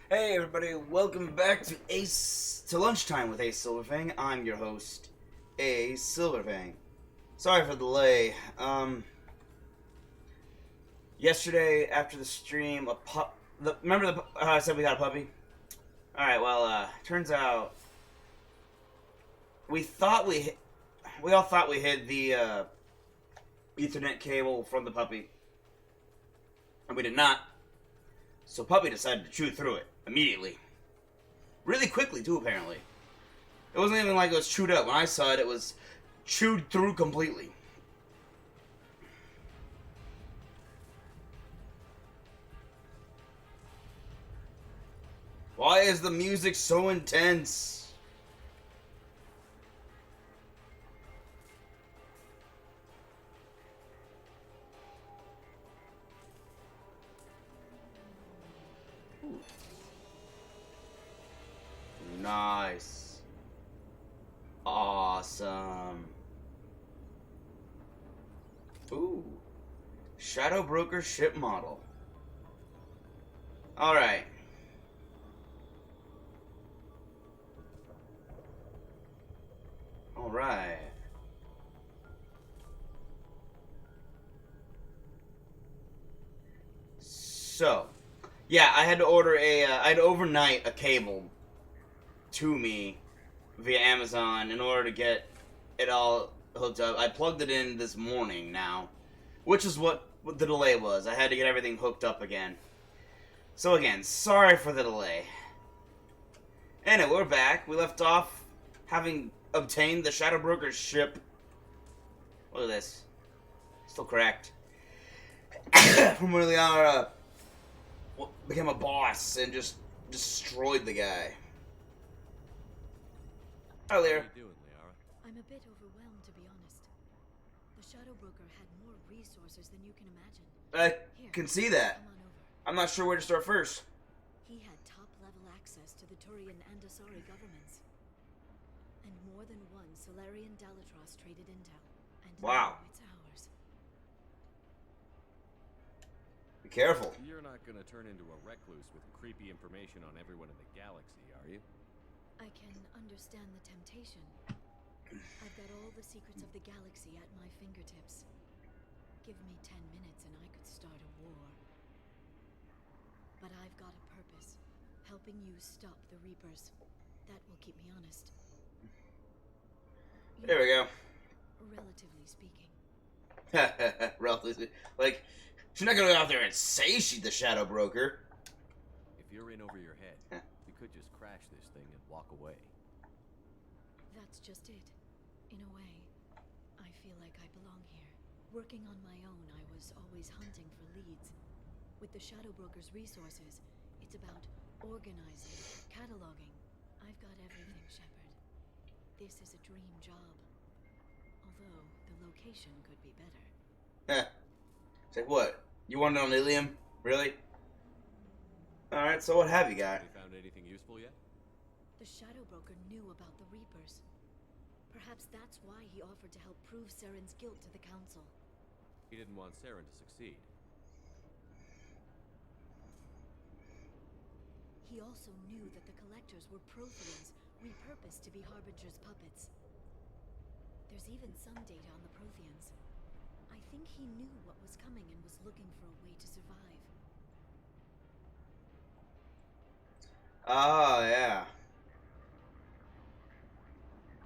Hey everybody, welcome back to Lunchtime with Ace Silverfang. I'm your host, Ace Silverfang. Sorry for the delay. Yesterday after the stream, remember how I said we got a puppy? All right, well, turns out we all thought we hid the Ethernet cable from the puppy, and we did not. So puppy decided to chew through it immediately, really quickly too. Apparently. It wasn't even like it was chewed up. When I saw it, it was chewed through completely. Why is the music so intense? Ooh. Nice. Awesome. Ooh. Shadow Broker ship model. Alright. Alright. So, yeah, I had to order I had to overnight a cable to me via Amazon in order to get it all hooked up. I plugged it in this morning now, which is what the delay was. I had to get everything hooked up again. So again, sorry for the delay. Anyway, we're back. We left off having obtained the Shadow Broker's ship. Look at this. Still cracked. From when Liara became a boss and just destroyed the guy. Hi, Lyra. How are you doing, Liara? I'm a bit overwhelmed, to be honest. The Shadow Broker had more resources than you can imagine. I Here, can see that. come on over. I'm not sure where to start first. He had top-level access to the Turian and Asari governments. And more than one Solarian Dalatros traded intel. And Wow. now it's ours. Be careful. You're not gonna turn into a recluse with creepy information on everyone in the galaxy, are you? I can understand the temptation. I've got all the secrets of the galaxy at my fingertips. Give me 10 minutes and I could start a war. But I've got a purpose. Helping you stop the Reapers. That will keep me honest. There we go. Relatively speaking. Relatively. Like, she's not gonna go out there and say she's the Shadow Broker. If you're in over your head, we could just crash this thing and walk away. That's just it. In a way, I feel like I belong here. Working on my own, I was always hunting for leads. With the Shadow Broker's resources, it's about organizing, cataloging. I've got everything, Shepard. This is a dream job. Although, the location could be better. It's like, what? You want it on Ilium? Really? Alright, so what have you got? Have you found anything useful yet? The Shadow Broker knew about the Reapers. Perhaps that's why he offered to help prove Saren's guilt to the Council. He didn't want Saren to succeed. He also knew that the Collectors were Protheans, repurposed to be Harbinger's puppets. There's even some data on the Protheans. I think he knew what was coming and was looking for a way to survive. Ah, yeah.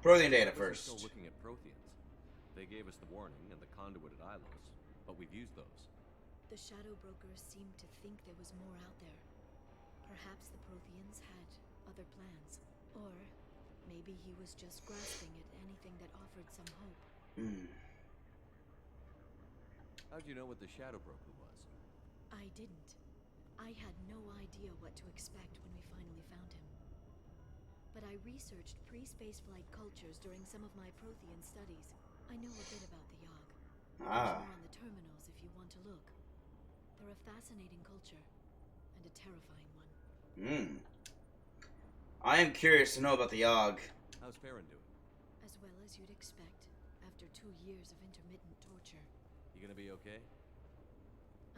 Prothean data We're first. still looking at Protheans. They gave us the warning and the conduit at Ilos, but we've used those. The Shadow Broker seemed to think there was more out there. Perhaps the Protheans had other plans. Or maybe he was just grasping at anything that offered some hope. How'd you know what the Shadow Broker was? I didn't. I had no idea what to expect when we finally found him. But I researched pre-spaceflight cultures during some of my Prothean studies. I know a bit about the Yogg. There's more on the terminals if you want to look. They're a fascinating culture, and a terrifying one. I am curious to know about the Yogg. How's Farron doing? As well as you'd expect, after 2 years of intermittent torture. You gonna be okay?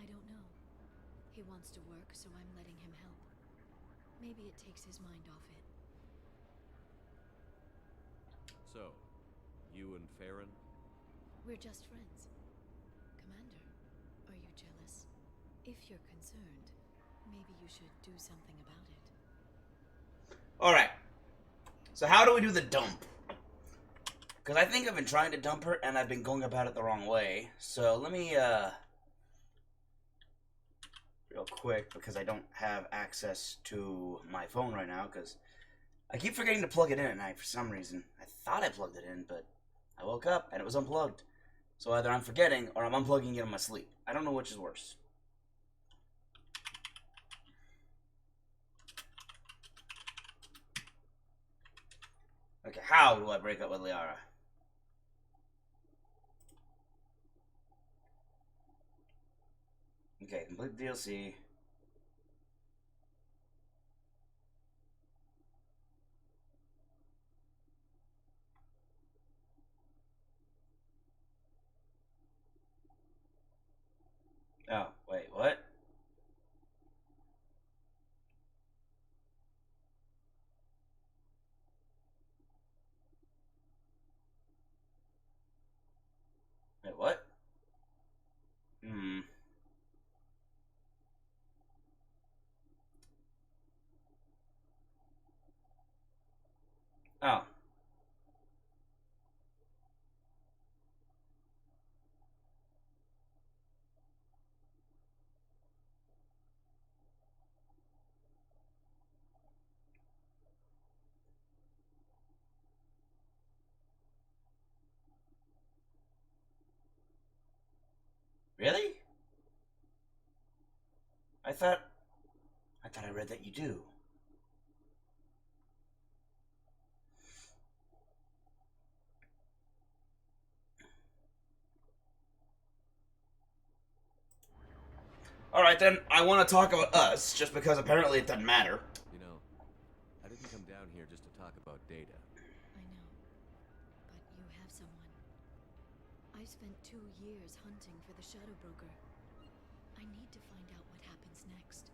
I don't know. He wants to work, so I'm letting him help. Maybe it takes his mind off it. So, you and Farron? We're just friends. Commander, are you jealous? If you're concerned, maybe you should do something about it. Alright. So how do we do the dump? Because I think I've been trying to dump her, and I've been going about it the wrong way. So let me, real quick, because I don't have access to my phone right now, because I keep forgetting to plug it in at night for some reason. I thought I plugged it in, but I woke up, and it was unplugged. So either I'm forgetting, or I'm unplugging it in my sleep. I don't know which is worse. Okay, how do I break up with Liara? Okay, complete the DLC. Oh, wait, what? Wait, what? Hmm. Oh. Really? I thought I read that you do. Alright then, I want to talk about us, just because apparently it doesn't matter. You know, I didn't come down here just to talk about data. I know. But you have someone. I spent 2 years hunting for the Shadow Broker. I need to find out what happens next.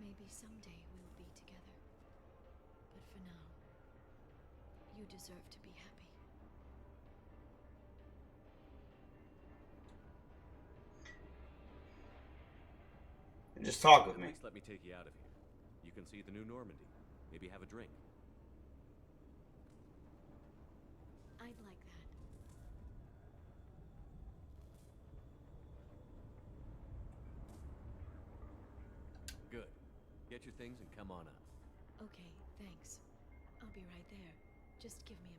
Maybe someday we'll be together. But for now, you deserve to be happy. Just talk with At me. least let me take you out of here. You can see the new Normandy. Maybe have a drink. I'd like that. Good. Get your things and come on up. Okay, thanks. I'll be right there. Just give me a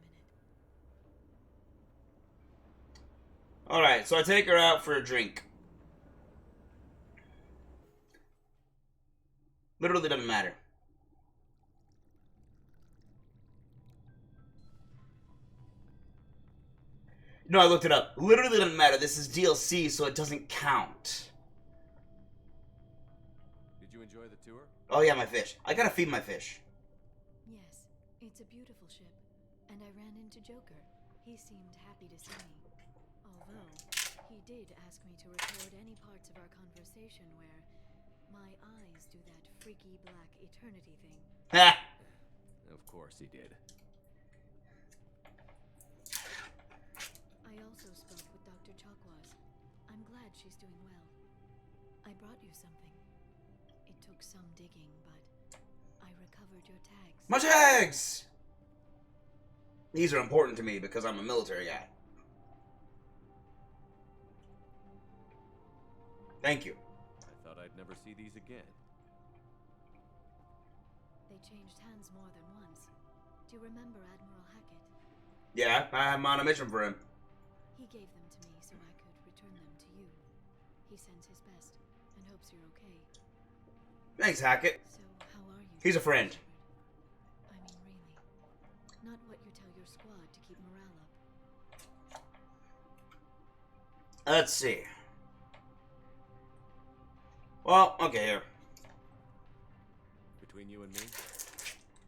minute. Alright, so I take her out for a drink. Literally doesn't matter. No, I looked it up. Literally doesn't matter. This is DLC, so it doesn't count. Did you enjoy the tour? Oh yeah, my fish. I gotta feed my fish. Yes, it's a beautiful ship. And I ran into Joker. He seemed happy to see me. Although, he did ask me to record any parts of our conversation where my eyes do that freaky black eternity thing. Ha! Of course he did. I also spoke with Dr. Chakwas. I'm glad she's doing well. I brought you something. It took some digging, but I recovered your tags. My tags! These are important to me because I'm a military guy. Thank you. I thought I'd never see these again. They changed hands more than once. Do you remember Admiral Hackett? Yeah, I'm on a mission for him. He gave them to me so I could return them to you. He sends his best and hopes you're okay. Thanks, Hackett. So, how are you? He's a friend. I mean, really. Not what you tell your squad to keep morale up. Let's see. Well, okay, here. Between you and me,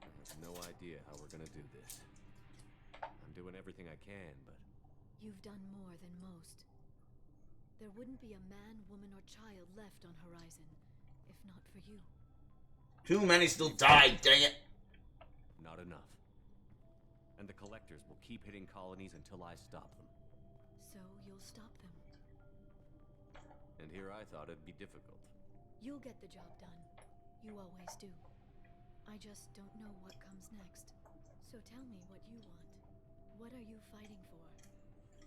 I have no idea how we're gonna do this. I'm doing everything I can, but You've done more than most. There wouldn't be a man, woman, or child left on Horizon if not for you. Too many still died, dang it. Not enough. And the collectors will keep hitting colonies until I stop them. So you'll stop them. And here I thought it'd be difficult. You'll get the job done. You always do. I just don't know what comes next. So tell me what you want. What are you fighting for?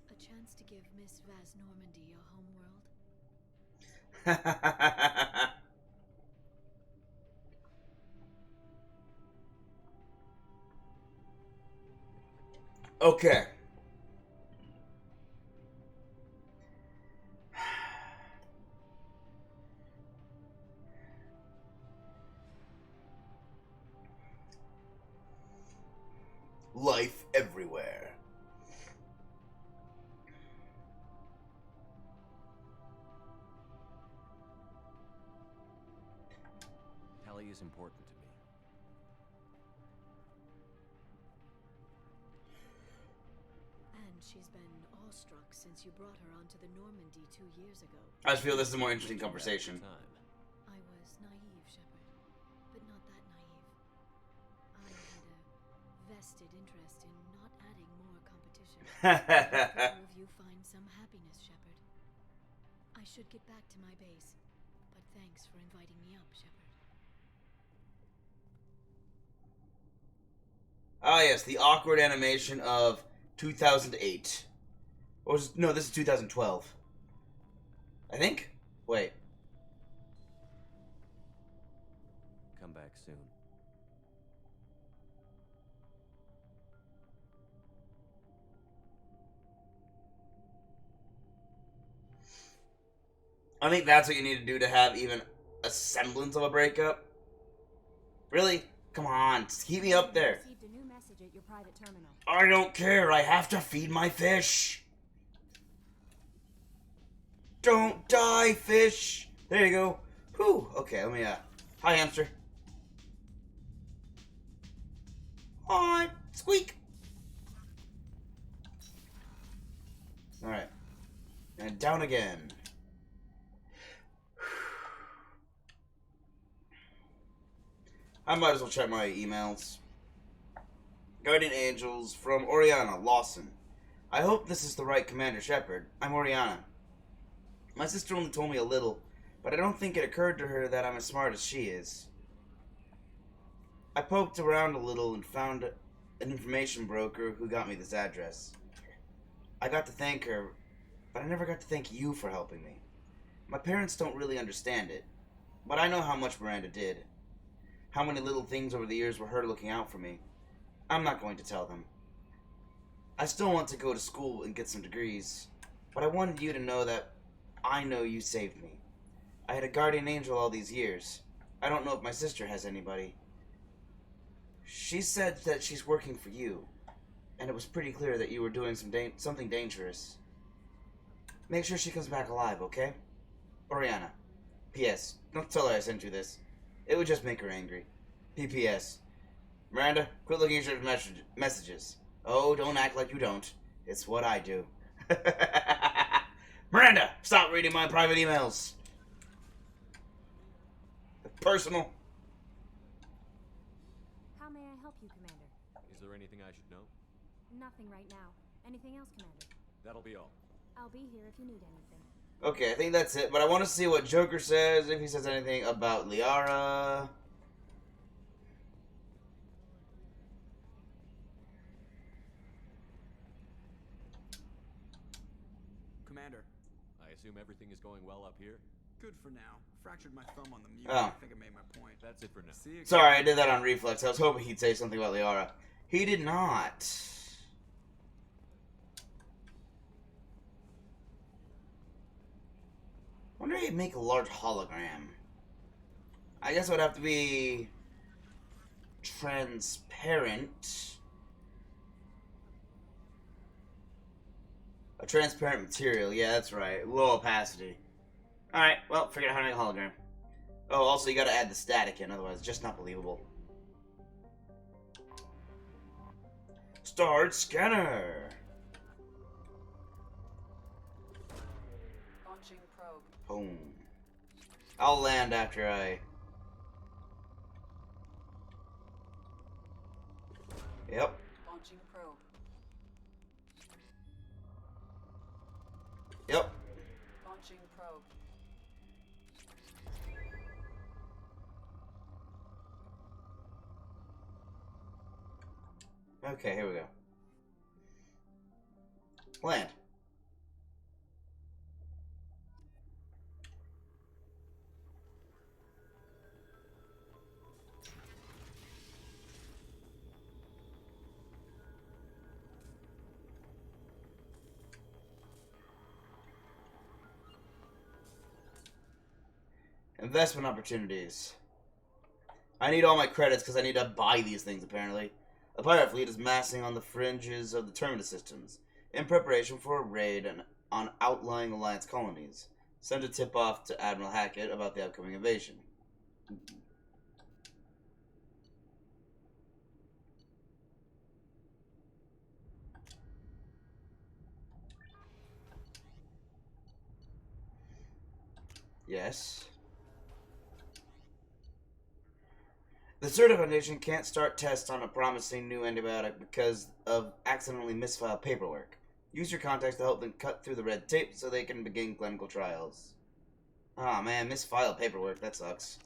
A chance to give Miss Vaz Normandy a homeworld? Okay. Life everywhere. Tally is important to me. And she's been awestruck since you brought her onto the Normandy 2 years ago. I just feel this is a more interesting conversation. I was naive, Shepard, but not that naive. I had a vested interest in not adding more competition. I hope the two of you find some happiness, Shepard. I should get back to my base, but thanks for inviting me up, Shepard. Ah, yes, the awkward animation of 2008. Or was, no, this is 2012. I think? Wait. Come back soon. I think that's what you need to do to have even a semblance of a breakup. Really? Come on, keep me up there. Received a new message at your private terminal. I don't care, I have to feed my fish. Don't die, fish. There you go. Whew. Okay, let me, hi, hamster. Hi, squeak. Alright. And down again. I might as well check my emails. Guardian Angels from Oriana Lawson. I hope this is the right Commander Shepard. I'm Oriana. My sister only told me a little, but I don't think it occurred to her that I'm as smart as she is. I poked around a little and found an information broker who got me this address. I got to thank her, but I never got to thank you for helping me. My parents don't really understand it, but I know how much Miranda did. How many little things over the years were her looking out for me. I'm not going to tell them. I still want to go to school and get some degrees, but I wanted you to know that I know you saved me. I had a guardian angel all these years. I don't know if my sister has anybody. She said that she's working for you, and it was pretty clear that you were doing something dangerous. Make sure she comes back alive, okay? Oriana. P.S. Don't tell her I sent you this. It would just make her angry. P.P.S. Miranda, quit looking at your messages. Oh, don't act like you don't. It's what I do. Miranda, stop reading my private emails. Personal. How may I help you, Commander? Is there anything I should know? Nothing right now. Anything else, Commander? That'll be all. I'll be here if you need anything. Okay, I think that's it. But I want to see what Joker says, if he says anything about Liara. Commander. I assume everything is going well up here? Good for now. Fractured my thumb on the mute. Oh. I think I made my point. That's it for now. See you. Sorry, I did that on reflex. I was hoping he'd say something about Liara. He did not. I wonder if he'd make a large hologram. I guess it would have to be transparent. A transparent material. Yeah, that's right. Low opacity. Alright, well, figure out how to make a hologram. Oh, also you gotta add the static in, otherwise it's just not believable. Start scanner! Launching probe. Boom. I'll land after I Yep. Launching probe. Yep. Launching probe. Okay, here we go. Land. Investment opportunities. I need all my credits because I need to buy these things, apparently. The pirate fleet is massing on the fringes of the terminus systems in preparation for a raid on outlying Alliance colonies. Send a tip-off to Admiral Hackett about the upcoming invasion. Yes. The Certa Foundation can't start tests on a promising new antibiotic because of accidentally misfiled paperwork. Use your contacts to help them cut through the red tape so they can begin clinical trials. Aw, man, misfiled paperwork. That sucks.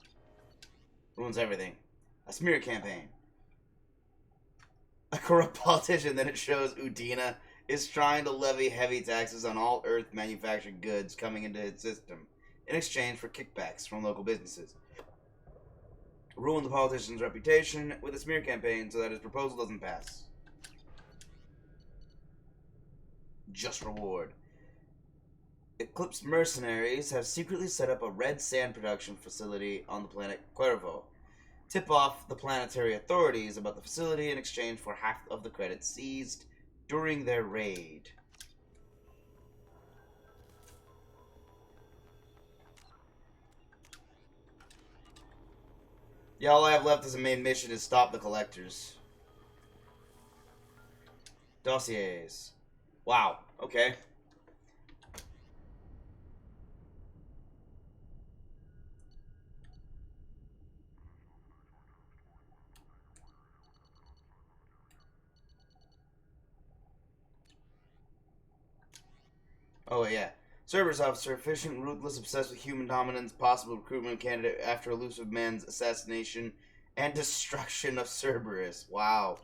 Ruins everything. A smear campaign. A corrupt politician that it shows Udina is trying to levy heavy taxes on all Earth manufactured goods coming into its system in exchange for kickbacks from local businesses. Ruin the politician's reputation with a smear campaign so that his proposal doesn't pass. Just reward. Eclipse mercenaries have secretly set up a red sand production facility on the planet Cuervo. Tip off the planetary authorities about the facility in exchange for half of the credits seized during their raid. Yeah, all I have left as a main mission is stop the collectors. Dossiers. Wow, okay. Oh, yeah. Cerberus officer, efficient, ruthless, obsessed with human dominance, possible recruitment candidate after elusive man's assassination and destruction of Cerberus. Wow.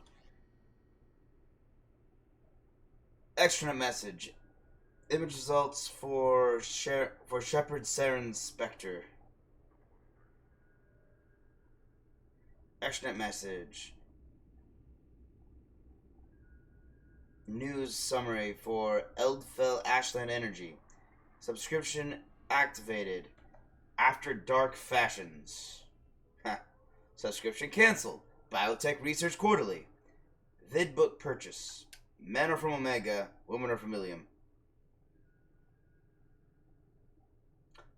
Extranet message. Image results for Shepard Saren's Spectre. Extranet message. News summary for Eldfell Ashland Energy. Subscription activated. After dark fashions. Subscription canceled. Biotech Research Quarterly. Vidbook purchase. Men are from Omega, women are from Ilium.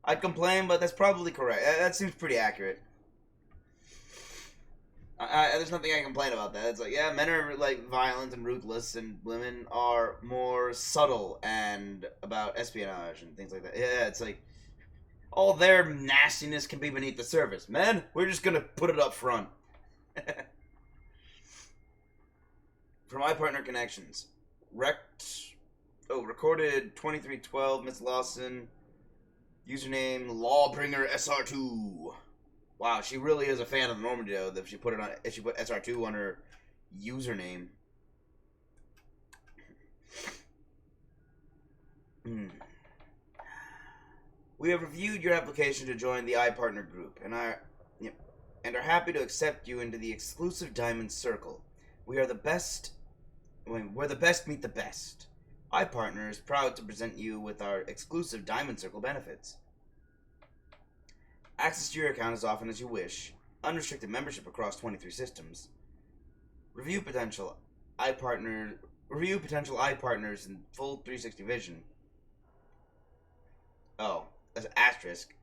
I'd complain, but that's probably correct. That seems pretty accurate. There's nothing I can complain about that. It's like, yeah, men are like violent and ruthless, and women are more subtle and about espionage and things like that. Yeah, it's like all their nastiness can be beneath the surface. Men, we're just gonna put it up front. For my partner connections, recorded 2312, Miss Lawson, username Lawbringer SR2. Wow, she really is a fan of the Normandy, though. If she put SR2 on her username. We have reviewed your application to join the iPartner group, and are happy to accept you into the exclusive Diamond Circle. We are the best. Where the best meet the best. iPartner is proud to present you with our exclusive Diamond Circle benefits. Access to your account as often as you wish. Unrestricted membership across 23 systems. Review potential iPartners in full 360 vision. Oh, that's an asterisk.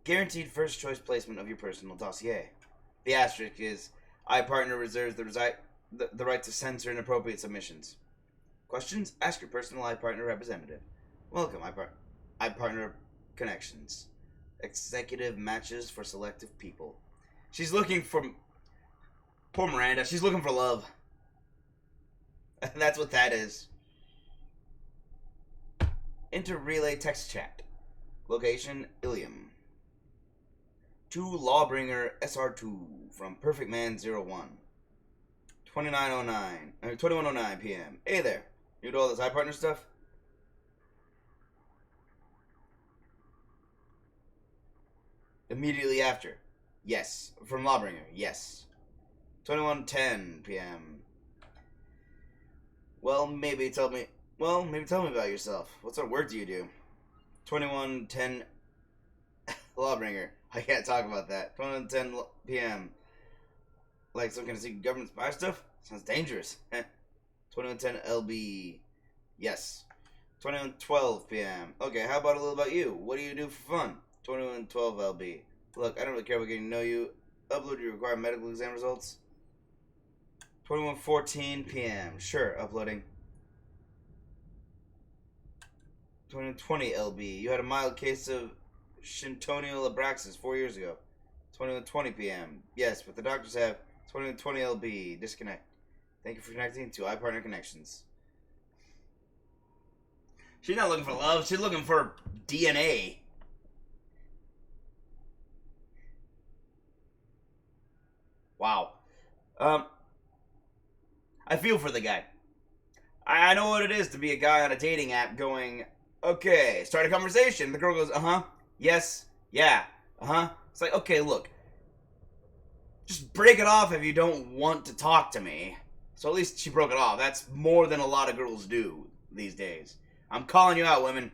Guaranteed first choice placement of your personal dossier. The asterisk is iPartner reserves the right to censor inappropriate submissions. Questions? Ask your personal iPartner representative. Welcome, iPartner Connections. Executive matches for selective people. She's looking for Poor Miranda. She's looking for love. That's what that is. Enter relay text chat. Location, Ilium. To Lawbringer SR2 from Perfect Man 01. 21:09 p.m. Hey there. You do all this iPartner stuff? Immediately after. Yes. From Lawbringer. Yes. 21:10 p.m. Well, maybe tell me about yourself. What sort of work do you do? 21:10 Lawbringer. I can't talk about that. 21:10 p.m. Like some kind of secret government spy stuff? Sounds dangerous. 21:10 LB. Yes. 21:12 p.m. Okay, how about a little about you? What do you do for fun? 21:12 LB. Look, I don't really care about getting to know you. Upload your required medical exam results. 21:14 p.m. Sure, uploading. 21:20 LB. You had a mild case of Shintonio Abraxas 4 years ago. 21:20 p.m. Yes, but the doctors have 21:20 LB. Disconnect. Thank you for connecting to iPartner Connections. She's not looking for love. She's looking for DNA. Wow. I feel for the guy. I know what it is to be a guy on a dating app going, okay, start a conversation. The girl goes, uh-huh, yes, yeah, uh-huh. It's like, okay, look, just break it off if you don't want to talk to me. So at least she broke it off. That's more than a lot of girls do these days. I'm calling you out, women.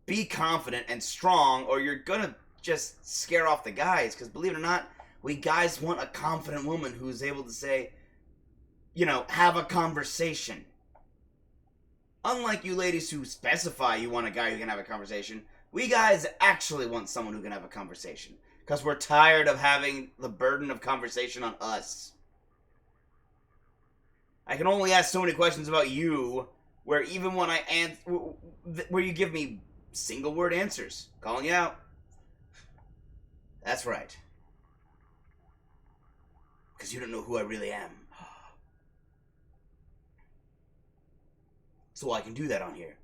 Be confident and strong, or you're gonna just scare off the guys. Because believe it or not, we guys want a confident woman who's able to say, you know, have a conversation. Unlike you ladies who specify you want a guy who can have a conversation, we guys actually want someone who can have a conversation. Because we're tired of having the burden of conversation on us. I can only ask so many questions about you, where even when I answer, where you give me single word answers. Calling you out. That's right. Because you don't know who I really am. So I can do that on here.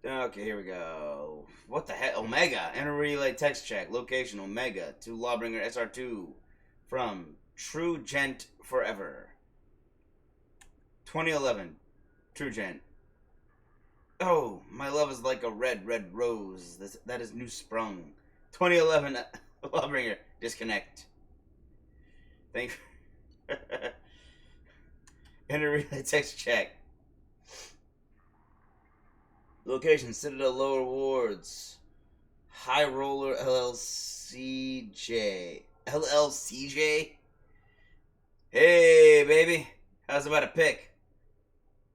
Okay, here we go. What the heck? Omega. Enter relay text check. Location Omega to Lawbringer SR2 from True Gent Forever. 2011. True Gent. Oh, my love is like a red, red rose. That is new sprung. 2011. Lawbringer. Disconnect. Thank you. Enter relay text check. Location, Citadel Lower Wards. High Roller LLCJ. LLCJ? Hey, baby. How's about a pick?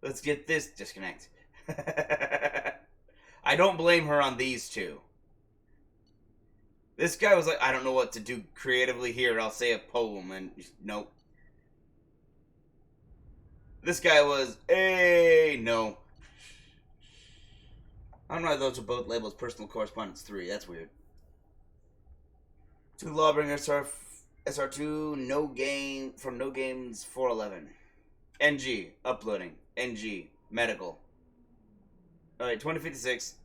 Let's get this disconnect. I don't blame her on these two. This guy was like, I don't know what to do creatively here. I'll say a poem. And nope. This guy was, hey, no. I don't know why those are both labeled as personal correspondence 3. That's weird. To Lawbringer SR2, no game from No Games 411. NG, uploading. NG, medical. Alright, 2056.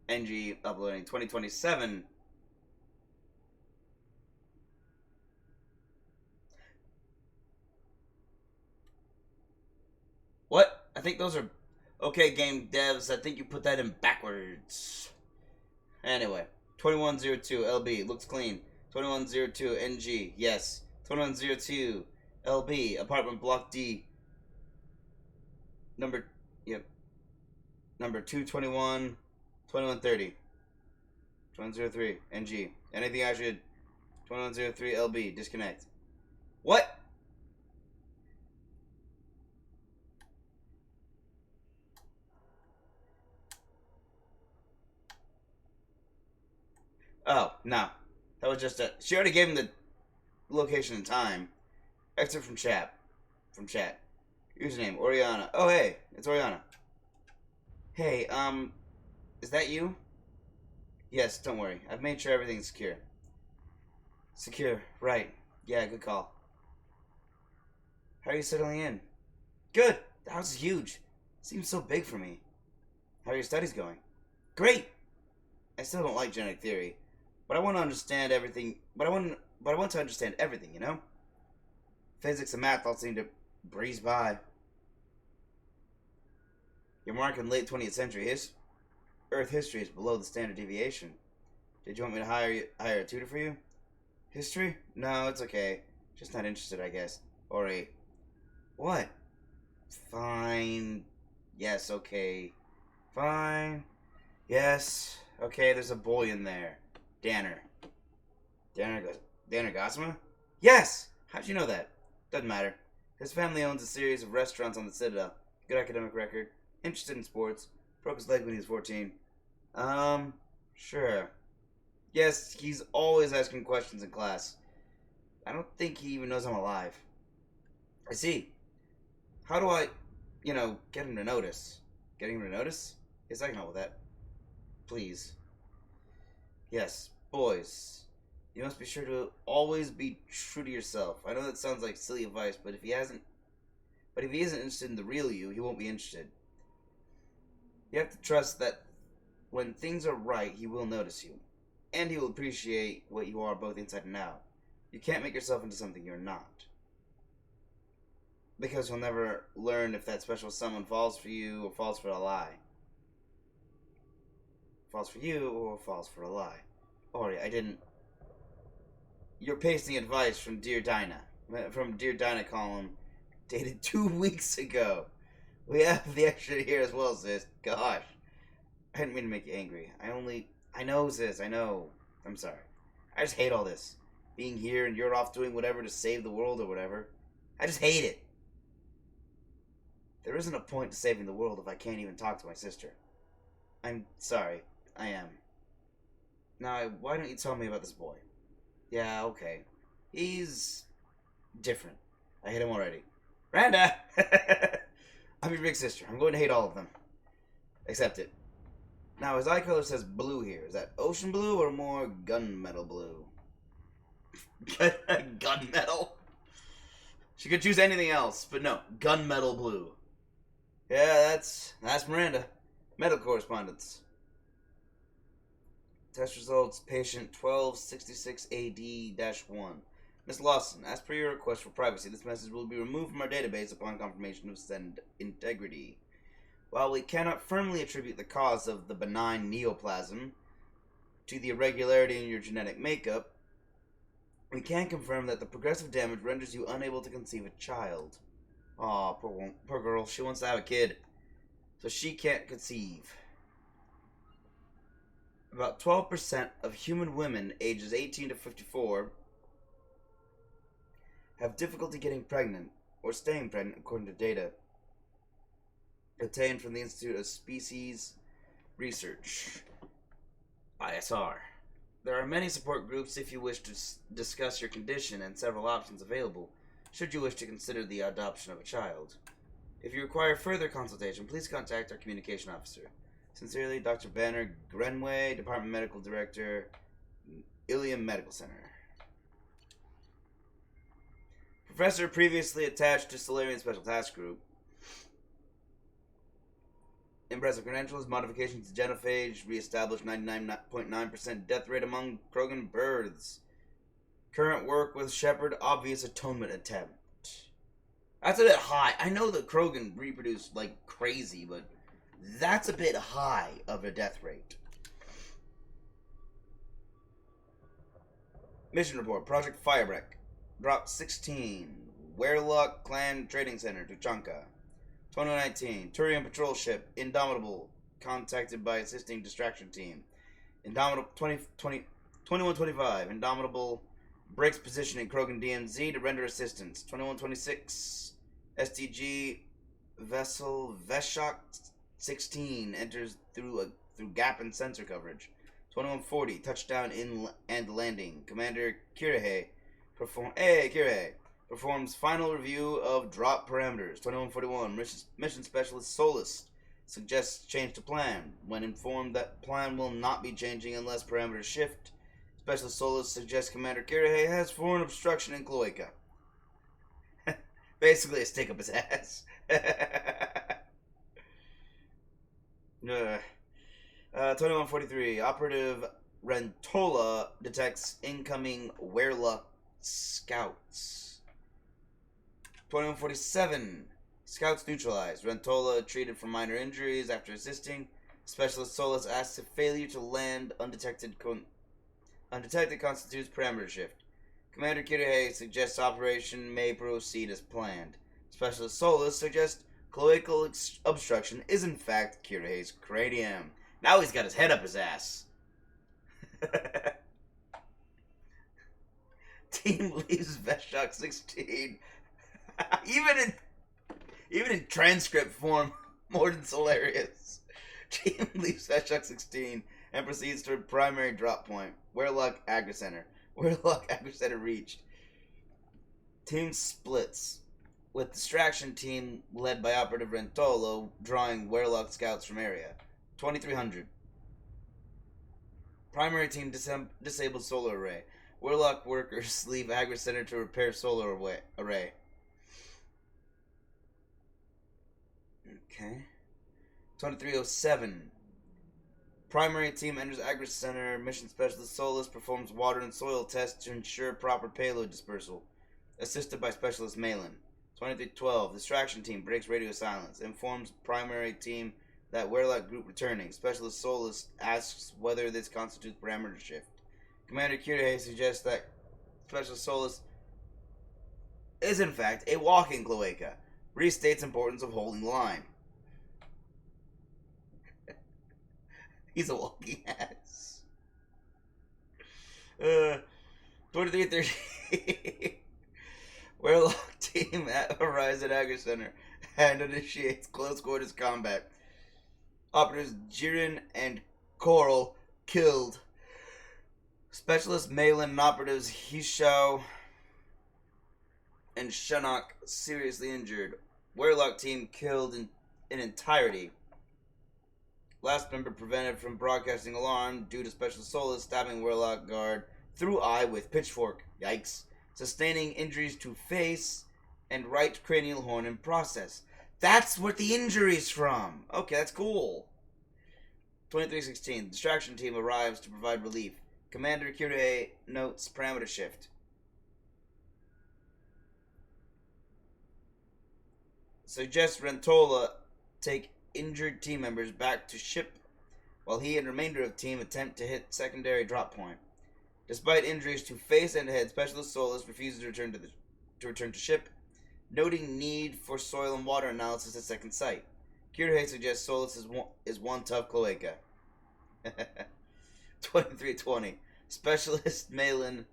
NG, uploading. 2027. What? I think those are... Okay, game devs, I think you put that in backwards. Anyway, 2102 LB, looks clean. 2102 NG, yes. 2102 LB, apartment block D. Number 221, 2130. 2103 NG. Anything I should... 2103 LB, disconnect. What? Oh, no. That was just a... She already gave him the location and time. Exit from chat. Username, Oriana. Oh, hey. It's Oriana. Hey, is that you? Yes, don't worry. I've made sure everything's secure. Secure, right. Yeah, good call. How are you settling in? Good. The house is huge. Seems so big for me. How are your studies going? Great. I still don't like genetic theory, but I want to understand everything. But I want to understand everything. You know, physics and math all seem to breeze by. Your mark in late 20th century Earth history is below the standard deviation. Did you want me to hire a tutor for you? History? No, it's okay. Just not interested, I guess. Ori. What? Fine. Yes, okay. Fine. Yes. Okay, there's a boy in there. Danner. Danner Gosma? Yes! How'd you know that? Doesn't matter. His family owns a series of restaurants on the Citadel. Good academic record. Interested in sports. Broke his leg when he was 14. Sure. Yes, he's always asking questions in class. I don't think he even knows I'm alive. I see. How do I, get him to notice? Getting him to notice? Yes, I can help with that. Please. Yes, boys. You must be sure to always be true to yourself. I know that sounds like silly advice, but if he isn't interested in the real you, he won't be interested. You have to trust that when things are right, he will notice you. And he will appreciate what you are both inside and out. You can't make yourself into something you're not. Because he'll never learn if that special someone falls for you or falls for a lie. Falls for you or falls for a lie. Ori, I didn't... You're pasting advice from Dear Dinah. From Dear Dinah column, dated 2 weeks ago. We have the extra here as well, sis. Gosh. I didn't mean to make you angry. I know, sis, I know. I'm sorry. I just hate all this. Being here and you're off doing whatever to save the world or whatever. I just hate it. There isn't a point to saving the world if I can't even talk to my sister. I'm sorry. I am. Now, why don't you tell me about this boy? Yeah, okay. He's... different. I hate him already. Randa! I'm your big sister. I'm going to hate all of them. Accept it. Now, his eye color says blue here. Is that ocean blue or more gunmetal blue? Gunmetal? She could choose anything else, but no. Gunmetal blue. Yeah, that's Miranda. Medical correspondence. Test results, patient 1266AD-1. Miss Lawson, as per your request for privacy, this message will be removed from our database upon confirmation of send integrity. While we cannot firmly attribute the cause of the benign neoplasm to the irregularity in your genetic makeup, we can confirm that the progressive damage renders you unable to conceive a child. Aw, poor girl. She wants to have a kid, so she can't conceive. About 12% of human women ages 18 to 54 have difficulty getting pregnant or staying pregnant, according to data obtained from the Institute of Species Research, ISR. There are many support groups if you wish to discuss your condition and several options available should you wish to consider the adoption of a child. If you require further consultation, please contact our communication officer. Sincerely, Dr. Banner Grenway, Department Medical Director, Ilium Medical Center. Professor previously attached to Solarian Special Task Group. Impressive credentials, modifications to genophage, reestablished 99.9% death rate among Krogan births. Current work with Shepard, obvious atonement attempt. That's a bit high. I know that Krogan reproduce like crazy, but that's a bit high of a death rate. Mission report, Project Firebreak. Drop 16. Werlock Clan Trading Center, Tuchanka. 2019. Turian patrol ship, Indomitable, contacted by assisting distraction team. Indomitable 2125. Indomitable breaks position in Krogan DMZ to render assistance. 2126. STG vessel Veshok 16 enters through gap in sensor coverage. 2140. Touchdown in and landing. Commander Kirihei performs final review of drop parameters. 2141. Mission Specialist Solus suggests change to plan. When informed that plan will not be changing unless parameters shift, Specialist Solus suggests Commander Kirihei has foreign obstruction in Cloaca. Basically, a stick up his ass. 2143. Operative Rentola detects incoming Werluck scouts. 2147. Scouts neutralized. Rentola treated for minor injuries after assisting. Specialist Solus asks if failure to land undetected constitutes parameter shift. Commander Kirihei suggests operation may proceed as planned. Specialist Solus suggests cloacal obstruction is in fact Kirihei's cranium. Now he's got his head up his ass. Team leaves Veshok 16. even in transcript form, Morden's hilarious. Team leaves Veshok 16 and proceeds to primary drop point. Werluck Agri Center. Werluck Agri Center reached. Team splits, with distraction team led by Operative Rentolo drawing Werluck scouts from area. 2300. Primary team disabled solar array. Werluck workers leave Agri Center to repair solar array. Okay. 2307. Primary team enters Agri Center. Mission Specialist Solus performs water and soil tests to ensure proper payload dispersal. Assisted by Specialist Malin. 2312. Distraction team breaks radio silence. Informs primary team that Werluck group returning. Specialist Solus asks whether this constitutes parameter shift. Commander Kirihei suggests that Specialist Solus is in fact a walking cloaca. Restates importance of holding line. He's a walking ass. 2330. Werluck team arrives at Agri Center and initiates close quarters combat. Operatives Jiren and Coral killed. Specialist Malin and operatives Hishao and Shanok seriously injured. Werluck team killed in entirety. Last member prevented from broadcasting alarm due to Specialist Solus stabbing Werluck guard through eye with pitchfork. Yikes. Sustaining injuries to face and right cranial horn in process. That's what the injury's from. Okay, that's cool. 2316. Distraction team arrives to provide relief. Commander Kirihei notes parameter shift. Suggests Rentola take injured team members back to ship while he and remainder of team attempt to hit secondary drop point. Despite injuries to face and head, Specialist Solus refuses to return to ship, noting need for soil and water analysis at second sight. Kirihei suggests Solus is one tough cloaca. 2320. Specialist Malin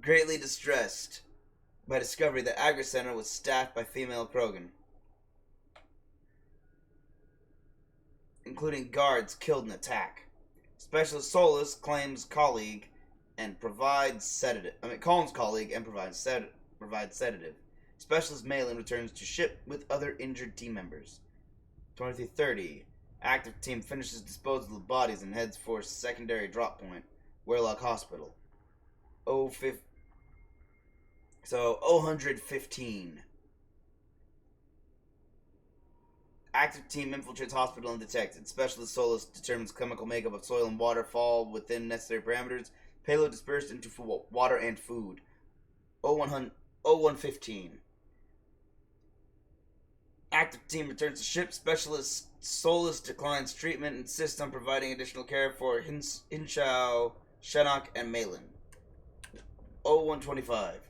greatly distressed by discovery that Agri Center was staffed by female Krogan, including guards killed in attack. Specialist Solus claims colleague and provides sedative. Calms colleague and provides sedative. Specialist Malin returns to ship with other injured team members. 2330. Active team finishes disposal of bodies and heads for secondary drop point, Werluck Hospital. 115. Active team infiltrates hospital undetected. Specialist Solus determines chemical makeup of soil and water fall within necessary parameters. Payload dispersed into water and food. 0115. Active team returns to ship. Specialist Solus declines treatment and insists on providing additional care for Hinshao, Shanok, and Malin. 0125.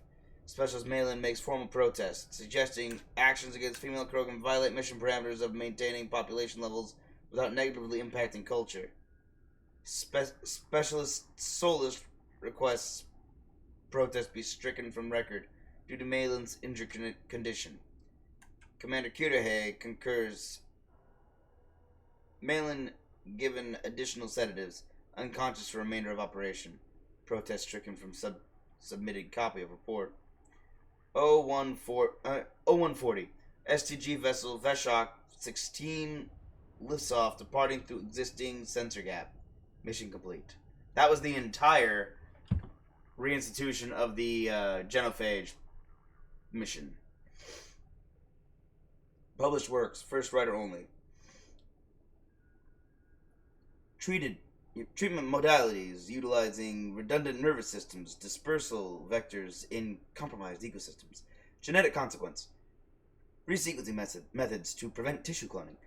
Specialist Malin makes formal protest, suggesting actions against female Krogan violate mission parameters of maintaining population levels without negatively impacting culture. Specialist Solus requests protest be stricken from record due to Malin's injured condition. Commander Kirihei concurs. Malin given additional sedatives, unconscious for remainder of operation. Protest stricken from submitted copy of report. 0140. STG vessel Veshok 16 lifts off, departing through existing sensor gap. Mission complete. That was the entire reinstitution of the genophage mission. Published works, first writer only. Treatment modalities utilizing redundant nervous systems, dispersal vectors in compromised ecosystems. Genetic consequence. Resequencing methods to prevent tissue cloning,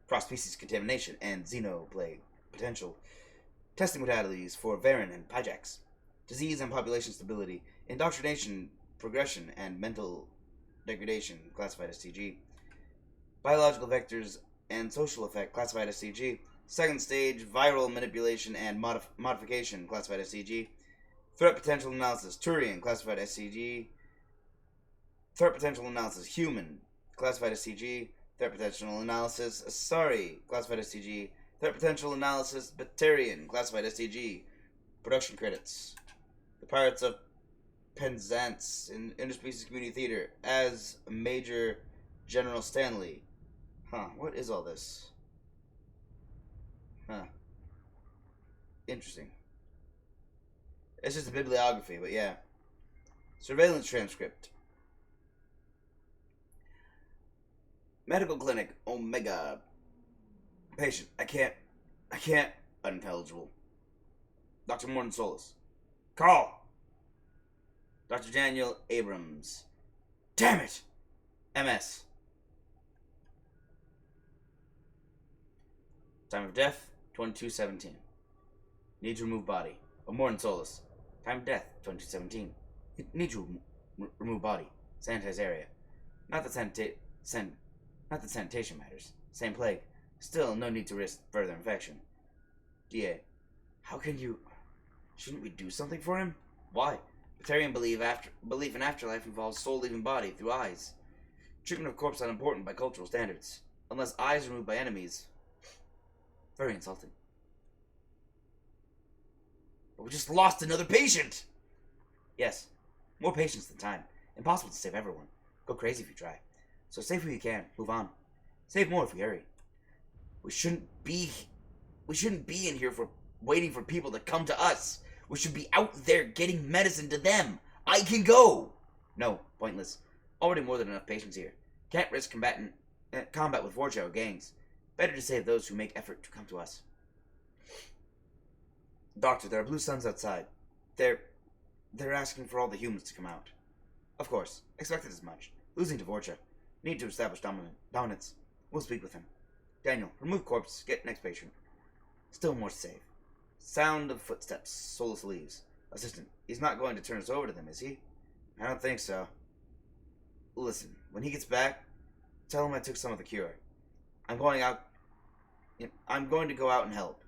cross-species contamination, and xenoplague potential. Testing modalities for Varan and Pyjax. Disease and population stability. Indoctrination, progression, and mental degradation, classified as TG. Biological vectors and social effect, classified as CG. Second stage, viral manipulation and modification, classified as CG. Threat potential analysis, Turian, classified as CG. Threat potential analysis, human, classified as CG. Threat potential analysis, Asari, classified as CG. Threat potential analysis, Batarian, classified as CG. Production credits. The Pirates of Penzance in Interspecies Community Theater as Major General Stanley. Huh, what is all this? Huh. Interesting. It's just a bibliography, but yeah. Surveillance transcript. Medical clinic, Omega. Patient, I can't. Unintelligible. Dr. Morton Solis. Call! Dr. Daniel Abrams. Damn it! MS. Time of death, 2217. Need to remove body. Morton Solis. Time of death, 2217. Need to remove body. Sanitize area. Not that sanitation matters. Same plague. Still, no need to risk further infection. DA. How can you... Shouldn't we do something for him? Why? Batarian belief in afterlife involves soul leaving body through eyes. Treatment of corpse unimportant by cultural standards. Unless eyes removed by enemies. Very insulting. But we just lost another patient! Yes. More patients than time. Impossible to save everyone. Go crazy if you try. So save who you can. Move on. Save more if we hurry. We shouldn't be in here for waiting for people to come to us. We should be out there getting medicine to them. I can go! No, pointless. Already more than enough patients here. Can't risk combat with Vorcha or gangs. Better to save those who make effort to come to us. Doctor, there are blue suns outside. They're asking for all the humans to come out. Of course. Expected as much. Losing to Vorcha. Need to establish dominance. We'll speak with him. Daniel, remove corpse. Get next patient. Still more safe. Sound of footsteps. Solus leaves. Assistant, he's not going to turn us over to them, is he? I don't think so. Listen, when he gets back, tell him I took some of the cure. I'm going to go out and help.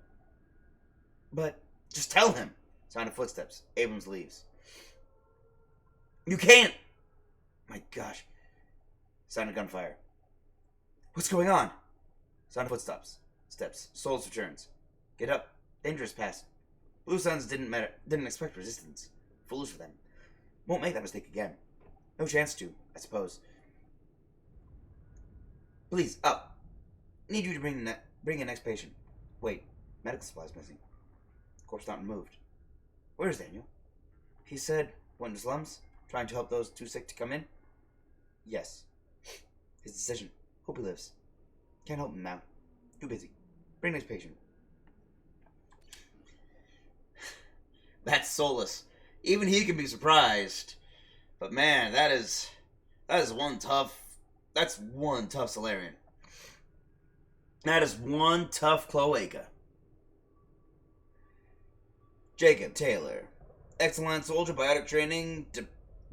But just tell him. Sound of footsteps. Abrams leaves. You can't! My gosh. Sound of gunfire. What's going on? Sound of footsteps. Souls returns. Get up. Dangerous pass. Blue Suns didn't expect resistance. Foolish for them. Won't make that mistake again. No chance to, I suppose. Please, up. Need you to bring in next patient. Wait, medical supplies missing. Corpse not removed. Where's Daniel? He said, went to slums, trying to help those too sick to come in? Yes. His decision. Hope he lives. Can't help him now. Too busy. Bring next patient. That's Solus. Even he can be surprised. But man, that's one tough Solarian. That is one tough cloaca. Jacob Taylor. Excellent soldier, biotic training,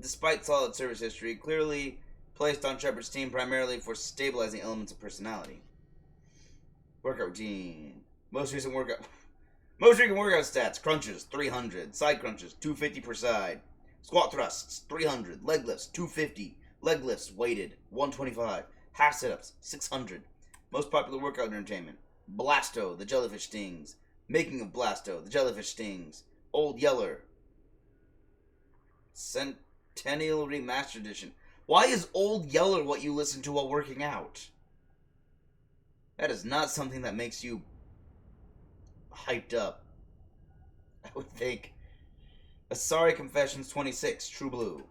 despite solid service history, clearly placed on Shepard's team primarily for stabilizing elements of personality. Workout routine. Most recent workout stats. Crunches, 300. Side crunches, 250 per side. Squat thrusts, 300. Leg lifts, 250. Leg lifts, weighted, 125. Half sit-ups, 600. Most popular workout entertainment. Blasto, the jellyfish stings. Making of Blasto, the jellyfish stings. Old Yeller. Centennial Remastered Edition. Why is Old Yeller what you listen to while working out? That is not something that makes you hyped up I would think. A Sorry Confessions 26, True Blue.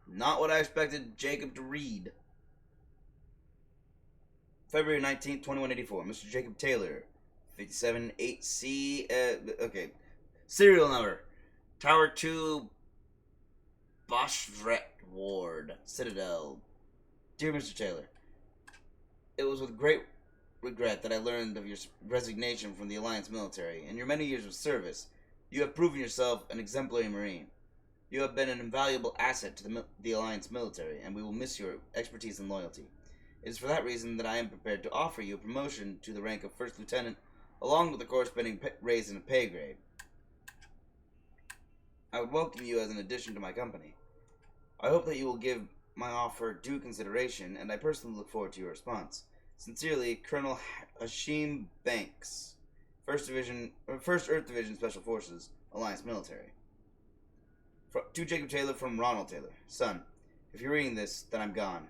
Not what I expected Jacob to read. February 19th, 2184. Mr. Jacob Taylor. 578C. Okay. Serial number. Tower 2. Boschvret Ward. Citadel. Dear Mr. Taylor, it was with great regret that I learned of your resignation from the Alliance military. In your many years of service, you have proven yourself an exemplary Marine. You have been an invaluable asset to the Alliance military, and we will miss your expertise and loyalty. It is for that reason that I am prepared to offer you a promotion to the rank of First Lieutenant, along with the corresponding raise in a pay grade. I would welcome you as an addition to my company. I hope that you will give my offer due consideration, and I personally look forward to your response. Sincerely, Colonel Hashim Banks, 1st Earth Division Special Forces, Alliance Military. To Jacob Taylor from Ronald Taylor. Son, if you're reading this, then I'm gone.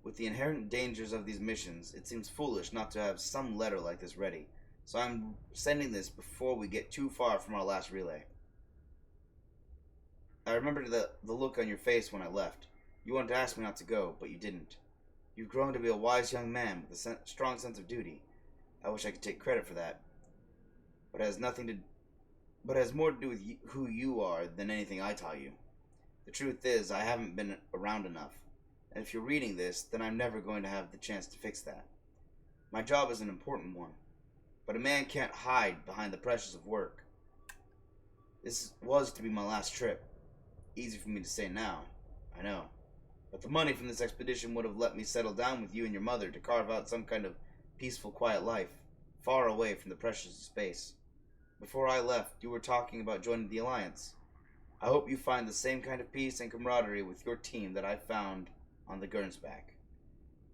With the inherent dangers of these missions, it seems foolish not to have some letter like this ready, so I'm sending this before we get too far from our last relay. I remember the look on your face when I left. You wanted to ask me not to go, but you didn't. You've grown to be a wise young man with a strong sense of duty. I wish I could take credit for that. But it has more to do with who you are than anything I taught you. The truth is, I haven't been around enough. And if you're reading this, then I'm never going to have the chance to fix that. My job is an important one, but a man can't hide behind the pressures of work. This was to be my last trip. Easy for me to say now, I know. But the money from this expedition would have let me settle down with you and your mother to carve out some kind of peaceful, quiet life, far away from the pressures of space. Before I left, you were talking about joining the Alliance. I hope you find the same kind of peace and camaraderie with your team that I found on the Gernsback.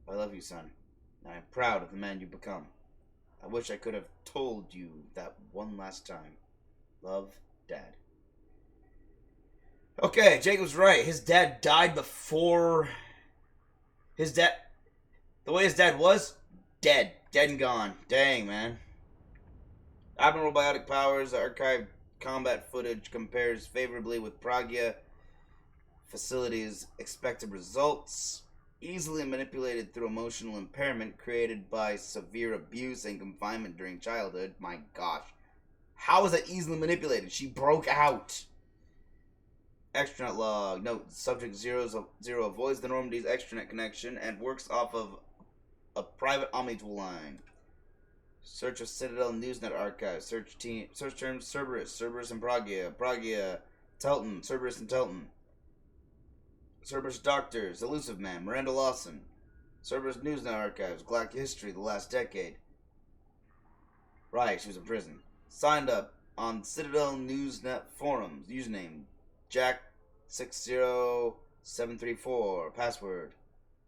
I love you, son, and I am proud of the man you become. I wish I could have told you that one last time. Love, Dad. Okay, Jacob's right. His dad died before... The way his dad was, dead. Dead and gone. Dang, man. Abnormal biotic powers, archived combat footage compares favorably with Pragia facility's expected results. Easily manipulated through emotional impairment created by severe abuse and confinement during childhood. My gosh. How is that easily manipulated? She broke out. Extranet log. Note, subject 0 avoids the Normandy's extranet connection and works off of a private Omnitool line. Search of Citadel Newsnet archive. Search terms Cerberus and Pragia, Telton, Cerberus and Telton. Cerberus Doctors, Elusive Man, Miranda Lawson. Cerberus Newsnet archives, Galactic History, the last decade. Right, she was in prison. Signed up on Citadel Newsnet forums. Username Jack60734. Password.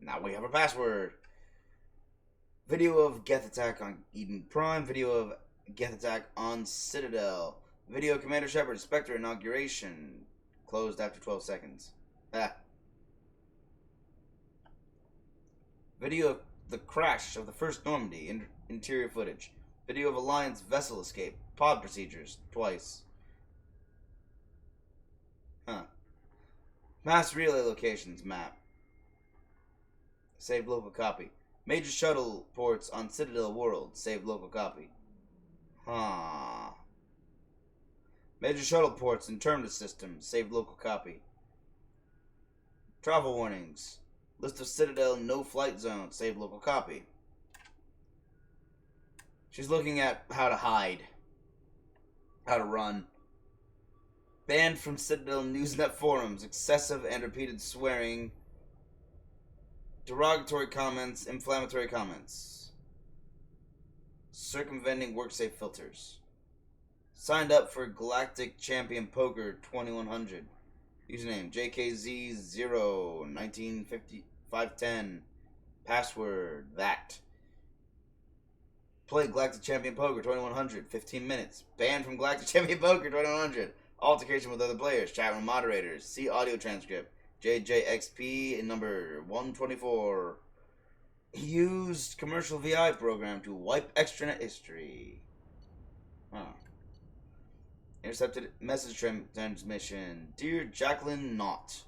Now we have a password. Video of Geth attack on Eden Prime. Video of Geth attack on Citadel. Video of Commander Shepard Spectre inauguration. Closed after 12 seconds. Video of the crash of the first Normandy. Interior footage. Video of Alliance vessel escape. Pod procedures. Twice. Mass relay locations map. Save local copy. Major shuttle ports on Citadel World. Save local copy. Major shuttle ports in terminus system. Save local copy. Travel warnings. List of Citadel no flight zones. Save local copy. She's looking at how to hide. How to run. Banned from Citadel Newsnet forums. Excessive and repeated swearing. Derogatory comments. Inflammatory comments. Circumventing worksafe filters. Signed up for Galactic Champion Poker 2100. Username JKZ0 195510. Password that. Play Galactic Champion Poker 2100. 15 minutes. Banned from Galactic Champion Poker 2100. Altercation with other players. Chat room moderators. See audio transcript. JJXP number 124. He used commercial VI program to wipe extranet history. Intercepted message transmission. Dear Jacqueline Knott.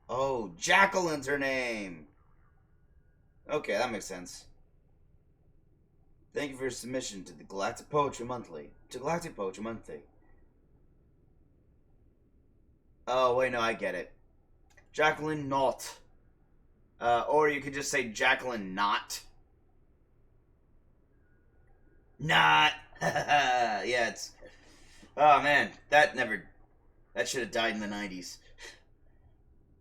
Oh, Jacqueline's her name. Okay, that makes sense. Thank you for your submission to the Galactic Poetry Monthly. Oh, wait, no, I get it. Jacqueline Knott. Or you could just say Jacqueline Knott. Knott. Yeah, it's... Oh, man. That should have died in the 90s.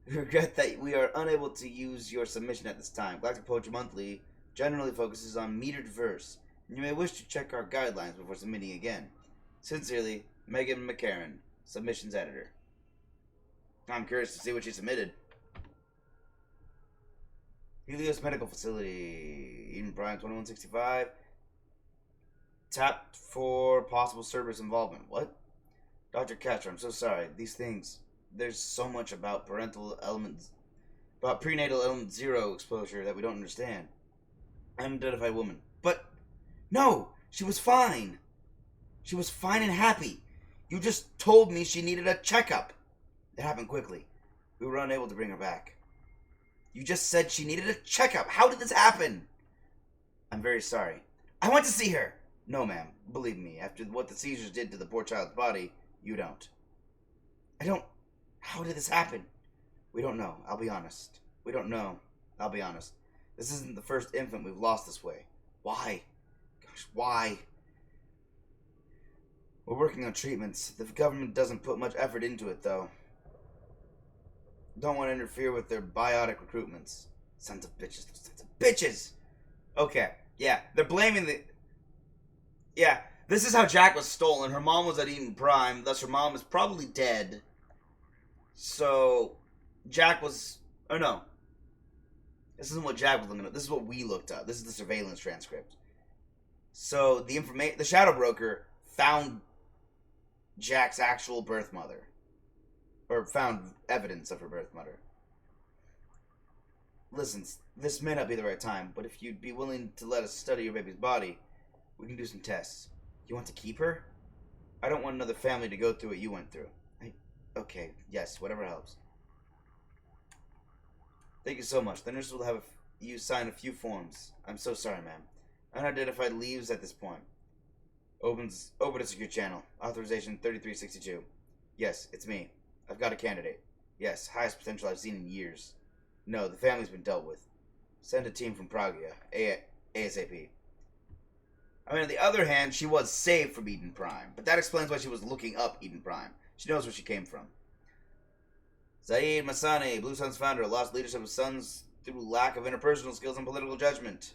We regret that we are unable to use your submission at this time. Galactic Poetry Monthly generally focuses on metered verse. You may wish to check our guidelines before submitting again. Sincerely, Megan McCarran, submissions editor. I'm curious to see what she submitted. Helios Medical Facility, Eden Prime 2165. Tapped for possible Cerberus involvement. What? Dr. Catcher, I'm so sorry. These things, there's so much about prenatal element 0 exposure that we don't understand. Unidentified woman. But, no! She was fine! She was fine and happy. You just told me she needed a checkup. It happened quickly. We were unable to bring her back. You just said she needed a checkup. How did this happen? I'm very sorry. I want to see her. No, ma'am. Believe me, after what the seizures did to the poor child's body, you don't. I don't... How did this happen? We don't know. I'll be honest. We don't know. I'll be honest. This isn't the first infant we've lost this way. Why? Gosh, why? We're working on treatments. The government doesn't put much effort into it, though. Don't want to interfere with their biotic recruitments. Sons of bitches. Sons of bitches! Okay, yeah. They're blaming the... Yeah, this is how Jack was stolen. Her mom was at Eden Prime, thus her mom is probably dead. So, Jack was... Oh, no. This isn't what Jack was looking up. This is what we looked up. This is the surveillance transcript. So, the Shadow Broker found Jack's actual birth mother. Or found evidence of her birth mother. Listen, this may not be the right time, but if you'd be willing to let us study your baby's body, we can do some tests. You want to keep her? I don't want another family to go through what you went through. Okay, yes, whatever helps. Thank you so much. The nurse will have you sign a few forms. I'm so sorry, ma'am. Unidentified leaves at this point. Open a secure channel. Authorization 3362. Yes, it's me. I've got a candidate. Yes, highest potential I've seen in years. No, the family's been dealt with. Send a team from Pragia. ASAP. I mean, on the other hand, she was saved from Eden Prime. But that explains why she was looking up Eden Prime. She knows where she came from. Zaid Masani, Blue Sun's founder, lost leadership of Suns through lack of interpersonal skills and political judgment.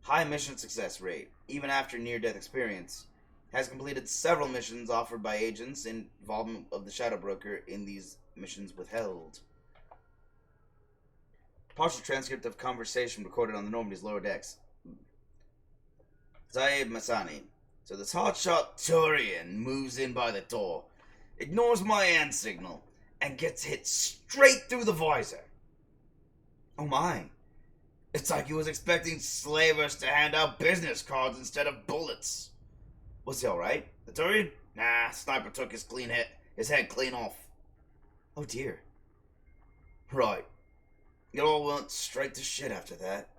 High mission success rate, even after near-death experience. Has completed several missions offered by agents. Involvement of the Shadow Broker in these missions withheld. Partial transcript of conversation recorded on the Normandy's lower decks. Zaid Masani. So this hotshot Turian moves in by the door, ignores my hand signal, and gets hit straight through the visor. Oh my. It's like he was expecting slavers to hand out business cards instead of bullets. Was he alright? The Turian? Nah, sniper took his head clean off. Oh dear. Right. It all went straight to shit after that.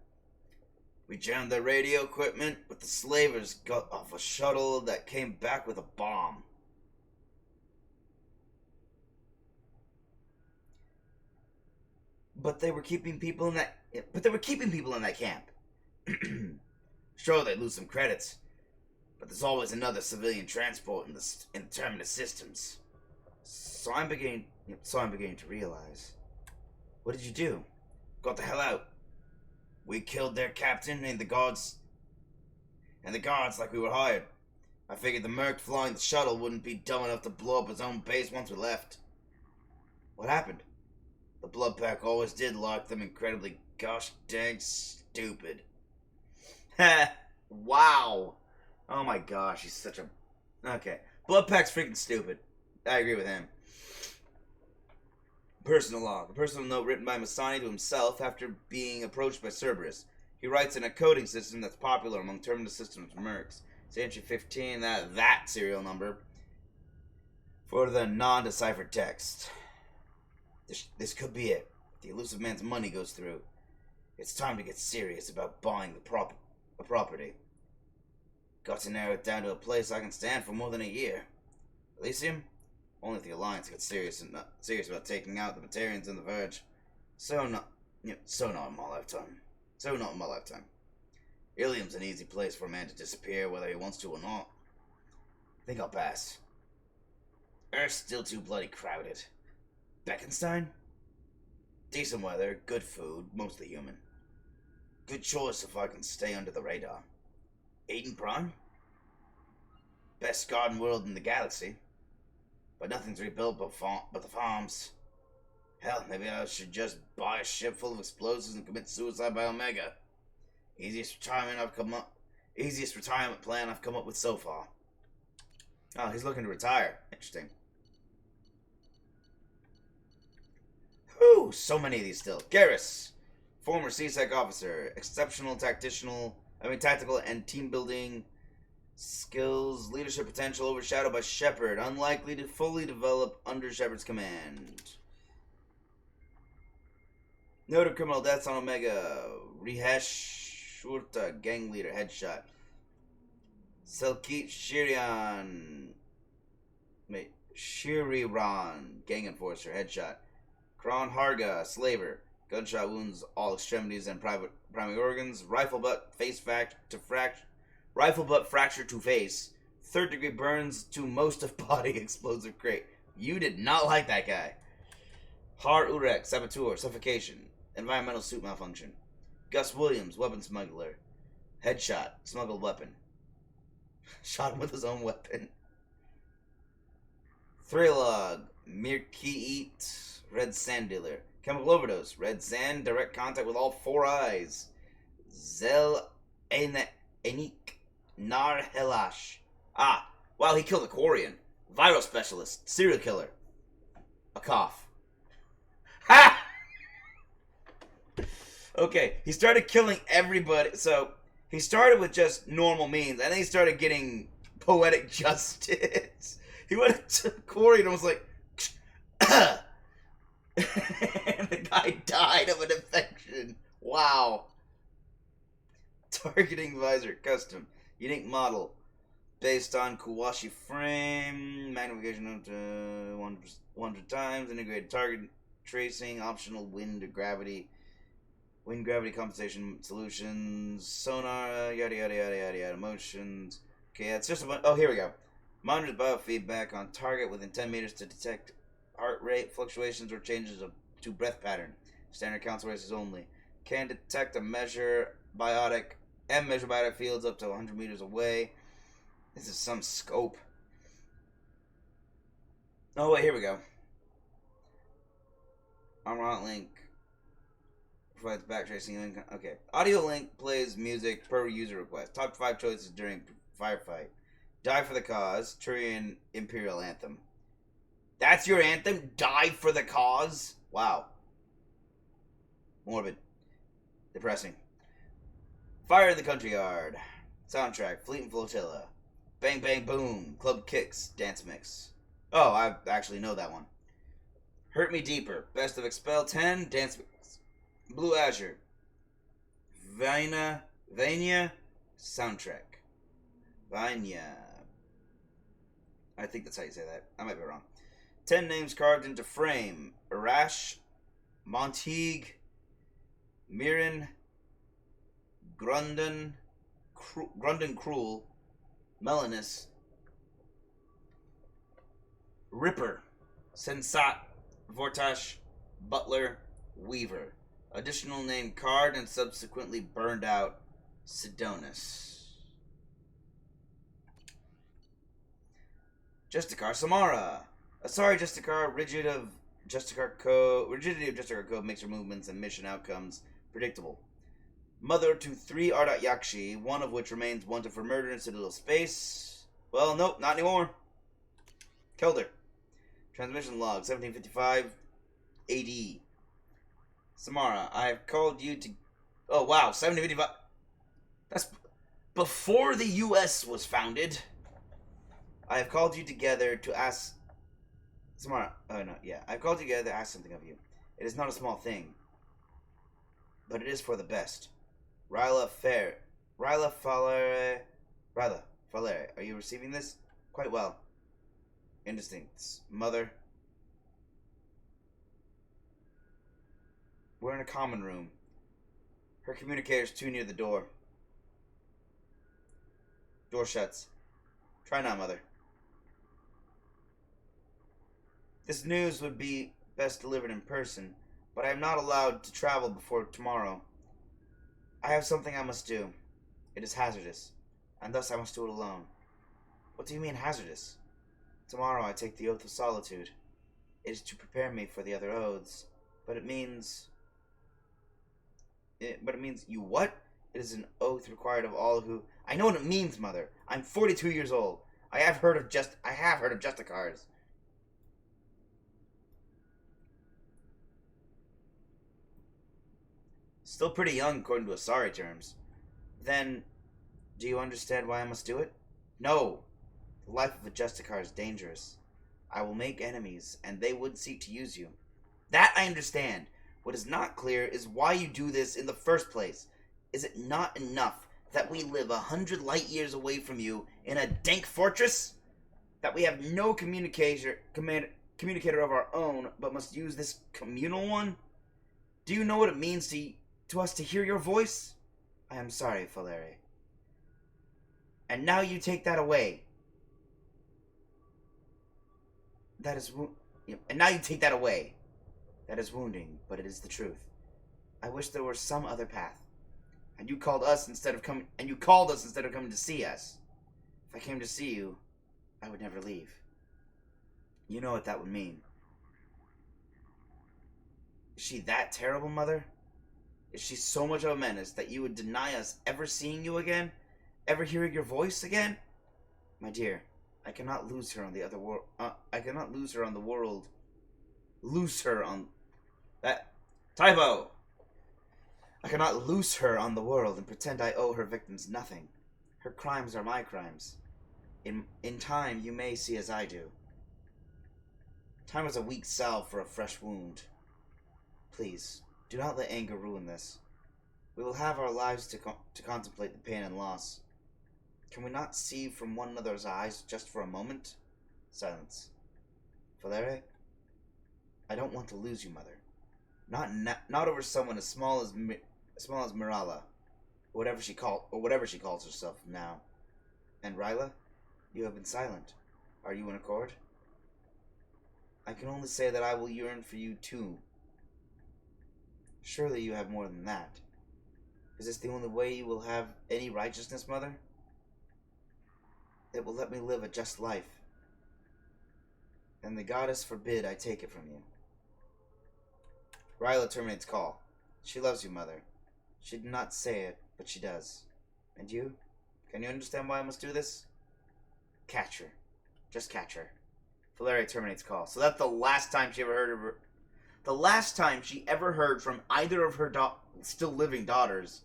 We jammed their radio equipment, but the slavers got off a shuttle that came back with a bomb. But they were keeping people in that camp. Sure, they lose some credits, but there's always another civilian transport in the terminus systems. So I'm beginning to realize. What did you do? Got the hell out. We killed their captain and the guards like we were hired. I figured the merc flying the shuttle wouldn't be dumb enough to blow up his own base once we left. What happened? The blood pack always did lock them incredibly gosh dang stupid. Wow. Oh my gosh, he's such a... Okay. Blood pack's freaking stupid. I agree with him. Personal log. A personal note written by Masani to himself after being approached by Cerberus. He writes in a coding system that's popular among terminus systems mercs. It's entry 15, that serial number. For the non-deciphered text. This could be it. The elusive man's money goes through. It's time to get serious about buying the property. Got to narrow it down to a place I can stand for more than a year. Elysium? Only if the Alliance gets serious about taking out the Batarians and the Verge. So not in my lifetime. Ilium's an easy place for a man to disappear, whether he wants to or not. I think I'll pass. Earth's still too bloody crowded. Beckenstein? Decent weather, good food, mostly human. Good choice if I can stay under the radar. Eden Prime? Best garden world in the galaxy. But nothing's rebuilt but the farms. Hell, maybe I should just buy a ship full of explosives and commit suicide by Omega. Easiest retirement plan I've come up with so far. Oh, he's looking to retire. Interesting. Whew, so many of these still. Garrus, former CSEC officer, exceptional tactical and team building skills, leadership potential overshadowed by Shepard, unlikely to fully develop under Shepard's command. Noted criminal deaths on Omega. Rihesh Shurta, gang leader, headshot. Selkit Shiriran, gang enforcer, headshot. Kron Harga, slaver, gunshot wounds all extremities and primary organs. Rifle butt fracture to face. Third-degree burns to most of body. Explosive crate. You did not like that guy. Har Urek, saboteur, suffocation. Environmental suit malfunction. Gus Williams, weapon smuggler. Headshot, smuggled weapon. Shot him with his own weapon. Thrillog, Mirkiit, red sand dealer. Chemical overdose, red sand, direct contact with all four eyes. Zel Enik, Nar Helash. Ah, wow, he killed a Quarian. Viral specialist, serial killer. A cough. Ha! Okay, he started killing everybody. So, he started with just normal means, and then he started getting poetic justice. He went to Corey and was like, and the guy died of an infection. Wow. Targeting visor, custom, unique model, based on Kuwashi frame, magnification up to 100 times, integrated target tracing, optional wind gravity compensation solutions, sonar, yada yada yada yada yada, motions. Okay, it's just a bunch. Oh, here we go. Monitors biofeedback on target within 10 meters to detect heart rate fluctuations or changes to breath pattern. Standard council races only. Can detect and measure biotic fields up to 100 meters away. This is some scope. Oh wait, here we go. Armor link provides backtracing link. Okay. Audio link plays music per user request. Top 5 choices during firefight. Die for the cause. Turian Imperial Anthem. That's your anthem? Die for the cause? Wow. Morbid. Depressing. Fire in the Country Yard. Soundtrack. Fleet and Flotilla. Bang Bang Boom. Club Kicks. Dance Mix. Oh, I actually know that one. Hurt Me Deeper. Best of Expel 10. Dance Mix. Blue Azure. Vania Soundtrack. Vania. I think that's how you say that. I might be wrong. 10 names carved into frame. Arash, Monteague, Mirren, Grundon Cruel, Melanus, Ripper, Sensat, Vortash, Butler, Weaver. Additional name carved and subsequently burned out. Sidonis. Justicar Samara. Sorry, Justicar. Rigidity of Justicar code makes your movements and mission outcomes predictable. Mother to 3 Ardat Yakshi, one of which remains wanted for murder in Citadel space. Well, nope, not anymore. Killed her. Transmission log, 1755 AD. Samara, I have called you to... Oh, wow, 1755... before the U.S. was founded, I have called you together to ask... Samara, oh no, yeah. I've called you together to ask something of you. It is not a small thing, but it is for the best. Ryla Falere, are you receiving this? Quite well. Instincts. Mother. We're in a common room. Her communicator's too near the door. Door shuts. Try not, Mother. This news would be best delivered in person, but I am not allowed to travel before tomorrow. I have something I must do. It is hazardous, and thus I must do it alone. What do you mean hazardous? Tomorrow I take the oath of solitude. It is to prepare me for the other oaths, but it means... you what? It is an oath required of all who... I know what it means, Mother. I'm 42 years old. I have heard of Justicars. Still pretty young according to Asari terms. Then, do you understand why I must do it? No. The life of a Justicar is dangerous. I will make enemies, and they would seek to use you. That I understand. What is not clear is why you do this in the first place. Is it not enough that we live 100 light years away from you in a dank fortress? That we have no communicator of our own, but must use this communal one? Do you know what it means to us to hear your voice? I am sorry, Falere. And now you take that away. And now you take that away. That is wounding, but it is the truth. I wish there were some other path. And you called us instead of coming to see us. If I came to see you, I would never leave. You know what that would mean. Is she that terrible, Mother? Is she so much of a menace that you would deny us ever seeing you again? Ever hearing your voice again? My dear, I cannot lose her on the other world. I cannot lose her on the world. Loose her on... That... Typo! I cannot loose her on the world and pretend I owe her victims nothing. Her crimes are my crimes. In time, you may see as I do. Time is a weak salve for a fresh wound. Please, do not let anger ruin this. We will have our lives to contemplate the pain and loss. Can we not see from one another's eyes just for a moment? Silence. Falere? I don't want to lose you, Mother. Not over someone as small as Mirala, whatever she calls herself now. And Ryla, you have been silent. Are you in accord? I can only say that I will yearn for you too. Surely you have more than that. Is this the only way you will have any righteousness, Mother? It will let me live a just life. And the goddess forbid I take it from you. Ryla terminates call. She loves you, Mother. She did not say it, but she does. And you? Can you understand why I must do this? Catch her. Just catch her. Falere terminates call. So that's the last time she ever heard of her. The last time she ever heard from either of her still living daughters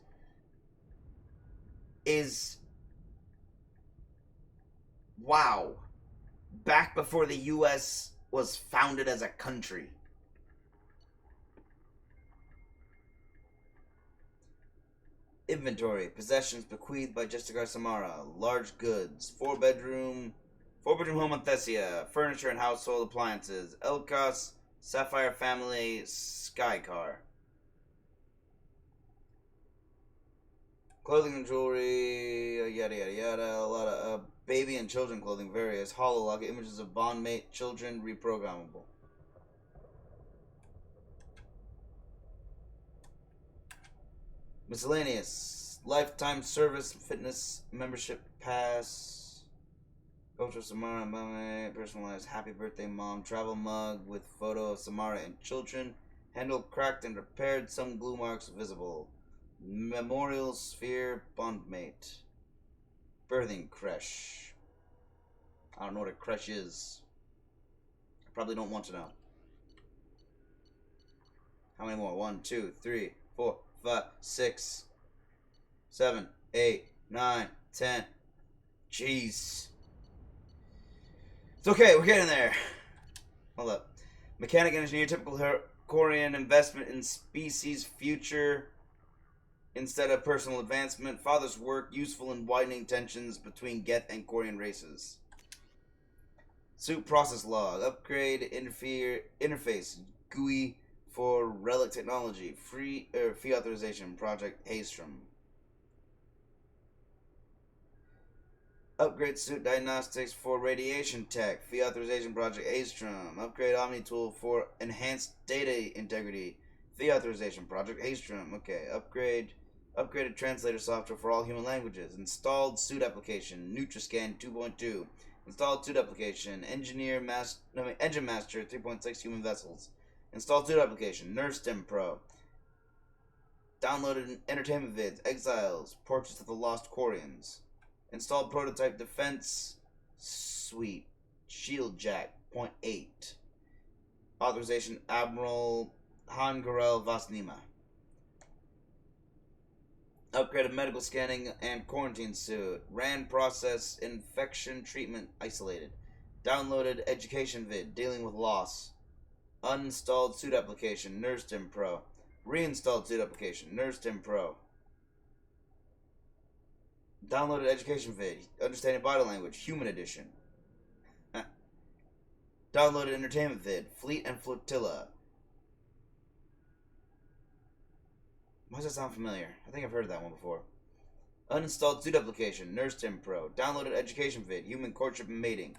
is... Wow. Back before the U.S. was founded as a country. Inventory. Possessions bequeathed by Justicar Samara. Large goods. Four-bedroom home on Thessia. Furniture and household appliances. Elkos, Sapphire Family, Skycar. Clothing and jewelry, yada yada yada. A lot of baby and children clothing, various. Hololog, images of bondmate, children, reprogrammable. Miscellaneous. Lifetime service, fitness, membership pass. Culture Samara, personalized happy birthday mom. Travel mug with photo of Samara and children. Handle cracked and repaired, some glue marks visible. Memorial sphere, bondmate. Birthing creche. I don't know what a creche is. I probably don't want to know. How many more? 1, 2, 3, 4, 5, 6, 7, 8, 9, 10. Jeez. It's okay, we're getting there. Hold up. Mechanic engineer, typical Korean investment in species future instead of personal advancement. Father's work, useful in widening tensions between Geth and Korean races. Suit process log. Upgrade interface. GUI for relic technology. Fee authorization. Project Haystrom. Upgrade suit diagnostics for radiation tech. Fee authorization project Haystrom. Upgrade Omni tool for enhanced data integrity. Fee authorization project Haystrom. Okay. Upgraded translator software for all human languages. Installed suit application. Nutriscan 2.2. Installed suit application. Engine master 3.6 human vessels. Installed suit application. NurseStim Pro. Downloaded entertainment vids. Exiles. Portraits of the Lost Koreans. Installed prototype defense suite. Shield Jack 0.8. Authorization Admiral Hangarel Vasnima. Upgraded medical scanning and quarantine suit. Ran process infection treatment isolated. Downloaded education vid dealing with loss. Uninstalled suit application NurseStim Pro. Reinstalled suit application NurseStim Pro. Downloaded education vid understanding body language human edition. Downloaded entertainment vid Fleet and Flotilla. Why does that sound familiar? I think I've heard of that one before. Uninstalled suit application NurseStim Pro. Downloaded education vid human courtship and mating.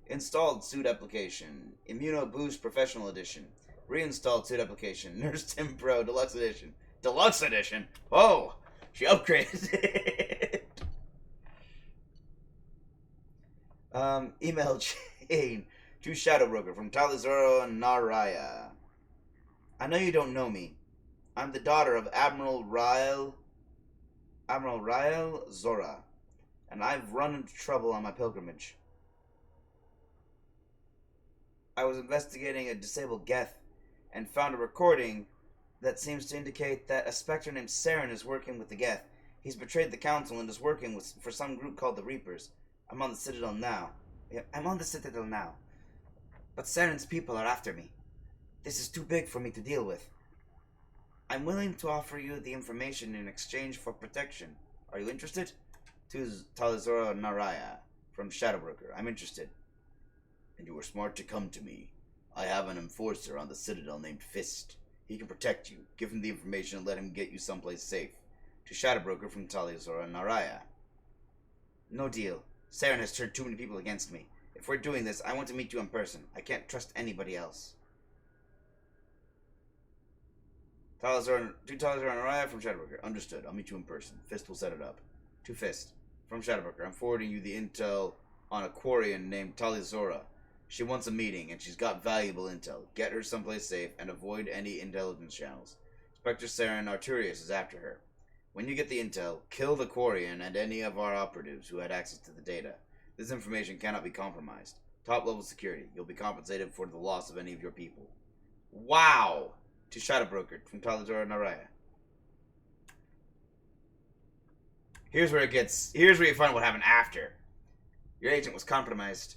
Installed suit application Immuno Boost Professional Edition. Reinstalled suit application NurseStim Pro Deluxe Edition. Deluxe Edition? Oh! She upgraded it! Email chain to Shadow Broker from Talizoro Naraya. I know you don't know me. I'm the daughter of Admiral Rael Zora, and I've run into trouble on my pilgrimage. I was investigating a disabled Geth and found a recording that seems to indicate that a specter named Saren is working with the Geth. He's betrayed the council and is working for some group called the Reapers. I'm on the Citadel now. But Saren's people are after me. This is too big for me to deal with. I'm willing to offer you the information in exchange for protection. Are you interested? To Talizora Naraya from Shadowbroker. I'm interested. And you were smart to come to me. I have an enforcer on the Citadel named Fist. He can protect you. Give him the information and let him get you someplace safe. To Shadowbroker from Talizora Naraya. No deal. Saren has turned too many people against me. If we're doing this, I want to meet you in person. I can't trust anybody else. To Talizora Naraya from Shadowbroker. Understood. I'll meet you in person. Fist will set it up. To Fist from Shadowbroker. I'm forwarding you the intel on a Quarian named Talizora. She wants a meeting, and she's got valuable intel. Get her someplace safe, and avoid any intelligence channels. Spectre Saren Arturius is after her. When you get the intel, kill the Quarian and any of our operatives who had access to the data. This information cannot be compromised. Top-level security. You'll be compensated for the loss of any of your people. Wow! To Shadowbroker from Talizora Naraya. Here's where you find what happened after. Your agent was compromised.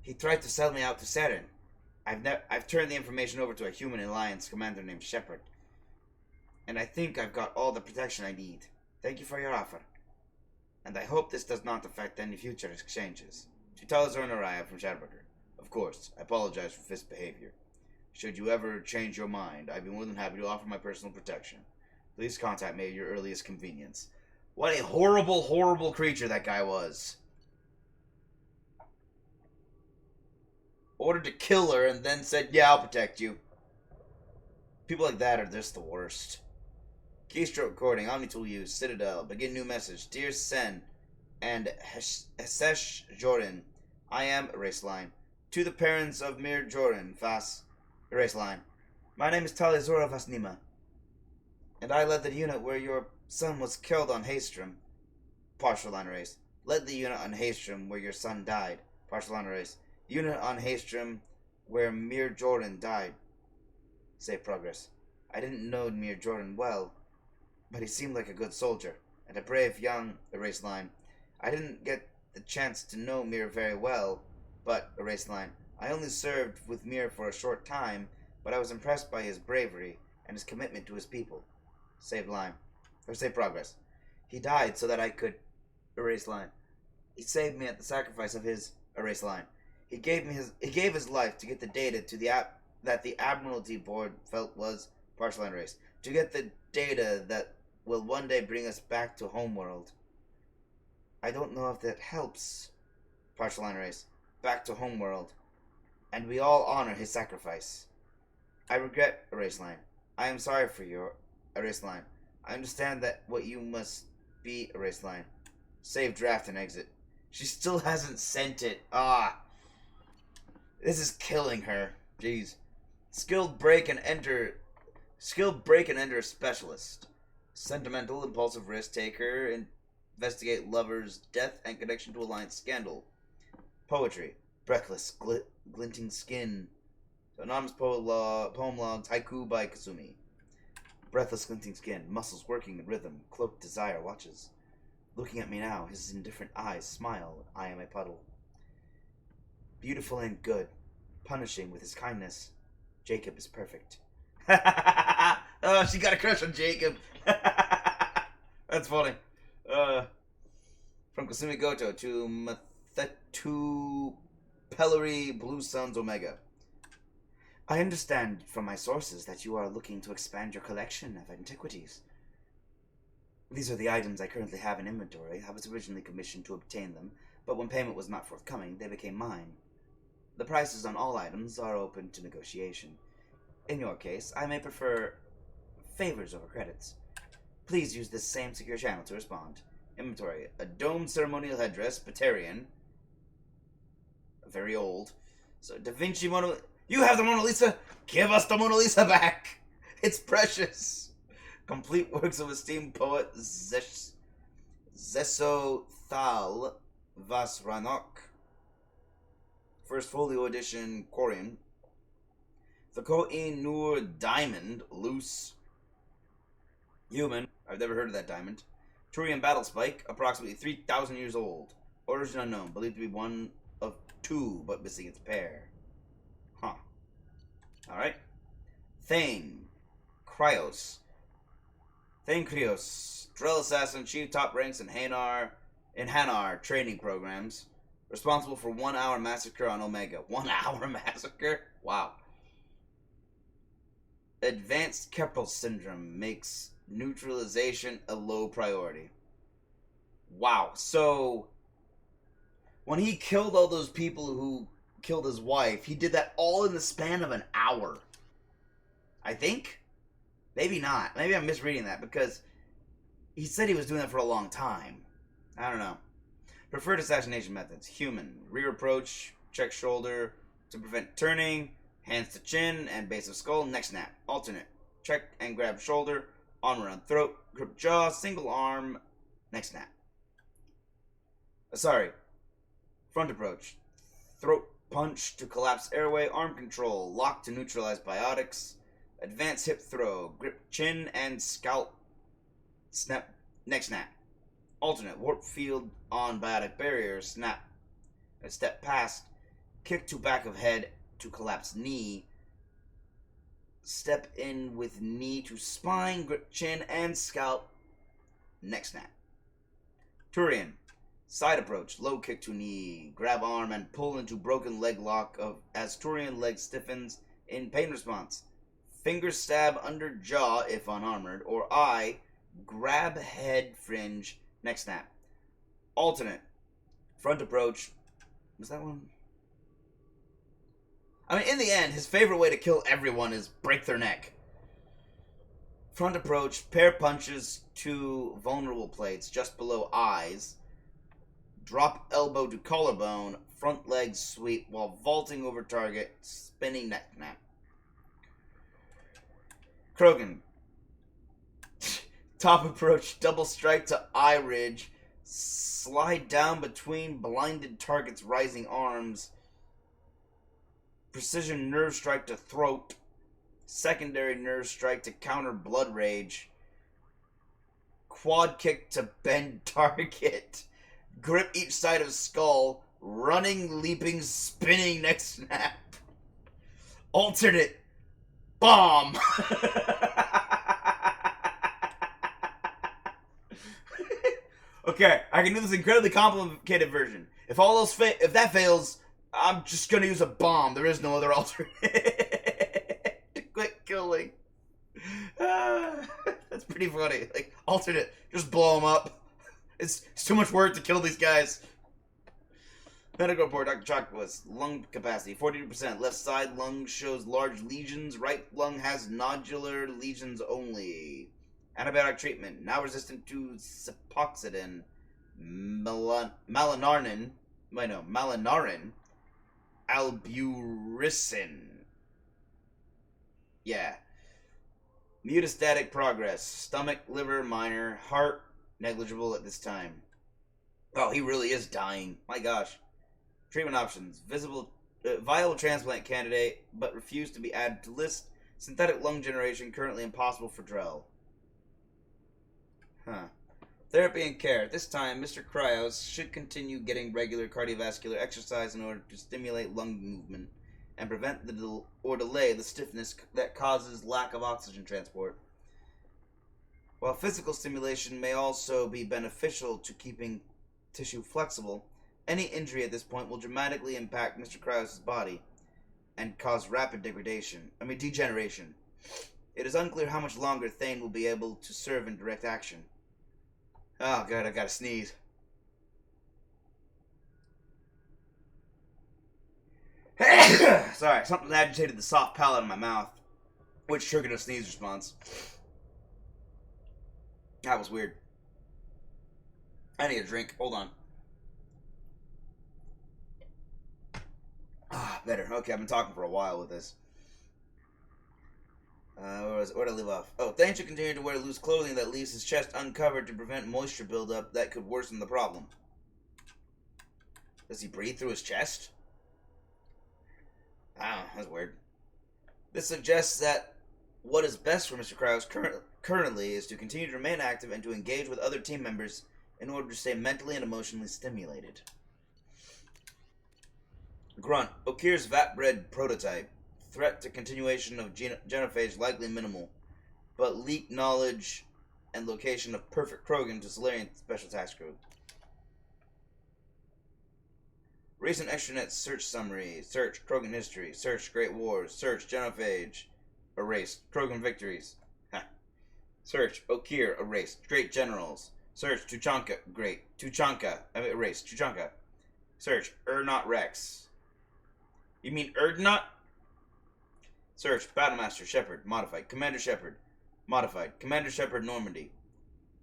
He tried to sell me out to Saren. I've turned the information over to a human alliance commander named Shepard. And I think I've got all the protection I need. Thank you for your offer. And I hope this does not affect any future exchanges. To Talizora Naraya from Shadowbroker. Of course, I apologize for Fist's behavior. Should you ever change your mind, I'd be more than happy to offer my personal protection. Please contact me at your earliest convenience. What a horrible, horrible creature that guy was. Ordered to kill her and then said, yeah, I'll protect you. People like that are just the worst. Keystroke recording, Omnitool use, Citadel, begin new message. Dear Sen and Hesesh Jorin, I am, erase line. To the parents of Mir Jorin, Fas, erase line. My name is Talizora Vasnima, and I led the unit where your son was killed on Haystrom, partial line erase. Led the unit on Haystrom where your son died, partial line erase. Unit on Haystrom where Mir Jorin died. Save progress. I didn't know Mir Jorin well, but he seemed like a good soldier, and a brave young, erase line. I didn't get the chance to know Mir very well, but, erased line, I only served with Mir for a short time, but I was impressed by his bravery and his commitment to his people. Save line. Or save progress. He died so that I could, erase line. He saved me at the sacrifice of his, erase line. He gave his life to get the data to the that the Admiralty Board felt was, partial line erase, to get the data that will one day bring us back to Homeworld. I don't know if that helps, partial line erase, back to Homeworld, and we all honor his sacrifice. I regret, erase line. I am sorry for your, erase line. I understand that what you must be, erase line. Save draft and exit. She still hasn't sent it. This is killing her. Jeez. Skilled break and enter specialist. Sentimental, impulsive risk taker. Investigate lover's death and connection to alliance scandal. Poetry. Breathless, glinting skin. Anonymous poem logs. Haiku by Kasumi. Breathless, glinting skin. Muscles working in rhythm. Cloaked desire watches. Looking at me now, his indifferent eyes smile. I am a puddle. Beautiful and good. Punishing with his kindness. Jacob is perfect. Oh, she got a crush on Jacob. That's funny. From Kasumi Goto to Mathetu Pellery Blue Suns Omega. I understand from my sources that you are looking to expand your collection of antiquities. These are the items I currently have in inventory. I was originally commissioned to obtain them, but when payment was not forthcoming, they became mine. The prices on all items are open to negotiation. In your case, I may prefer favors over credits. Please use this same secure channel to respond. Inventory. A domed ceremonial headdress, Batarian. Very old. So, Da Vinci Mona... You have the Mona Lisa? Give us the Mona Lisa back! It's precious! Complete works of esteemed poet Zesothal Vasranok. First folio edition, Korean. The Koh-i-Noor Diamond, loose. Human. I've never heard of that diamond. Turian Battle Spike, approximately 3,000 years old. Origin unknown, believed to be one of two, but missing its pair. Huh. Alright. Fanng. Cryos. Fanng Krios, drill assassin, chief top ranks in Hanar training programs. Responsible for 1 hour massacre on Omega. 1 hour massacre? Wow. Advanced Keppel syndrome makes neutralization a low priority. Wow. So, when he killed all those people who killed his wife, he did that all in the span of an hour. I think? Maybe not. Maybe I'm misreading that, because he said he was doing that for a long time. I don't know. Preferred assassination methods. Human. Rear approach, check shoulder to prevent turning, hands to chin and base of skull, neck snap. Alternate. Check and grab shoulder, arm around throat, grip jaw, single arm, neck snap. Sorry. Front approach. Throat punch to collapse airway, arm control, lock to neutralize biotics. Advanced hip throw, grip chin and scalp, snap, neck snap. Alternate, warp field on biotic barrier, snap, a step past, kick to back of head to collapse knee, step in with knee to spine, grip chin and scalp, neck snap. Turian, side approach, low kick to knee, grab arm and pull into broken leg lock as Turian leg stiffens in pain response. Finger stab under jaw if unarmored, or eye, grab head fringe, neck snap. Alternate, front approach. Was that one? I mean, in the end, his favorite way to kill everyone is break their neck. Front approach, pair punches to vulnerable plates just below eyes. Drop elbow to collarbone, front leg sweep while vaulting over target, spinning neck snap. Krogan. Top approach, double strike to eye ridge, slide down between blinded target's rising arms, precision nerve strike to throat, secondary nerve strike to counter blood rage, quad kick to bend target, grip each side of skull, running, leaping, spinning neck snap. Alternate bomb. Okay, I can do this incredibly complicated version. If all those if that fails, I'm just gonna use a bomb. There is no other alternate. Quick killing. That's pretty funny. Like, alternate, just blow them up. It's too much work to kill these guys. Medical report, Dr. Chocolate's lung capacity, 42%. Left side lung shows large lesions. Right lung has nodular lesions only. Antibiotic treatment, now resistant to cepoxidin, malinarin, alburysin. Yeah. Metastatic progress. Stomach, liver, minor. Heart, negligible at this time. Oh, he really is dying. My gosh. Treatment options. Viable transplant candidate, but refused to be added to list. Synthetic lung generation, currently impossible for Drell. Huh. Therapy and care. At this time, Mr. Cryos should continue getting regular cardiovascular exercise in order to stimulate lung movement and prevent or delay the stiffness that causes lack of oxygen transport. While physical stimulation may also be beneficial to keeping tissue flexible, any injury at this point will dramatically impact Mr. Cryos' body and cause rapid degeneration. It is unclear how much longer Thane will be able to serve in direct action. Oh god, I gotta sneeze. Sorry, something agitated the soft palate in my mouth, which triggered a sneeze response. That was weird. I need a drink. Hold on. Ah, better. Okay, I've been talking for a while with this. Where'd I leave off? Oh, Thane should continue to wear loose clothing that leaves his chest uncovered to prevent moisture buildup that could worsen the problem. Does he breathe through his chest? Ah, that's weird. This suggests that what is best for Mr. Cryos currently is to continue to remain active and to engage with other team members in order to stay mentally and emotionally stimulated. Grunt. Okir's vat-bred prototype. Threat to continuation of genophage likely minimal, but leaked knowledge and location of perfect Krogan to Solarian Special Task Group. Recent extranet search summary. Search Krogan history. Search Great Wars. Search genophage. Erased. Krogan victories. Search Okir. Erased. Great generals. Search Tuchanka. Great. Tuchanka. Erased. Tuchanka. Search Ernot Rex. You mean Erdnot? Search Battlemaster Shepard. Modified. Commander Shepard. Modified. Commander Shepard Normandy.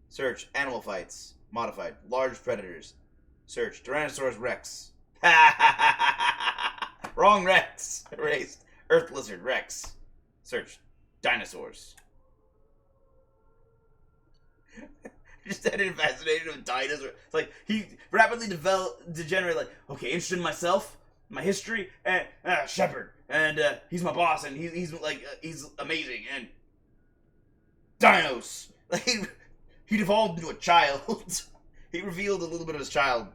Search Animal Fights. Modified. Large Predators. Search Tyrannosaurus Rex. Wrong Rex. Erased. Earth Lizard Rex. Search dinosaurs. Just added a fascination with dinosaurs. It's like he rapidly degenerate. Like, okay, interested in myself, my history, and Shepard, and he's my boss, and he's amazing, and dinos. Like he devolved into a child. He revealed a little bit of his child,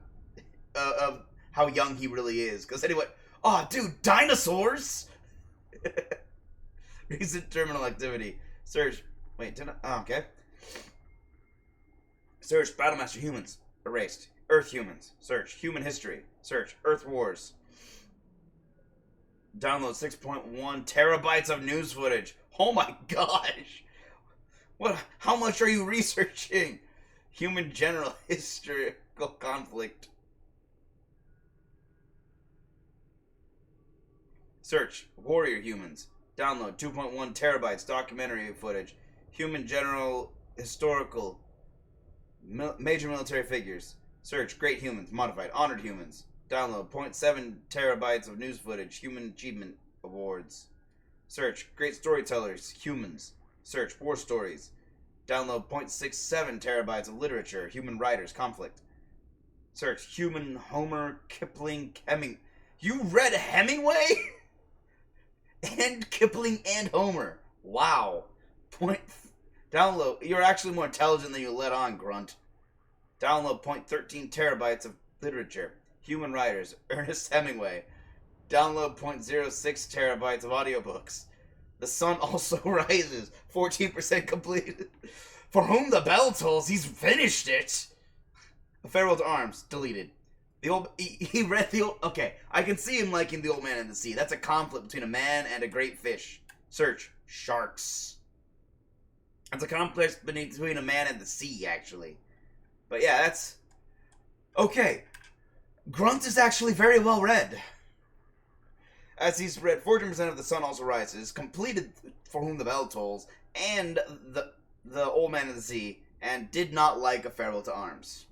of how young he really is. Because anyway, oh dude, dinosaurs. Recent terminal activity. Search. Wait, okay. Search Battlemaster humans. Erased. Earth humans. Search human history. Search Earth Wars. Download 6.1 terabytes of news footage. Oh my gosh. What? How much are you researching? Human general historical conflict. Search warrior humans. Download 2.1 terabytes documentary footage. Human general historical major military figures. Search great humans. Modified honored humans. Download 0.7 terabytes of news footage. Human achievement awards. Search great storytellers. Humans. Search war stories. Download 0.67 terabytes of literature. Human writers. Conflict. Search human Homer Kipling Heming. You read Hemingway? And Kipling and Homer. Wow. Download. You're actually more intelligent than you let on, Grunt. Download 0.13 terabytes of literature. Human writers. Ernest Hemingway. Download 0.06 terabytes of audiobooks. The sun also rises. 14% completed. For whom the bell tolls, he's finished it. A Farewell to Arms. Deleted. He read the old... Okay, I can see him liking The Old Man and the Sea. That's a conflict between a man and a great fish. Search. Sharks. It's a conflict between a man and the sea, actually. But yeah, that's... Okay. Grunt is actually very well read. As he's read 14% of The Sun Also Rises, completed For Whom the Bell Tolls, and the Old Man and the Sea, and did not like A Farewell to Arms.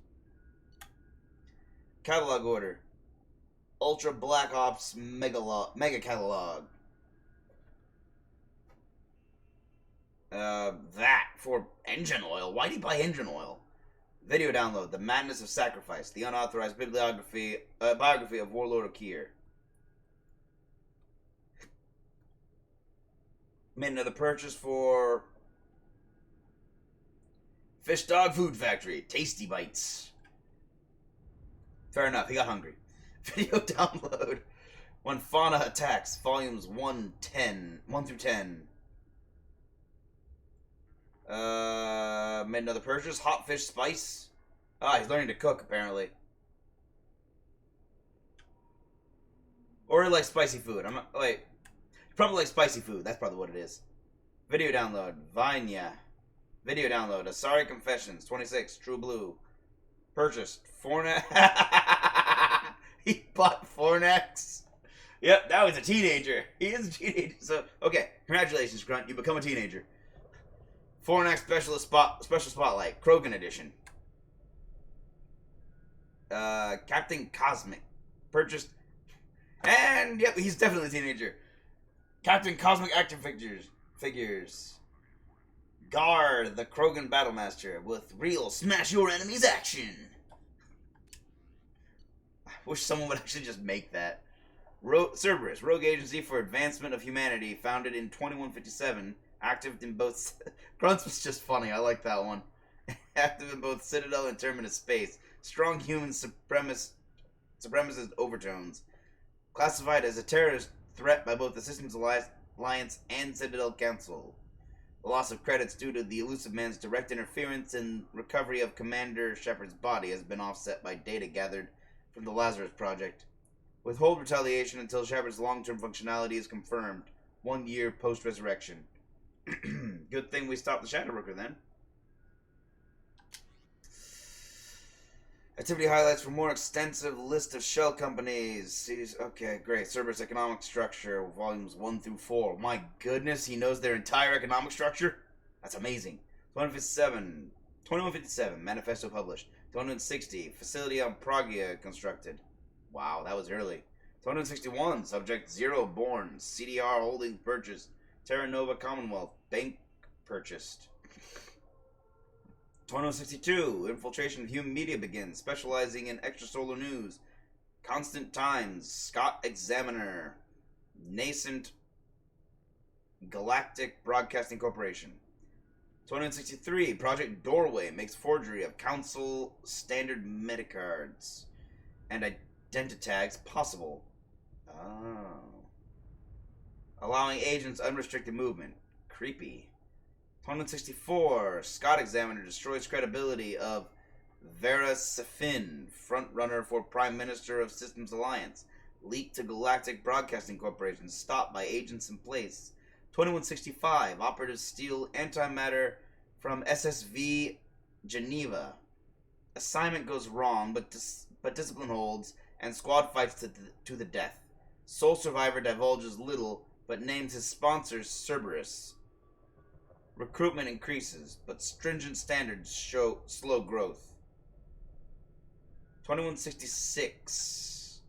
Catalog order. Ultra Black Ops Mega Catalog. That for engine oil. Why do you buy engine oil? Video download. The Madness of Sacrifice. The unauthorized biography of Warlord Okier. Made another purchase for Fish Dog Food Factory. Tasty Bites. Fair enough, he got hungry. Video download. When Fauna Attacks, volumes 1 through 10. Made another purchase. Hot Fish Spice. Ah, he's learning to cook, apparently. Or he likes spicy food. I'm not... Wait. He probably likes spicy food. That's probably what it is. Video download. Vanya. Video download. Asari Confessions. 26. True Blue. Purchased. Fornax. He bought Fornax. Yep, now he's a teenager. He is a teenager. So, okay. Congratulations, Grunt. You become a teenager. Fornax Special Spotlight. Krogan Edition. Captain Cosmic. Purchased. And, yep, he's definitely a teenager. Captain Cosmic action figures. Guard, the Krogan Battlemaster, with real smash your enemies action. I wish someone would actually just make that. Cerberus, rogue agency for advancement of humanity, founded in 2157, active in both... Grunts was just funny, I like that one. Active in both Citadel and Terminus space. Strong human supremacist overtones. Classified as a terrorist threat by both the Systems Alliance and Citadel Council. The loss of credits due to the elusive man's direct interference in recovery of Commander Shepard's body has been offset by data gathered from the Lazarus Project. Withhold retaliation until Shepard's long-term functionality is confirmed, 1 year post-resurrection. Good thing we stopped the Shadow Broker then. Activity highlights for more extensive list of shell companies. Okay, great. Cerberus economic structure, volumes 1 through 4. My goodness, he knows their entire economic structure? That's amazing. 2157, manifesto published. 2160, facility on Pragia constructed. Wow, that was early. 2161, subject 0 born. CDR holdings purchased. Terra Nova Commonwealth, bank purchased. 2162, infiltration of human media begins, specializing in extrasolar news. Constant Times, Scott Examiner, nascent Galactic Broadcasting Corporation. 2163, Project Doorway makes forgery of Council standard Medicards and identitags possible. Oh. Allowing agents unrestricted movement. Creepy. 2164, Scott Examiner destroys credibility of Vera Safin, frontrunner for Prime Minister of Systems Alliance. Leaked to Galactic Broadcasting Corporation, stopped by agents in place. 2165, operatives steal antimatter from SSV Geneva. Assignment goes wrong, but discipline holds, and squad fights to the death. Sole survivor divulges little, but names his sponsors Cerberus. Recruitment increases, but stringent standards show slow growth. 2166.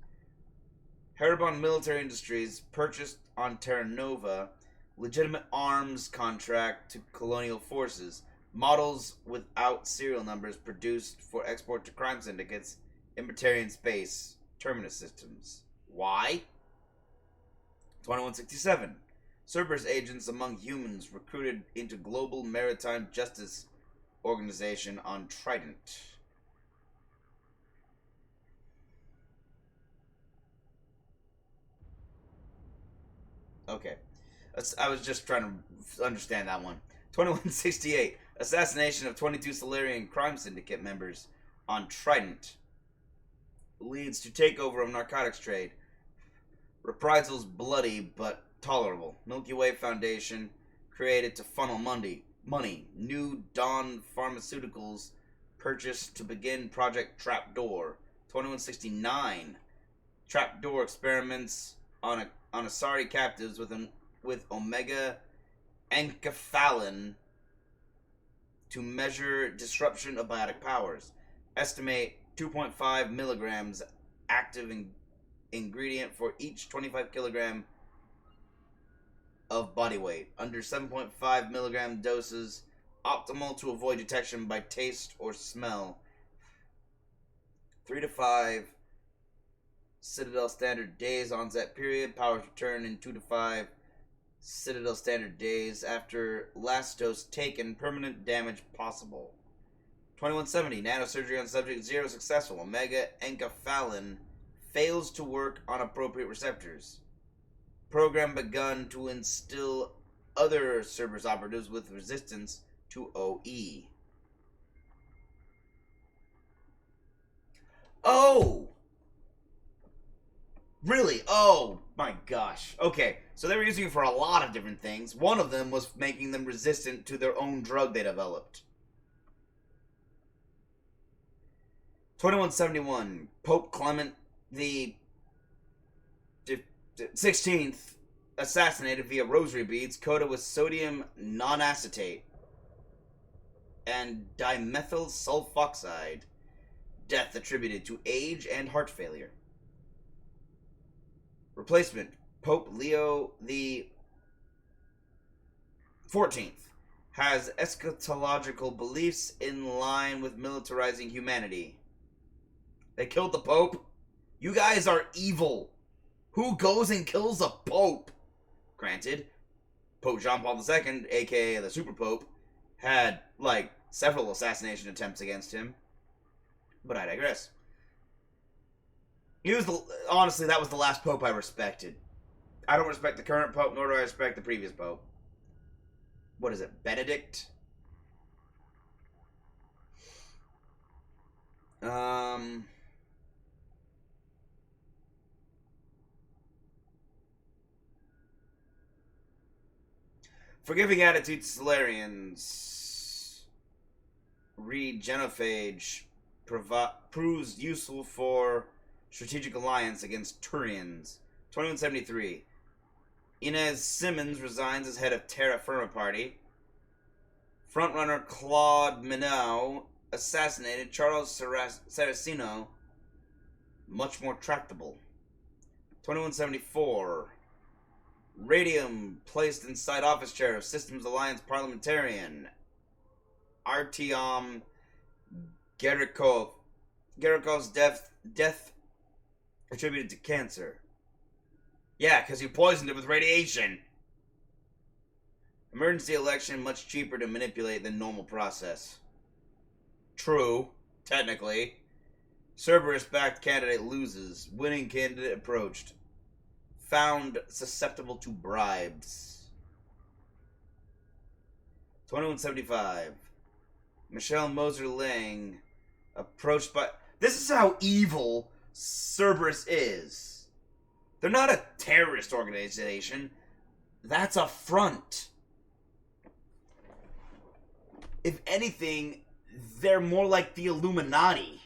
Haribon Military Industries purchased on Terra Nova legitimate arms contract to colonial forces. Models without serial numbers produced for export to crime syndicates, Libertarian Space, Terminus Systems. Why? 2167. Cerberus agents among humans recruited into Global Maritime Justice Organization on Trident. Okay. I was just trying to understand that one. 2168. Assassination of 22 Solarian crime syndicate members on Trident leads to takeover of narcotics trade. Reprisals bloody but tolerable. Milky Way Foundation created to funnel money. New Dawn Pharmaceuticals purchased to begin Project Trapdoor. 2169. Trapdoor experiments on Asari captives with Omega enkephalin to measure disruption of biotic powers. Estimate 2.5 milligrams active ingredient for each 25 kilogram of body weight. Under 7.5 milligram doses, optimal to avoid detection by taste or smell. 3 to 5 Citadel standard days onset period. Powers return in 2 to 5 Citadel standard days after last dose taken. Permanent damage possible. 2170. Nanosurgery on subject 0 successful. Omega enkephalin fails to work on appropriate receptors. Program begun to instill other Cerberus operatives with resistance to OE. Oh! Really? Oh my gosh. Okay, so they were using it for a lot of different things. One of them was making them resistant to their own drug they developed. 2171. Pope Clement the 16th assassinated via rosary beads coated with sodium non-acetate and dimethyl sulfoxide. Death attributed to age and heart failure. Replacement. Pope Leo the 14th has eschatological beliefs in line with militarizing humanity. They killed the Pope? You guys are evil. Who goes and kills a Pope? Granted, Pope John Paul II, aka the Super Pope, had, several assassination attempts against him. But I digress. Honestly, that was the last Pope I respected. I don't respect the current Pope, nor do I respect the previous Pope. What is it, Benedict? Forgiving attitude to Solarians. Regenophage proves useful for strategic alliance against Turians. 2173. Inez Simmons resigns as head of Terra Firma Party. Frontrunner Claude Minot assassinated. Charles Saraceno much more tractable. 2174. Radium placed inside office chair of Systems Alliance parliamentarian Artyom Gerikov. Gerikov's death attributed to cancer. Yeah, because you poisoned it with radiation. Emergency election much cheaper to manipulate than normal process. True, technically. Cerberus-backed candidate loses. Winning candidate approached. Found susceptible to bribes. 2175. Michelle Moser-Lang approached by... This is how evil Cerberus is. They're not a terrorist organization. That's a front. If anything, they're more like the Illuminati.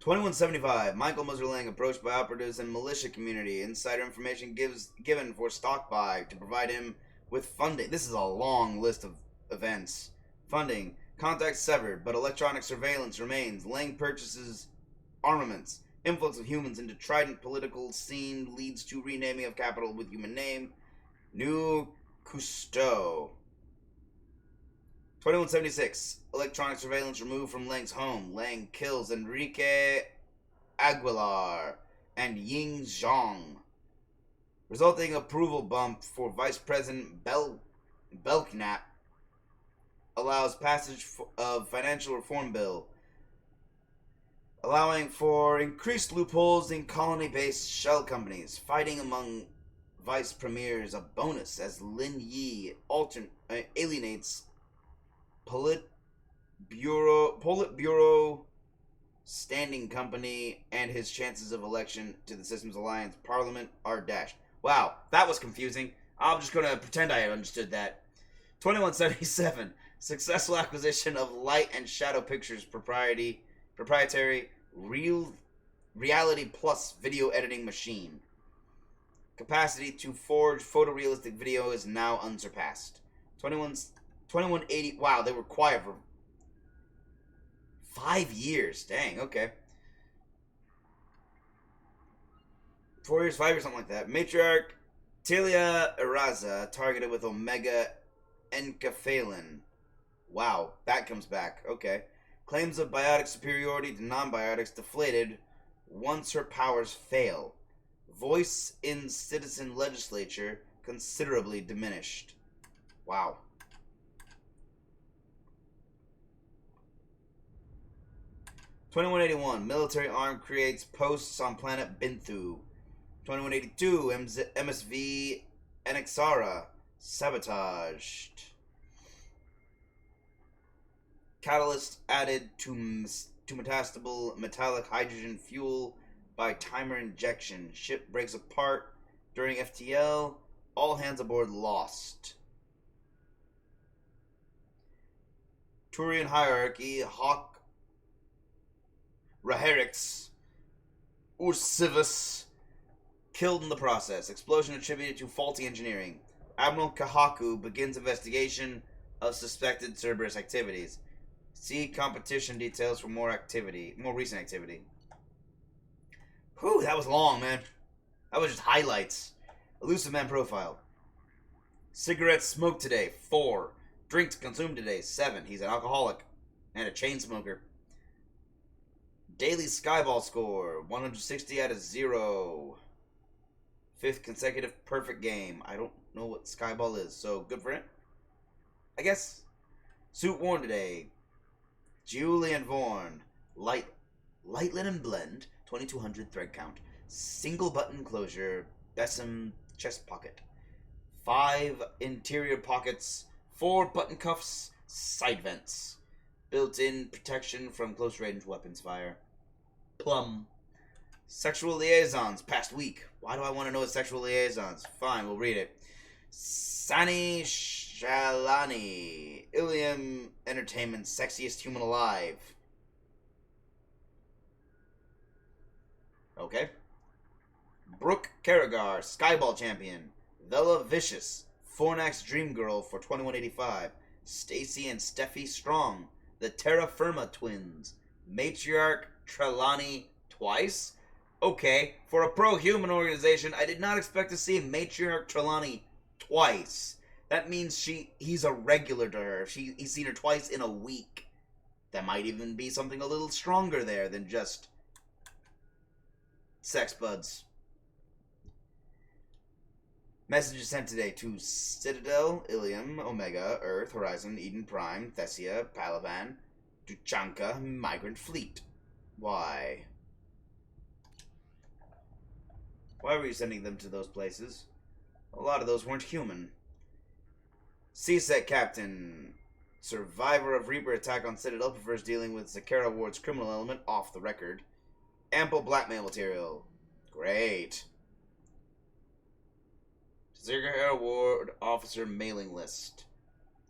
2175. Michael Moser-Lang approached by operatives and militia community. Insider information given for stock buy to provide him with funding. This is a long list of events. Funding. Contacts severed, but electronic surveillance remains. Lang purchases armaments. Influx of humans into Trident political scene leads to renaming of capital with human name. New Cousteau. 2176. Electronic surveillance removed from Lang's home. Lang kills Enrique Aguilar and Ying Zhang. Resulting approval bump for Vice President Belknap allows passage of financial reform bill. allowing for increased loopholes in colony-based shell companies. Fighting among vice premiers a bonus as Lin Yi alienates Politburo Standing Company, and his chances of election to the Systems Alliance Parliament are dashed. Wow, that was confusing. I'm just gonna pretend I understood that. 2177. Successful acquisition of Light and Shadow Pictures proprietary Reality Plus video editing machine. Capacity to forge photorealistic video is now unsurpassed. 2180. Wow, they were quiet for 5 years. Dang, okay. 4 years, 5 years, something like that. Matriarch Talia Eraza targeted with Omega Enkephalin. Wow, that comes back. Okay. Claims of biotic superiority to non-biotics deflated once her powers fail. Voice in citizen legislature considerably diminished. Wow. (2181) Military arm creates posts on planet Binthu. 2182 MSV Enixara sabotaged. Catalyst added to metastable metallic hydrogen fuel by timer injection. Ship breaks apart during FTL. All hands aboard lost. Turian hierarchy. Hawk Raherix Ursivus killed in the process. Explosion attributed to faulty engineering. Admiral Kahaku begins investigation of suspected Cerberus activities. See competition details for more recent activity. Whew, that was long, man. That was just highlights. Elusive man profile. Cigarettes smoked today, 4. Drinks consumed today, 7. He's an alcoholic and a chain smoker. Daily Skyball score, 160 out of 0. 5th consecutive perfect game. I don't know what Skyball is, so good for him, I guess. Suit worn today. Julian Vorn. Light linen blend, 2200 thread count. Single button closure, besom chest pocket. 5 interior pockets, 4 button cuffs, side vents. Built-in protection from close range weapons fire. Plum. Sexual liaisons, past week. Why do I want to know what sexual liaisons? Fine, we'll read it. Sani Shalani. Ilium Entertainment, sexiest human alive. Okay. Brooke Carragher, Skyball champion. Vela Vicious, Fornax Dream Girl for 2185. Stacy and Steffi Strong, the Terra Firma twins. Matriarch Trelawney twice? Okay, for a pro-human organization, I did not expect to see Matriarch Trelawney twice. That means he's a regular to her. He's seen her twice in a week. That might even be something a little stronger there than just sex buds. Messages sent today to Citadel, Ilium, Omega, Earth, Horizon, Eden Prime, Thessia, Palavan, Duchanka, Migrant Fleet. Why? Why were you sending them to those places? A lot of those weren't human. CSEC Captain. Survivor of Reaper attack on Citadel prefers dealing with Zakara Ward's criminal element off the record. Ample blackmail material. Great. Zakara Ward officer mailing list.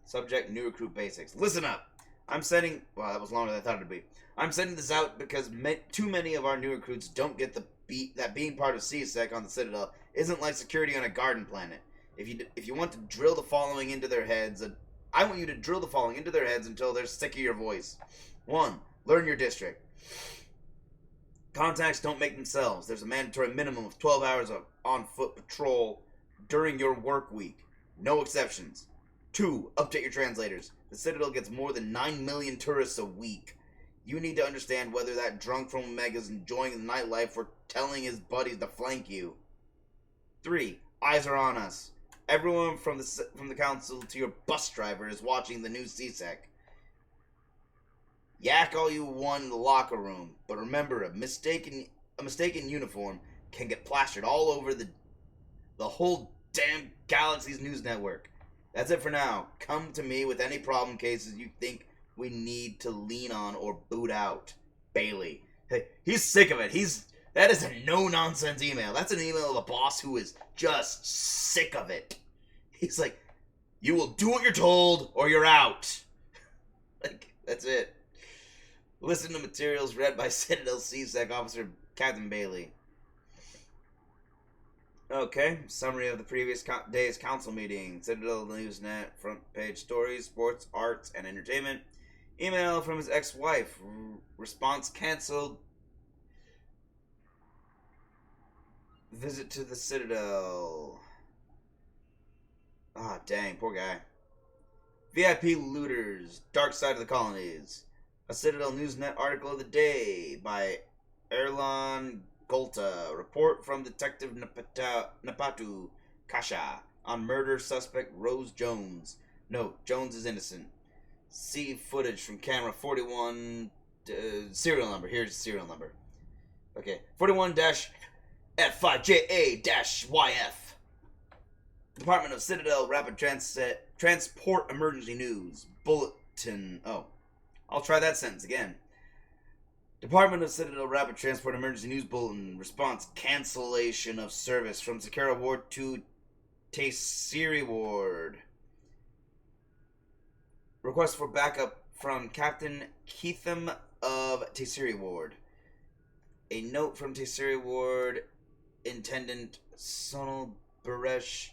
Subject new recruit basics. Listen up. I'm sending... Wow, that was longer than I thought it would be. I'm sending this out because too many of our new recruits don't get that being part of CSEC on the Citadel isn't like security on a garden planet. If you want to drill the following into their heads, I want you to drill the following into their heads until they're sick of your voice. 1. Learn your district. Contacts don't make themselves. There's a mandatory minimum of 12 hours of on-foot patrol during your work week. No exceptions. 2. Update your translators. The Citadel gets more than 9 million tourists a week. You need to understand whether that drunk from Omega's enjoying the nightlife or telling his buddies to flank you. 3. Eyes are on us. Everyone from the council to your bus driver is watching the new CSEC. Yak all you want in the locker room, but remember, a mistaken uniform can get plastered all over the whole damn galaxy's news network. That's it for now. Come to me with any problem cases you think we need to lean on or boot out. Bailey. Hey, he's sick of it. That is a no-nonsense email. That's an email of a boss who is just sick of it. He's like, you will do what you're told or you're out. Like, that's it. Listen to materials read by Citadel CSEC Officer Captain Bailey. Okay, summary of the previous day's council meeting. Citadel Newsnet, front page stories, sports, arts, and entertainment. Email from his ex-wife. Response canceled. Visit to the Citadel. Ah, dang, poor guy. VIP looters, dark side of the colonies. A Citadel Newsnet article of the day by Erlan Golta. Report from Detective Napatu Kasha on murder suspect Rose Jones. Note, Jones is innocent. See footage from camera 41. Serial number. Here's the serial number. Okay, 41-F5JA-YF. Department of Citadel Rapid Transport Emergency News. Bulletin. Oh, I'll try that sentence again. Department of Citadel Rapid Transport Emergency News Bulletin. Response. Cancellation of service from Sakura Ward to Taysiri Ward. Request for backup from Captain Keitham of Taysiri Ward. A note from Taysiri Ward Intendant Sonal Baresh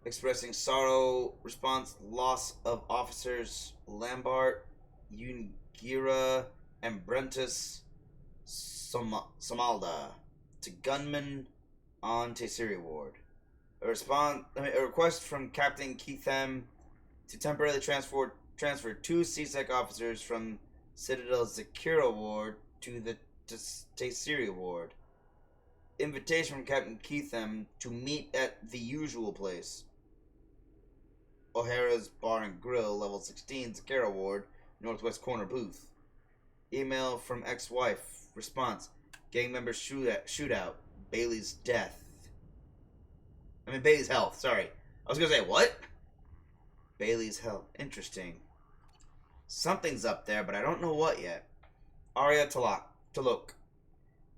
expressing sorrow. Response. Loss of officers Lambert, Ungira, and Brentus Samalda to gunmen on Taysiri Ward. A request from Captain Keitham to temporarily transfer 2 CSEC officers from Citadel Zakira Ward to the Taysiri Ward. Invitation from Captain Keitham to meet at the usual place. O'Hara's Bar and Grill, level 16, Zakira Ward, northwest corner booth. Email from ex-wife. Response. Gang member shootout. Bailey's death. Bailey's health, sorry. I was gonna say, what? Bailey's health. Interesting. Something's up there, but I don't know what yet. Arya Talok.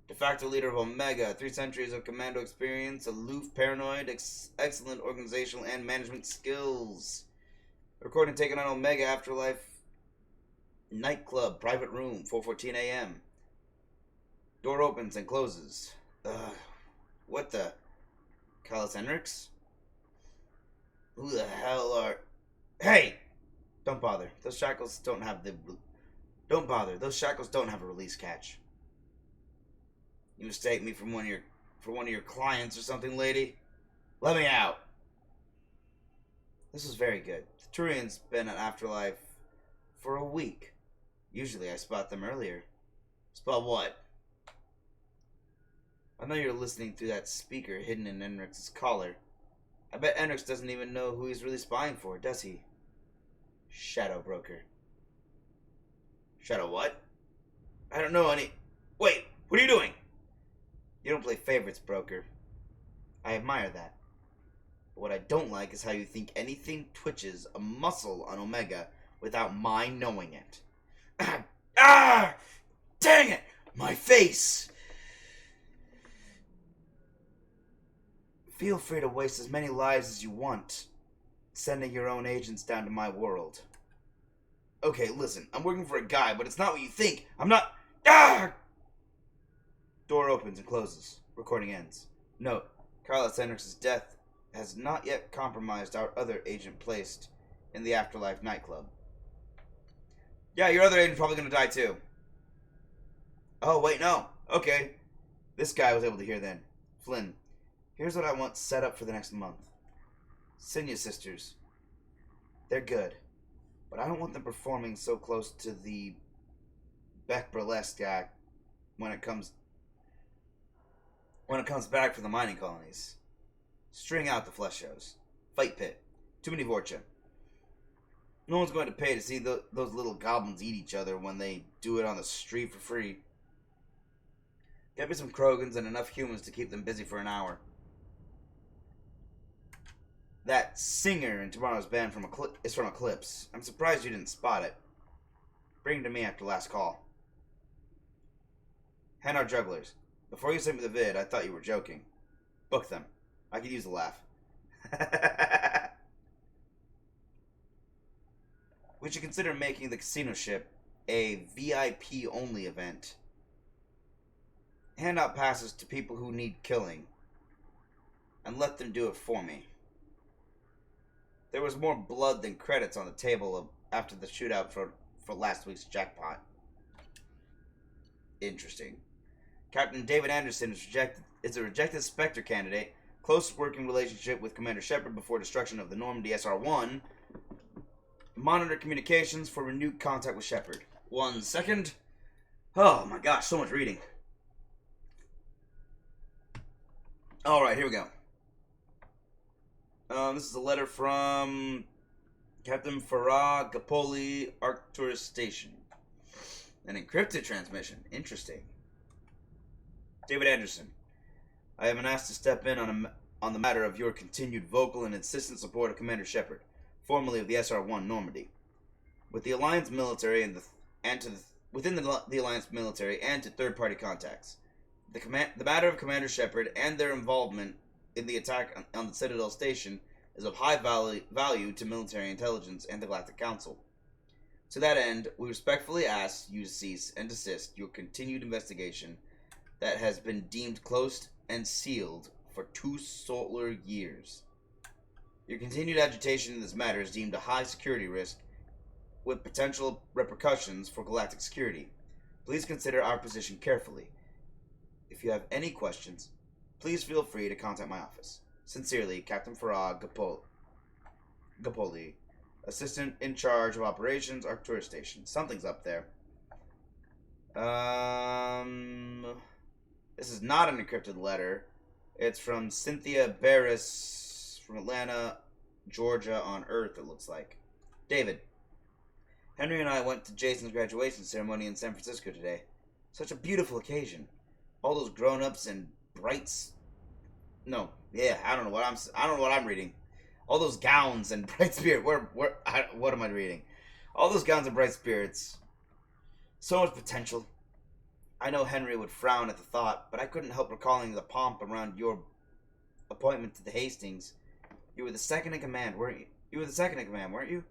De facto leader of Omega. 3 centuries of commando experience. Aloof, paranoid, excellent organizational and management skills. Recording taken on Omega Afterlife Nightclub. Private room. 4:14 a.m. Door opens and closes. What the? Carlos Henricks? Who the hell are... Hey! Don't bother. Those shackles don't have a release catch. You mistake me for one of your clients or something, lady? Let me out. This is very good. The Turian's been at Afterlife for a week. Usually I spot them earlier. Spot what? I know you're listening through that speaker hidden in Enrix's collar. I bet Enrix doesn't even know who he's really spying for, does he? Shadow broker. Shadow what? I don't know any... Wait, what are you doing? You don't play favorites, broker. I admire that. But what I don't like is how you think anything twitches a muscle on Omega without my knowing it. Ah! Dang it! My face! Feel free to waste as many lives as you want, sending your own agents down to my world. Okay, listen, I'm working for a guy, but it's not what you think. I'm not... Ah! Door opens and closes. Recording ends. Note, Carlos Henricks' death has not yet compromised our other agent placed in the Afterlife nightclub. Yeah, your other agent's probably gonna die too. Oh, wait, no. Okay. This guy was able to hear then. Flynn, here's what I want set up for the next month. Sinya sisters. They're good. But I don't want them performing so close to the Beck Burlesque act when it comes back from the mining colonies. String out the flesh shows. Fight pit. Too many Vorcha. No one's going to pay to see those little goblins eat each other when they do it on the street for free. Get me some Krogans and enough humans to keep them busy for an hour. That singer in tomorrow's band is from Eclipse. I'm surprised you didn't spot it. Bring it to me after last call. Hand our jugglers. Before you sent me the vid, I thought you were joking. Book them. I could use a laugh. We should consider making the casino ship a VIP-only event. Hand out passes to people who need killing. And let them do it for me. There was more blood than credits on the table after the shootout for last week's jackpot. Interesting. Captain David Anderson is a rejected Spectre candidate. Close working relationship with Commander Shepard before destruction of the Normandy SR-1. Monitor communications for renewed contact with Shepard. 1 second. Oh my gosh, so much reading. Alright, here we go. This is a letter from Captain Farah Gapoli, Arcturus Station. An encrypted transmission. Interesting. David Anderson. I have been asked to step in on the matter of your continued vocal and insistent support of Commander Shepard, formerly of the SR-1 Normandy. With the Alliance military within the Alliance military and to third-party contacts. The matter of Commander Shepard and their involvement in the attack on the Citadel Station is of high value to military intelligence and the Galactic Council. To that end, we respectfully ask you to cease and desist your continued investigation that has been deemed closed and sealed for 2 solar years. Your continued agitation in this matter is deemed a high security risk with potential repercussions for galactic security. Please consider our position carefully. If you have any questions, please feel free to contact my office. Sincerely, Captain Farah Gapoli, Assistant in Charge of Operations, Arcturus Station. Something's up there. This is not an encrypted letter. It's from Cynthia Barris from Atlanta, Georgia on Earth, it looks like. David. Henry and I went to Jason's graduation ceremony in San Francisco today. Such a beautiful occasion. All those grown-ups and brights. No, yeah, I don't know what I'm reading. All those gowns and bright spirit. What am I reading? All those gowns and bright spirits. So much potential. I know Henry would frown at the thought, but I couldn't help recalling the pomp around your appointment to the Hastings. You were the second in command, weren't you? You were the second in command, weren't you?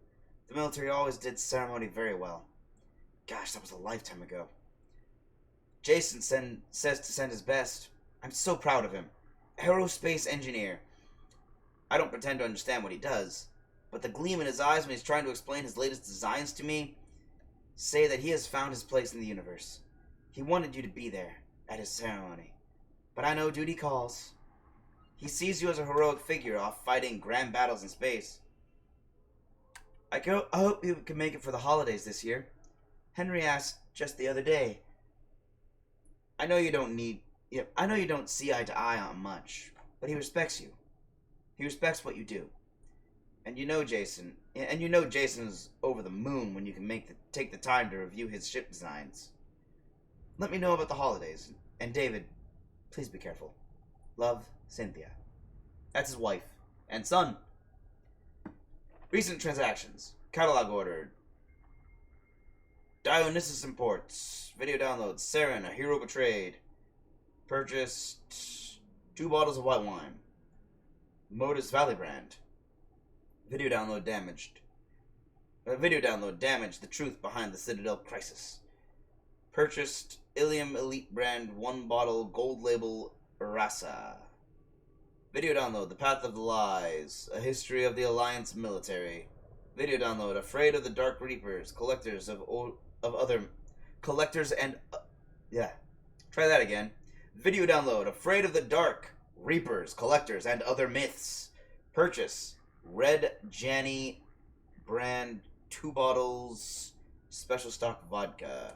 The military always did ceremony very well. Gosh, that was a lifetime ago. Jason says to send his best. I'm so proud of him. Aerospace engineer. I don't pretend to understand what he does, but the gleam in his eyes when he's trying to explain his latest designs to me say that he has found his place in the universe. He wanted you to be there at his ceremony, but I know duty calls. He sees you as a heroic figure off fighting grand battles in space. I hope you can make it for the holidays this year. Henry asked just the other day. I know you don't see eye to eye on much, but he respects you. He respects what you do. And you know Jason is over the moon when you can take the time to review his ship designs. Let me know about the holidays. And David, please be careful. Love, Cynthia. That's his wife. And son. Recent transactions. Catalog ordered. Dionysus Imports. Video download. Saren, a hero betrayed. Purchased 2 bottles of white wine. Modus Valley brand. Video download damaged. The truth behind the Citadel crisis. Purchased Ilium Elite brand 1 bottle gold label Rasa. Video download The Path of the Lies, a history of the Alliance military. Video download Afraid of the Dark Reapers, collectors and try that again. Video download Afraid of the Dark Reapers, collectors and other myths. Purchase Red Janny brand 2 bottles special stock vodka.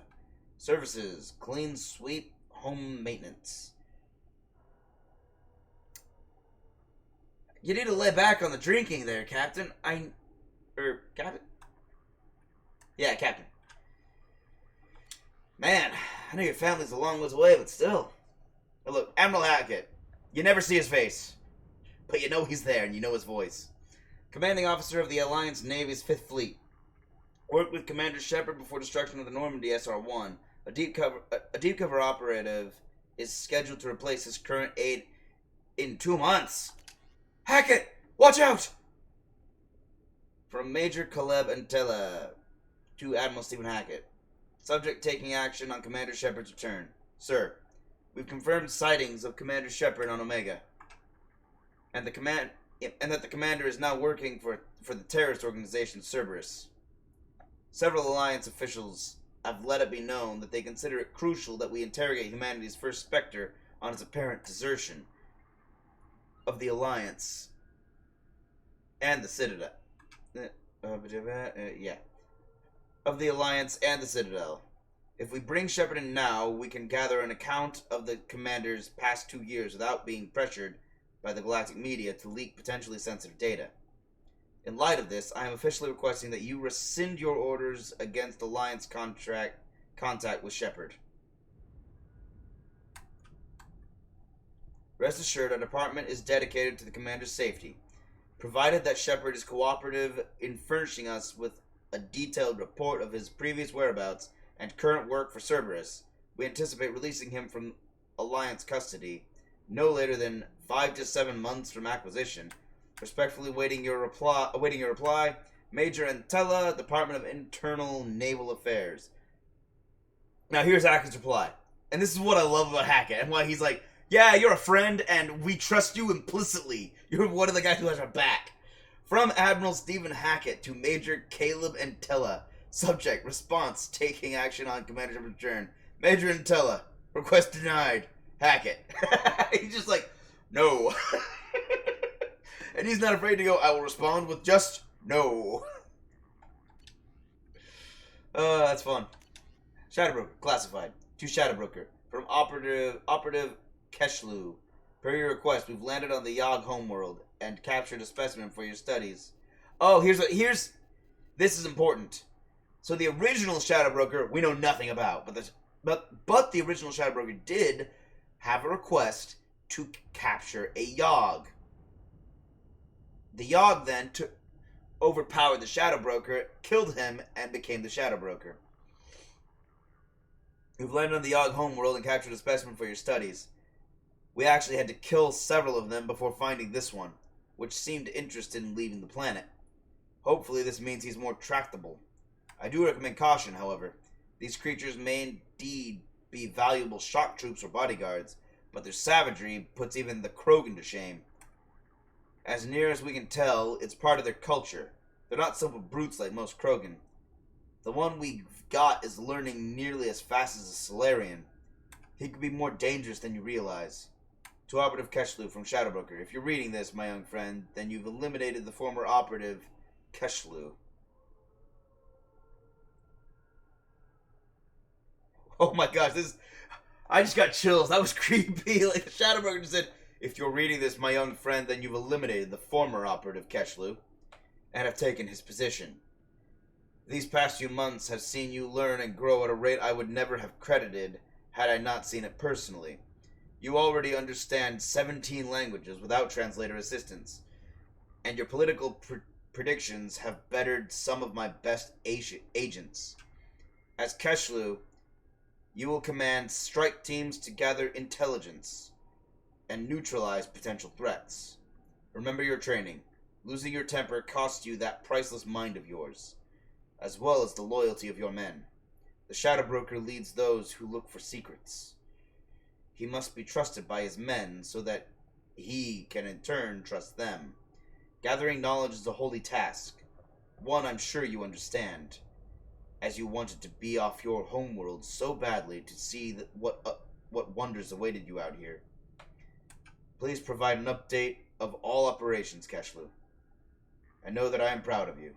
Services clean sweep home maintenance. You need to lay back on the drinking there, Captain. Captain? Yeah, Captain. Man, I know your family's a long ways away, but still. Now look, Admiral Hackett. You never see his face, but you know he's there and you know his voice. Commanding officer of the Alliance Navy's 5th Fleet. Worked with Commander Shepard before destruction of the Normandy SR-1. A deep cover operative is scheduled to replace his current aide in 2 months. Hackett, watch out! From Major Caleb Antella to Admiral Stephen Hackett. Subject taking action on Commander Shepard's return. Sir, we've confirmed sightings of Commander Shepard on Omega, and that the commander is now working for the terrorist organization Cerberus. Several Alliance officials have let it be known that they consider it crucial that we interrogate humanity's first Spectre on its apparent desertion of the Alliance and the Citadel. Of the Alliance and the Citadel. If we bring Shepard in now, we can gather an account of the commander's past 2 years without being pressured by the galactic media to leak potentially sensitive data. In light of this, I am officially requesting that you rescind your orders against Alliance contact with Shepard. Rest assured, our department is dedicated to the commander's safety. Provided that Shepard is cooperative in furnishing us with a detailed report of his previous whereabouts and current work for Cerberus, we anticipate releasing him from Alliance custody no later than 5 to 7 months from acquisition. Respectfully awaiting your reply, Major Antella, Department of Internal Naval Affairs. Now here's Hackett's reply. And this is what I love about Hackett, and why he's like, yeah, you're a friend, and we trust you implicitly. You're one of the guys who has our back. From Admiral Stephen Hackett to Major Caleb Antella. Subject, response, taking action on Commander Shepard's return. Major Antella, request denied. Hackett. He's just like, no. And he's not afraid to go, I will respond with just no. That's fun. Shadowbroker, classified. To Shadowbroker. From Operative Keshlu. Per your request, we've landed on the Yog homeworld and captured a specimen for your studies. Oh, this is important. So the original Shadowbroker, we know nothing about, but the original Shadowbroker did have a request to capture a Yog. The Yog then overpowered the Shadowbroker, killed him, and became the Shadowbroker. We've landed on the Yog homeworld and captured a specimen for your studies. We actually had to kill several of them before finding this one, which seemed interested in leaving the planet. Hopefully this means he's more tractable. I do recommend caution, however. These creatures may indeed be valuable shock troops or bodyguards, but their savagery puts even the Krogan to shame. As near as we can tell, it's part of their culture. They're not simple brutes like most Krogan. The one we've got is learning nearly as fast as a Solarian. He could be more dangerous than you realize. To Operative Keshlu from Shadowbroker. If you're reading this, my young friend, then you've eliminated the former Operative Keshlu. Oh my gosh, I just got chills. That was creepy. Like, the Shadowbroker just said, if you're reading this, my young friend, then you've eliminated the former Operative Keshlu and have taken his position. These past few months have seen you learn and grow at a rate I would never have credited had I not seen it personally. You already understand 17 languages without translator assistance, and your political predictions have bettered some of my best agents. As Keshlu, you will command strike teams to gather intelligence and neutralize potential threats. Remember your training. Losing your temper costs you that priceless mind of yours, as well as the loyalty of your men. The Shadowbroker leads those who look for secrets. He must be trusted by his men so that he can in turn trust them. Gathering knowledge is a holy task, one I'm sure you understand, as you wanted to be off your homeworld so badly to see what wonders awaited you out here. Please provide an update of all operations, Keshlu. I know that I am proud of you.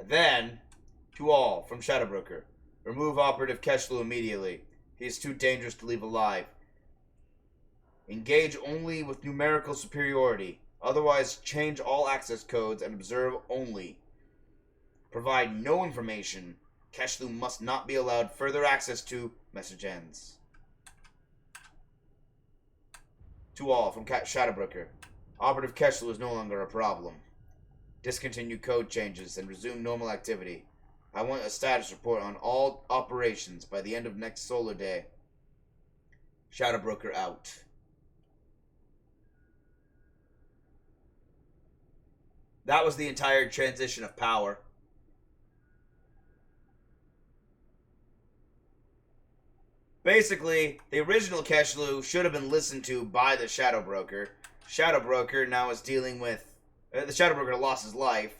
And then, to all, from Shadowbroker, remove Operative Keshlu immediately. He is too dangerous to leave alive. Engage only with numerical superiority. Otherwise, change all access codes and observe only. Provide no information. Keshlu must not be allowed further access to message ends. To all, from Shadowbroker. Operative Keshlu is no longer a problem. Discontinue code changes and resume normal activity. I want a status report on all operations by the end of next solar day. Shadowbroker out. That was the entire transition of power. Basically, the original Keshlu should have been listened to by the Shadowbroker. Shadowbroker now is dealing with... the Shadowbroker lost his life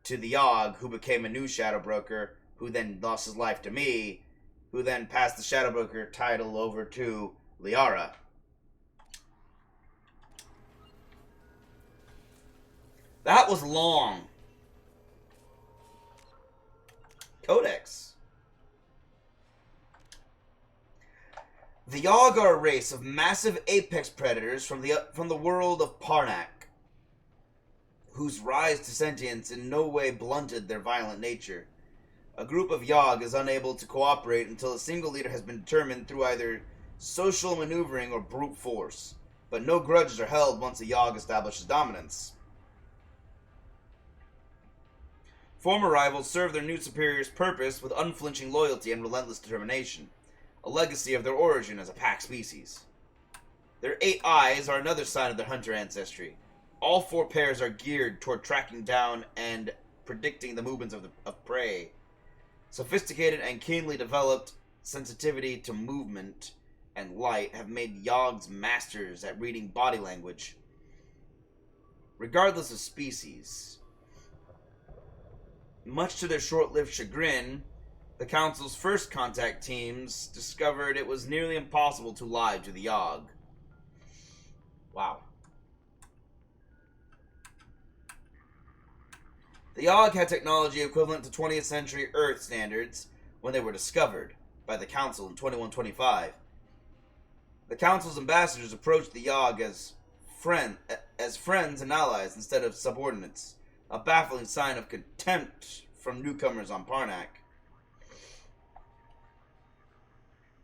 to the Yogg, who became a new Shadowbroker, who then lost his life to me, who then passed the Shadowbroker title over to Liara. That was long. Codex. The Yogg are a race of massive apex predators from the world of Parnak, whose rise to sentience in no way blunted their violent nature. A group of Yogg is unable to cooperate until a single leader has been determined through either social maneuvering or brute force, but no grudges are held once a Yogg establishes dominance. Former rivals serve their new superior's purpose with unflinching loyalty and relentless determination, a legacy of their origin as a pack species. Their 8 eyes are another sign of their hunter ancestry. All 4 pairs are geared toward tracking down and predicting the movements of prey. Sophisticated and keenly developed sensitivity to movement and light have made Yogg's masters at reading body language. Regardless of species, much to their short-lived chagrin, the Council's first contact teams discovered it was nearly impossible to lie to the Yogg. Wow. The Yogg had technology equivalent to 20th century Earth standards when they were discovered by the Council in 2125. The Council's ambassadors approached the Yogg as friends and allies instead of subordinates, a baffling sign of contempt from newcomers on Parnak.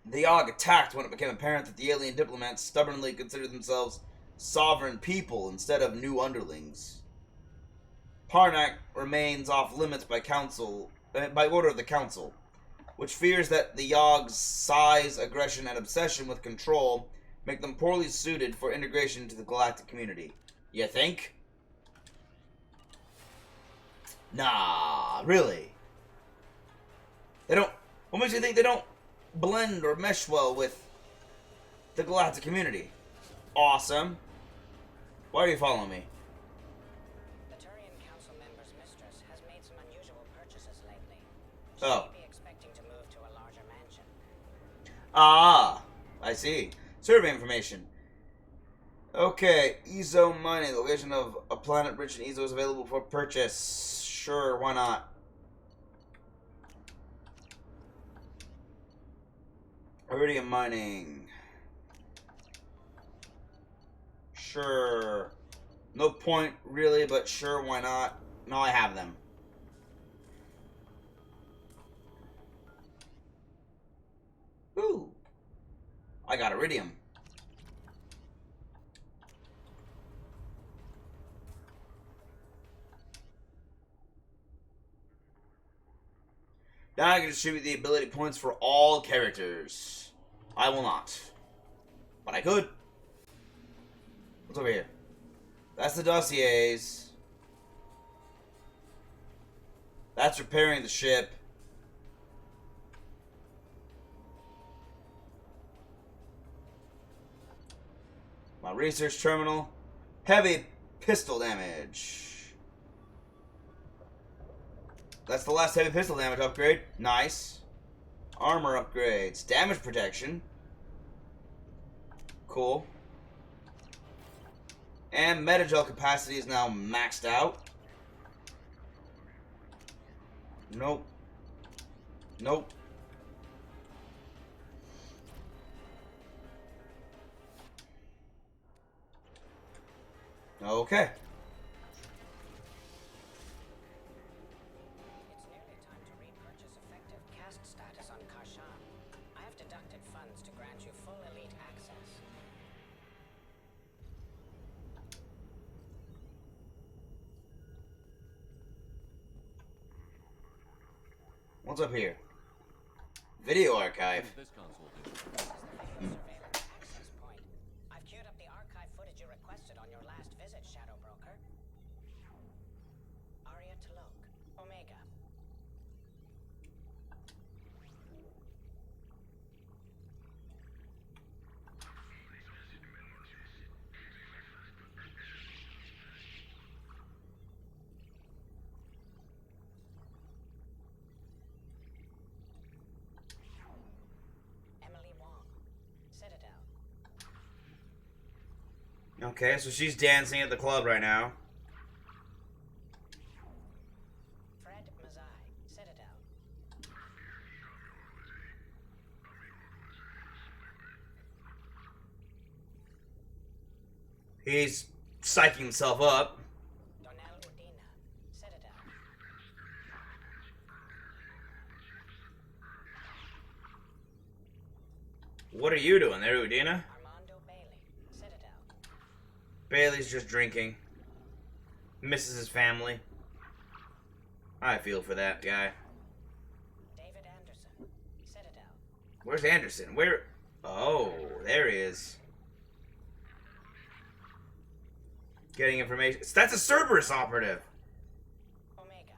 The Yogg attacked when it became apparent that the alien diplomats stubbornly considered themselves sovereign people instead of new underlings. Parnak remains off limits by order of the Council, which fears that the Yogg's size, aggression, and obsession with control make them poorly suited for integration into the galactic community. You think? Nah, really? They don't... What makes you think they don't blend or mesh well with the galactic community? Awesome. Why are you following me? The Turian Council member's mistress has made some unusual purchases lately. She Oh. may be expecting to move to a larger mansion. Ah, I see. Survey information. Okay, Ezo mining. The location of a planet rich in Ezo is available for purchase. Sure, why not? Iridium mining. Sure. No point, really, but sure, why not? No, I have them. Ooh. I got iridium. Now I can distribute the ability points for all characters. I will not. But I could. What's over here? That's the dossiers. That's repairing the ship. My research terminal. Heavy pistol damage. That's the last heavy pistol damage upgrade. Nice. Armor upgrades. Damage protection. Cool. And metagel capacity is now maxed out. Nope. Nope. Okay. It's nearly What's up here? Video What archive. does this console do? This is the video surveillance access point. I've queued up the archive footage you requested on your last visit, Shadow Broker. Aria Talok, Omega. Emily Wong, Citadel. Okay, so she's dancing at the club right now. Fred Mazai, Citadel. He's psyching himself up. Donnell Udina, Citadel. What are you doing there, Udina? Armando Bailey, Citadel. Bailey's just drinking. Misses his family. I feel for that guy. David Anderson, Citadel. Where's Anderson? Where? Oh, there he is. Getting information. That's a Cerberus operative. Omega.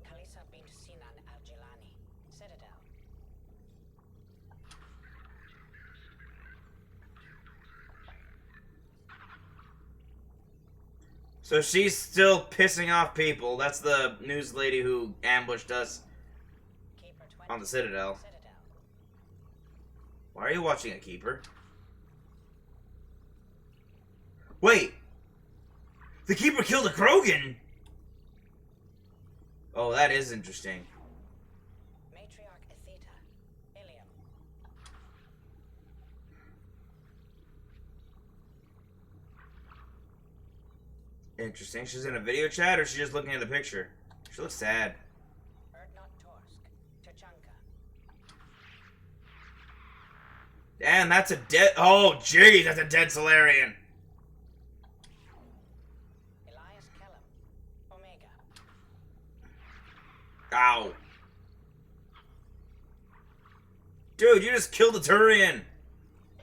Kalisa bint Sinan al-Jilani, Citadel. So she's still pissing off people. That's the news lady who ambushed us Keeper 20, on the Citadel. Citadel. Why are you watching a keeper? Wait! The keeper killed a Krogan! Oh, that is interesting. Matriarch Atheta, Ilium. Interesting. She's in a video chat or she's just looking at the picture? She looks sad. Erdnot Torsk, Tuchanka. And that's a dead. Oh, jeez, that's a dead Solarian. Elias Kellum, Omega. Ow. Dude, you just killed a Turian.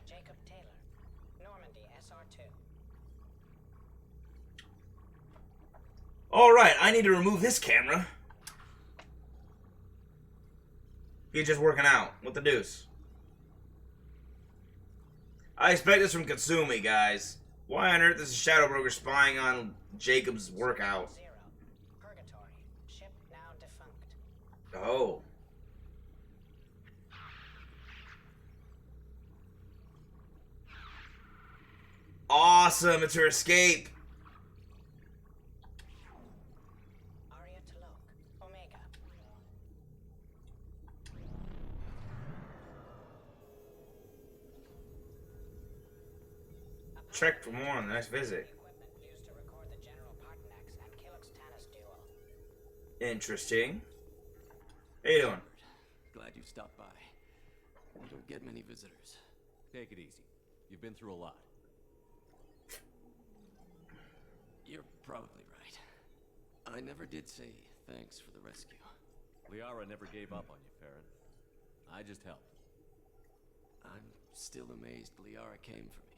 Jacob Taylor, Normandy SR2. Alright, I need to remove this camera. He's just working out. What the deuce? I expect this from Katsumi, guys. Why on earth is a Shadow Broker spying on Jacob's workout? Zero, Purgatory, ship now defunct. Oh. Awesome, it's her escape. Aria Talok, Omega. Check for more on the next visit. Equipment used to record the General Partonax and Kilix Tanis duel. Interesting. How you doing? Glad you stopped by. We don't get many visitors. Take it easy. You've been through a lot. You're probably right. I never did say thanks for the rescue. Liara never gave up on you, Farron. I just helped. I'm still amazed Liara came for me.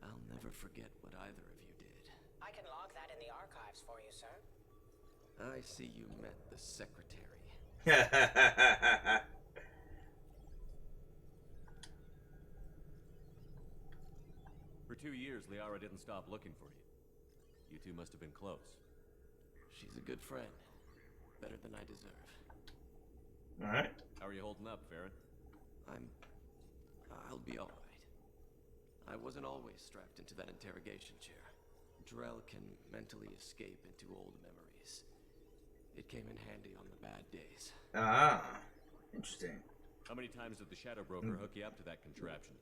I'll never forget what either of you did. I can log that in the archives for you, sir. I see you met the secretary. For 2 years, Liara didn't stop looking for you. You two must have been close. She's a good friend. Better than I deserve. Alright. How are you holding up, Farron? I'll be alright. I wasn't always strapped into that interrogation chair. Drell can mentally escape into old memories. It came in handy on the bad days. Ah. Interesting. How many times did the Shadow Broker hook you up to that contraption?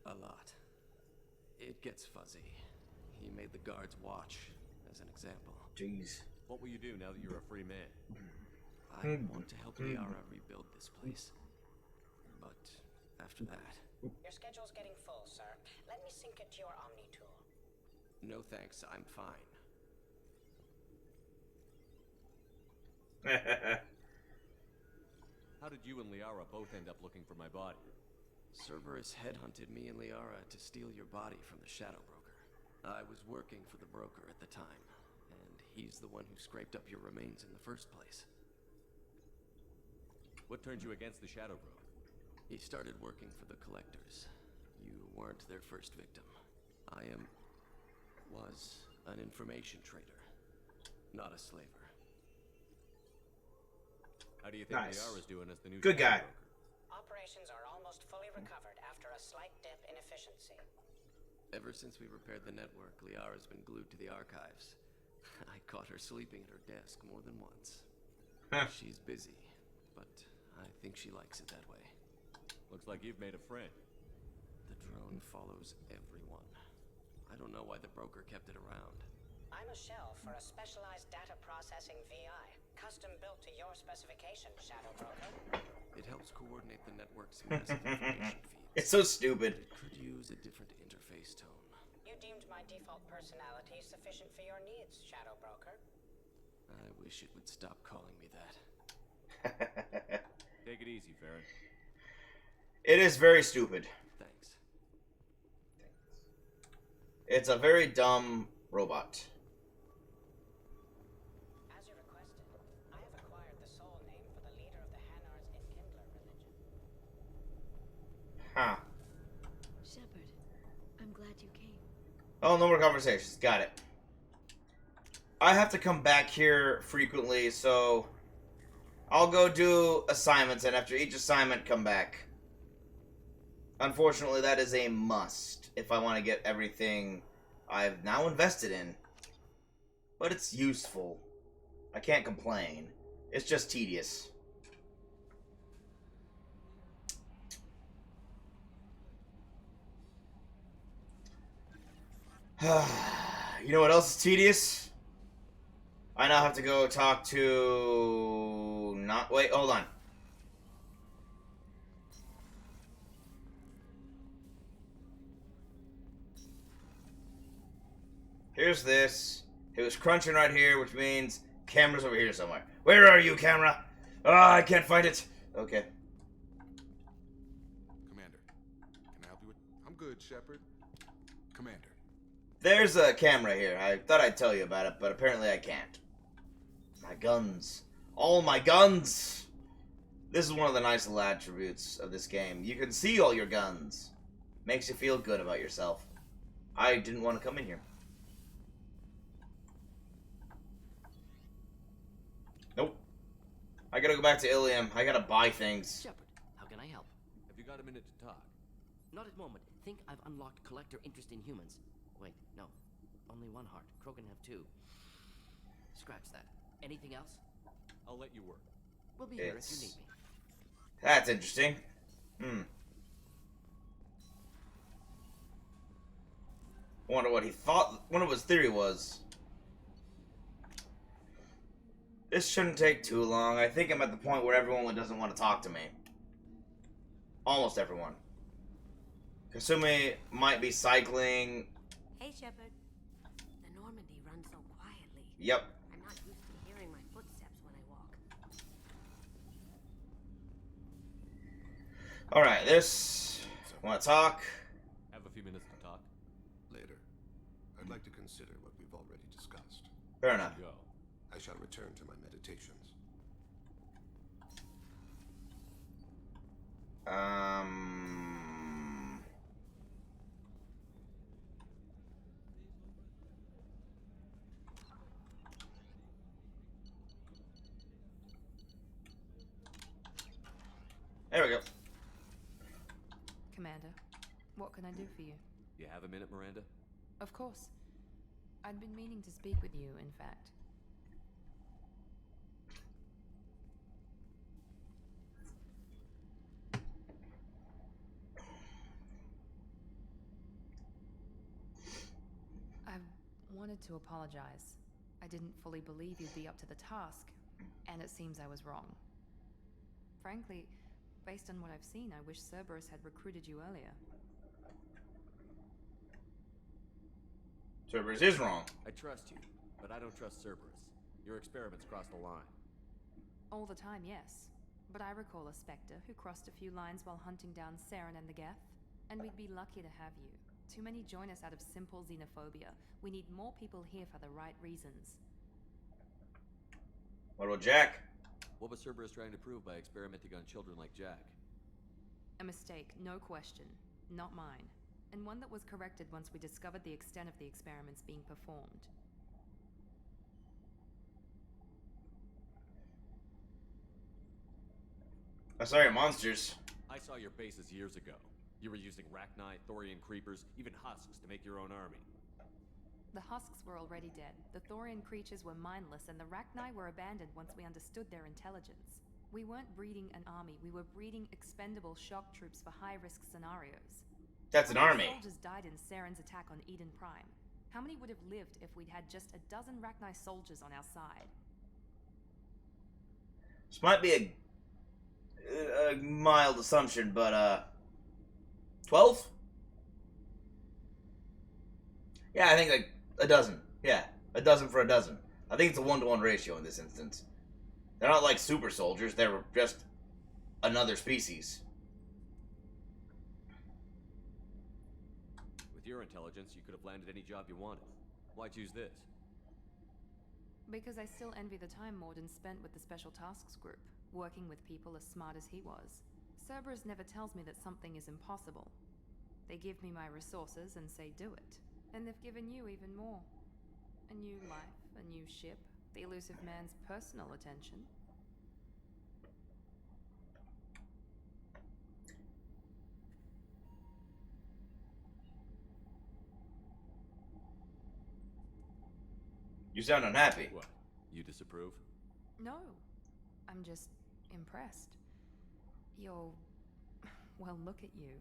A lot. It gets fuzzy. He made the guards watch, as an example. Jeez. What will you do now that you're a free man? I want to help Liara rebuild this place. But after that, Your schedule's getting full, sir. Let me sync it to your Omni tool. no thanks, I'm fine. How did you and Liara both end up looking for my body? Cerberus headhunted me and Liara to steal your body from the Shadow Broker. I was working for the broker at the time, and he's the one who scraped up your remains in the first place. What turned you against the Shadow Broker? He started working for the Collectors. You weren't their first victim. I was an information trader, not a slaver. How do you think Nice. Liara's doing as the new Good Shadow guy. Broker? Operations are almost fully recovered after a slight dip in efficiency. Ever since we repaired the network, Liara's been glued to the archives. I caught her sleeping at her desk more than once. She's busy, but I think she likes it that way. Looks like you've made a friend. The drone follows everyone. I don't know why the broker kept it around. I'm a shell for a specialized data processing VI, custom built to your specification, Shadow Broker. It helps coordinate the network's massive information feeds. It's so stupid. It could use a different interface tone. You deemed my default personality sufficient for your needs, Shadow Broker. I wish it would stop calling me that. Take it easy, Farron. It is very stupid. Thanks. It's a very dumb robot. As you requested, I have acquired the soul name for the leader of the Hanar's Enkindler religion. Huh. Shepard, I'm glad you came. Oh, no more conversations. Got it. I have to come back here frequently, so I'll go do assignments, and after each assignment, come back. Unfortunately, that is a must if I want to get everything I've now invested in. But it's useful. I can't complain. It's just tedious. You know what else is tedious? I now have to go talk to... Wait, hold on. Here's this. It was crunching right here, which means camera's over here somewhere. Where are you, camera? Ah, I can't find it. Okay. Commander, can I help you with... I'm good, Shepard. Commander. There's a camera here. I thought I'd tell you about it, but apparently I can't. My guns. All my guns! This is one of the nice little attributes of this game. You can see all your guns. Makes you feel good about yourself. I didn't want to come in here. Nope. I gotta go back to Ilium. I gotta buy things. Shepard, how can I help? Have you got a minute to talk? Not at the moment. Think I've unlocked collector interest in humans. Wait, no. Only one heart. Crow can have two. Scratch that. Anything else? I'll let you work. We'll be here if you need me. That's interesting. Wonder what he thought. Wonder what his theory was. This shouldn't take too long. I think I'm at the point where everyone doesn't want to talk to me. Almost everyone. Kasumi might be cycling. Hey, Shepard. The Normandy runs so quietly. Yep. I'm not used to hearing my footsteps when I walk. Alright, this... Want to talk? Have a few minutes to talk? Later. I'd like to consider what we've already discussed. Fair enough. Go. I shall return to my meditations. There we go. Commander, what can I do for you? You have a minute, Miranda? Of course. I'd been meaning to speak with you, in fact. I wanted to apologize. I didn't fully believe you'd be up to the task. And it seems I was wrong. Frankly, based on what I've seen, I wish Cerberus had recruited you earlier. Cerberus is wrong. I trust you, but I don't trust Cerberus. Your experiments crossed the line. All the time, yes. But I recall a Spectre who crossed a few lines while hunting down Saren and the Geth. And we'd be lucky to have you. Too many join us out of simple xenophobia. We need more people here for the right reasons. What about Jack? What was Cerberus trying to prove by experimenting on children like Jack? A mistake, no question. Not mine. And one that was corrected once we discovered the extent of the experiments being performed. I saw your monsters. I saw your bases years ago. You were using Rachni, Thorian creepers, even husks to make your own army. The husks were already dead, the Thorian creatures were mindless, and the Rachni were abandoned once we understood their intelligence. We weren't breeding an army, we were breeding expendable shock troops for high-risk scenarios. That's an army. How many soldiers died in Saren's attack on Eden Prime? How many would have lived if we'd had just a dozen Rachni soldiers on our side? This might be a mild assumption, but 12? Yeah, I think like a dozen. Yeah, a dozen for a dozen. I think it's a 1-to-1 ratio in this instance. They're not like super soldiers, they're just another species. With your intelligence, you could have landed any job you wanted. Why choose this? Because I still envy the time Morden spent with the Special Tasks Group, working with people as smart as he was. Cerberus never tells me that something is impossible. They give me my resources and say do it. And they've given you even more. A new life, a new ship, the elusive man's personal attention. You sound unhappy. What? You disapprove? No, I'm just impressed. You're... well, look at you.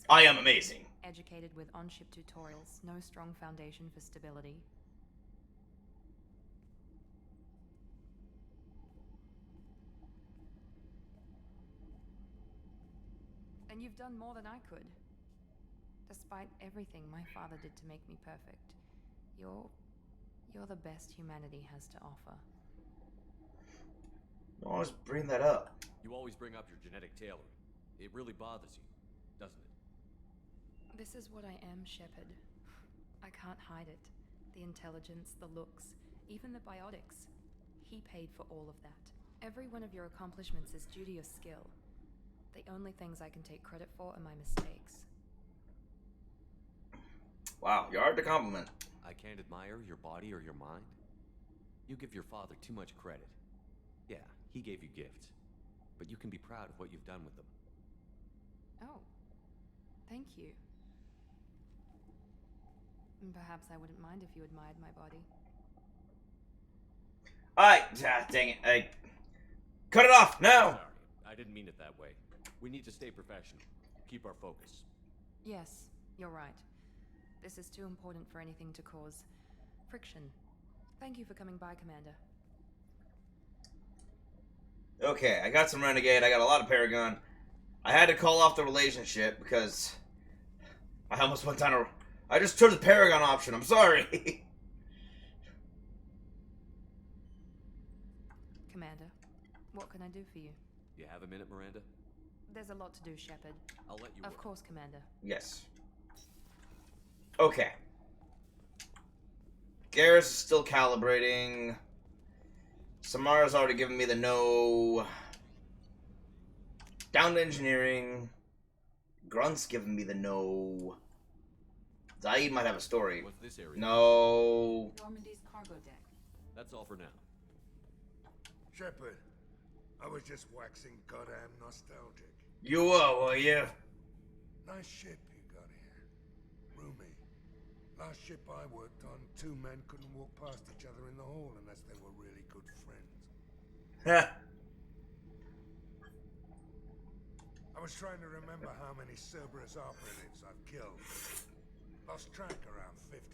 I am amazing. Educated with on-ship tutorials, no strong foundation for stability. And you've done more than I could. Despite everything my father did to make me perfect, you're the best humanity has to offer. You always bring that up. You always bring up your genetic tailoring. It really bothers you, doesn't it? This is what I am, Shepard. I can't hide it. The intelligence, the looks, even the biotics. He paid for all of that. Every one of your accomplishments is due to your skill. The only things I can take credit for are my mistakes. Wow, you're hard to compliment. I can't admire your body or your mind. You give your father too much credit. Yeah, he gave you gifts. But you can be proud of what you've done with them. Oh, thank you. And perhaps I wouldn't mind if you admired my body. Dang it, cut it off, now! Sorry, I didn't mean it that way. We need to stay professional. Keep our focus. Yes, you're right. This is too important for anything to cause friction. Thank you for coming by, Commander. Okay, I got some Renegade, I got a lot of Paragon. I had to call off the relationship because I almost went down a... I just chose the Paragon option, I'm sorry. Commander, what can I do for you? You have a minute, Miranda? There's a lot to do, Shepard. I'll let you Of work. course, Commander. Yes. Okay. Garrus is still calibrating. Samara's already given me the no. Down to engineering. Grunt's giving me the no. Zaid might have a story. What's this area? No. Normandy's cargo deck. That's all for now. Shepard, I was just waxing goddamn nostalgic. You were you? Nice ship you got here. Roomy. Last ship I worked on, two men couldn't walk past each other in the hall unless they were really good friends. Heh. I was trying to remember how many Cerberus operatives I've killed. Lost track around 50.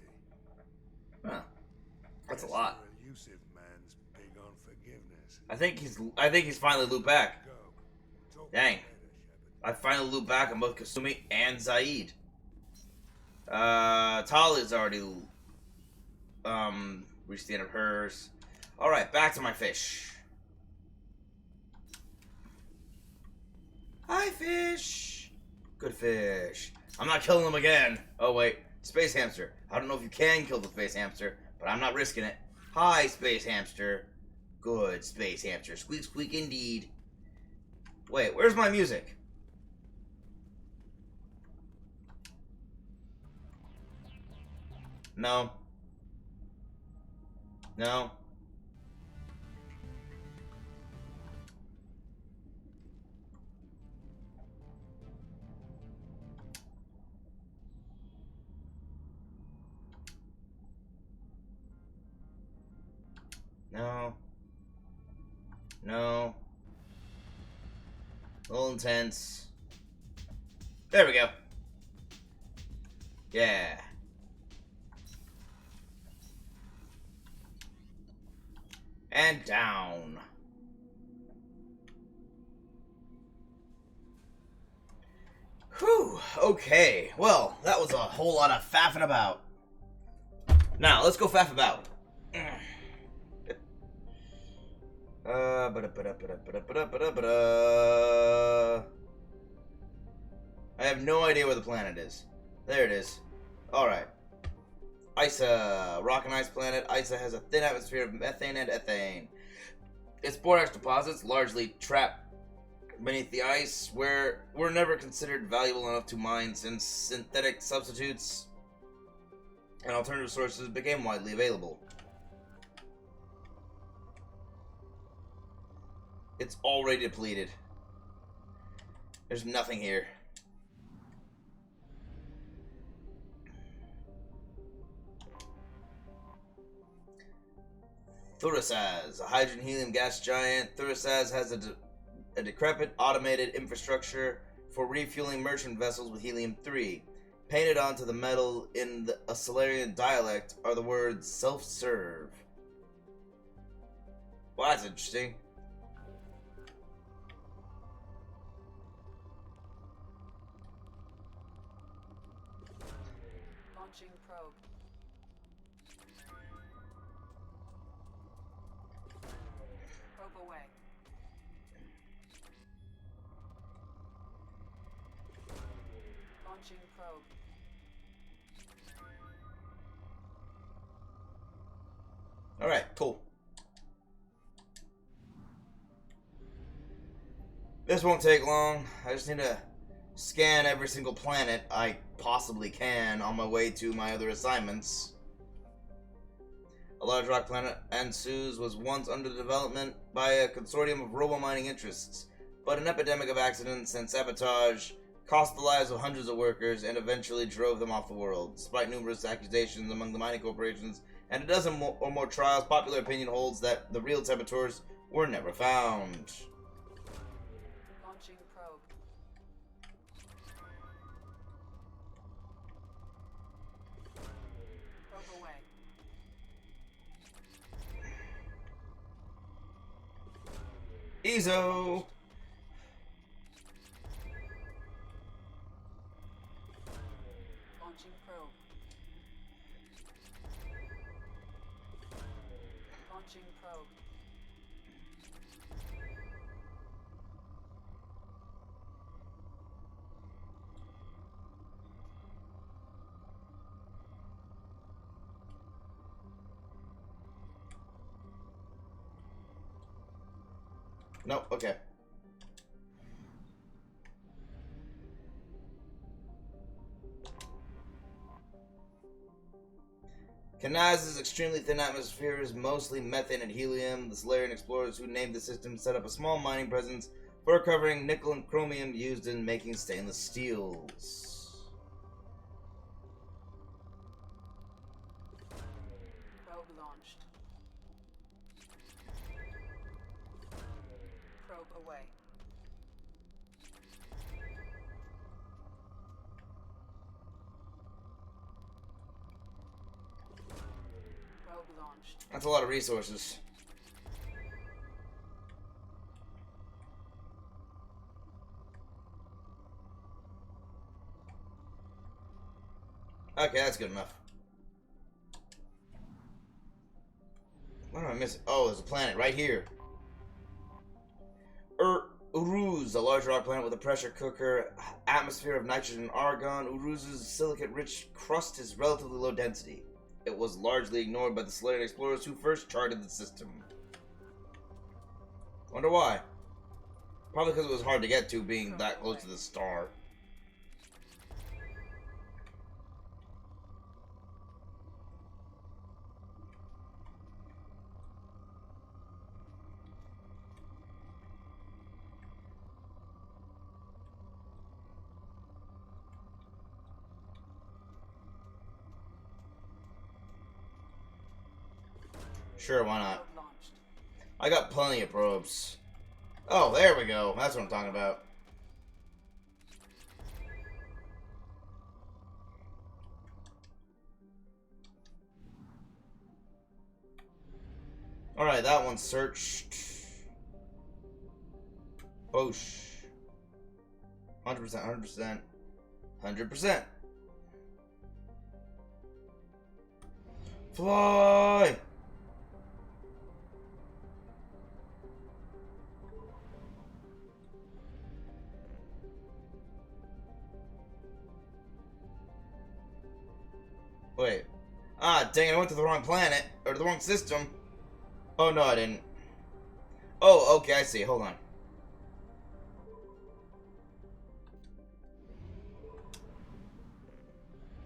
Huh. That's a Guess lot. your elusive man's big on forgiveness. I think he's finally looped back. Dang. I finally looped back on both Kasumi and Zaid. Talia's already reached the end of hers. Alright, back to my fish. Hi, fish. Good fish. I'm not killing them again. Oh, wait. Space hamster. I don't know if you can kill the space hamster, but I'm not risking it. Hi, space hamster. Good space hamster. Squeak, squeak, indeed. Wait, where's my music? No. No. No. No. A little intense. There we go. Yeah. And down. Whew. Okay. Well, that was a whole lot of faffing about. Now, let's go faff about. I have no idea where the planet is. There it is. Alright. Isa. Rock and ice planet. Isa has a thin atmosphere of methane and ethane. Its borax deposits, largely trapped beneath the ice, were never considered valuable enough to mine since synthetic substitutes and alternative sources became widely available. It's already depleted. There's nothing here. Thurisaz, a hydrogen-helium gas giant. Thurisaz has a decrepit automated infrastructure for refueling merchant vessels with helium-3. Painted onto the metal in a Solarian dialect are the words self-serve. Well, that's interesting. Launching probe. Probe away. Launching probe. Alright, cool. This won't take long. I just need to scan every single planet I possibly can on my way to my other assignments. A large rock planet, Ansuz, was once under development by a consortium of robo-mining interests, but an epidemic of accidents and sabotage cost the lives of hundreds of workers and eventually drove them off the world. Despite numerous accusations among the mining corporations and a dozen or more trials, popular opinion holds that the real saboteurs were never found. Launching probe. Probe away. EZO! Launching probe. Launching probe. Nope, okay. Kanaz's extremely thin atmosphere is mostly methane and helium. The Solarian explorers who named the system set up a small mining presence for recovering nickel and chromium used in making stainless steels. Probe launched. Probe away. Probe launched. That's a lot of resources. Okay, that's good enough. What am I missing? Oh, there's a planet right here. Uruz, a large rock planet with a pressure cooker, atmosphere of nitrogen and argon. Uruz's silicate-rich crust is relatively low density. It was largely ignored by the Solarian explorers who first charted the system. Wonder why? Probably because it was hard to get to, being that close to the star. Sure, why not? I got plenty of probes. Oh, there we go. That's what I'm talking about. Alright, that one's searched. Boosh. 100%, 100%, 100%. Fly! Wait. Ah, dang it, I went to the wrong planet. Or the wrong system. Oh, no, I didn't. Oh, okay, I see. Hold on.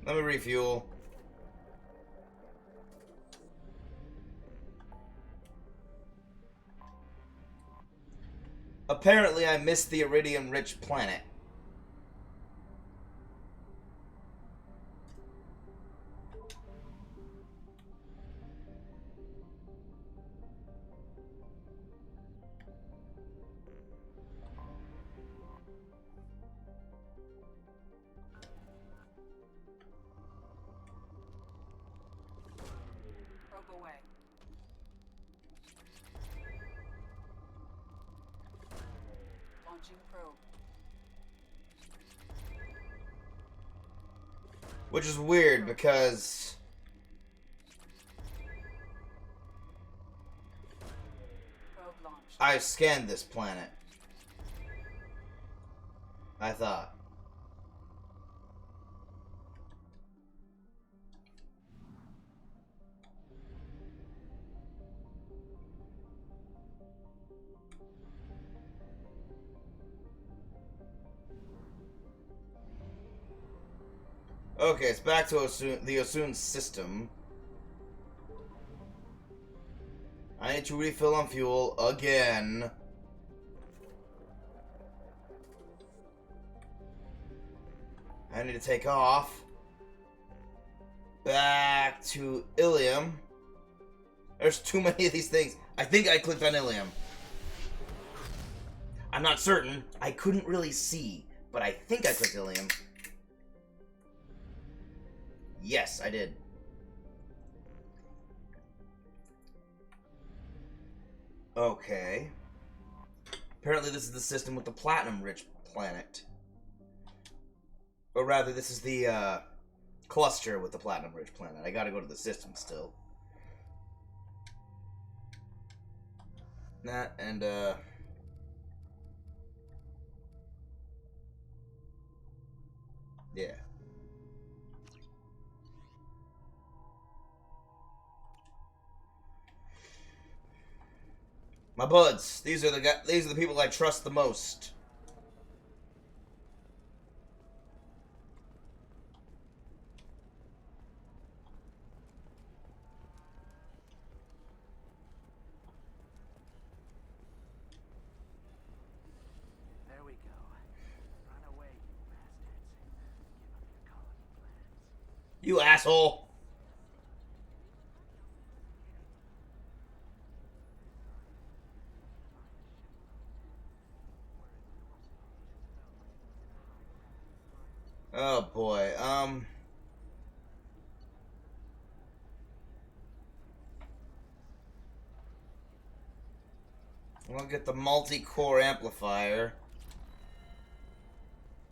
Let me refuel. Apparently, I missed the iridium-rich planet. Probe away. Launching probe. Which is weird because Probe launched. I scanned this planet. I thought. Okay, it's back to the Osun system. I need to refill on fuel again. I need to take off. Back to Ilium. There's too many of these things. I think I clicked on Ilium. I'm not certain. I couldn't really see, but I think I clicked Ilium. Yes, I did. Okay. Apparently this is the system with the platinum-rich planet. Or rather, this is the, cluster with the platinum-rich planet. I gotta go to the system still. That, and, yeah. My buds, these are the people I trust the most. There we go. Run away, you bastards. Give up your colony plans. You asshole. Oh boy, I'll get the multi-core amplifier.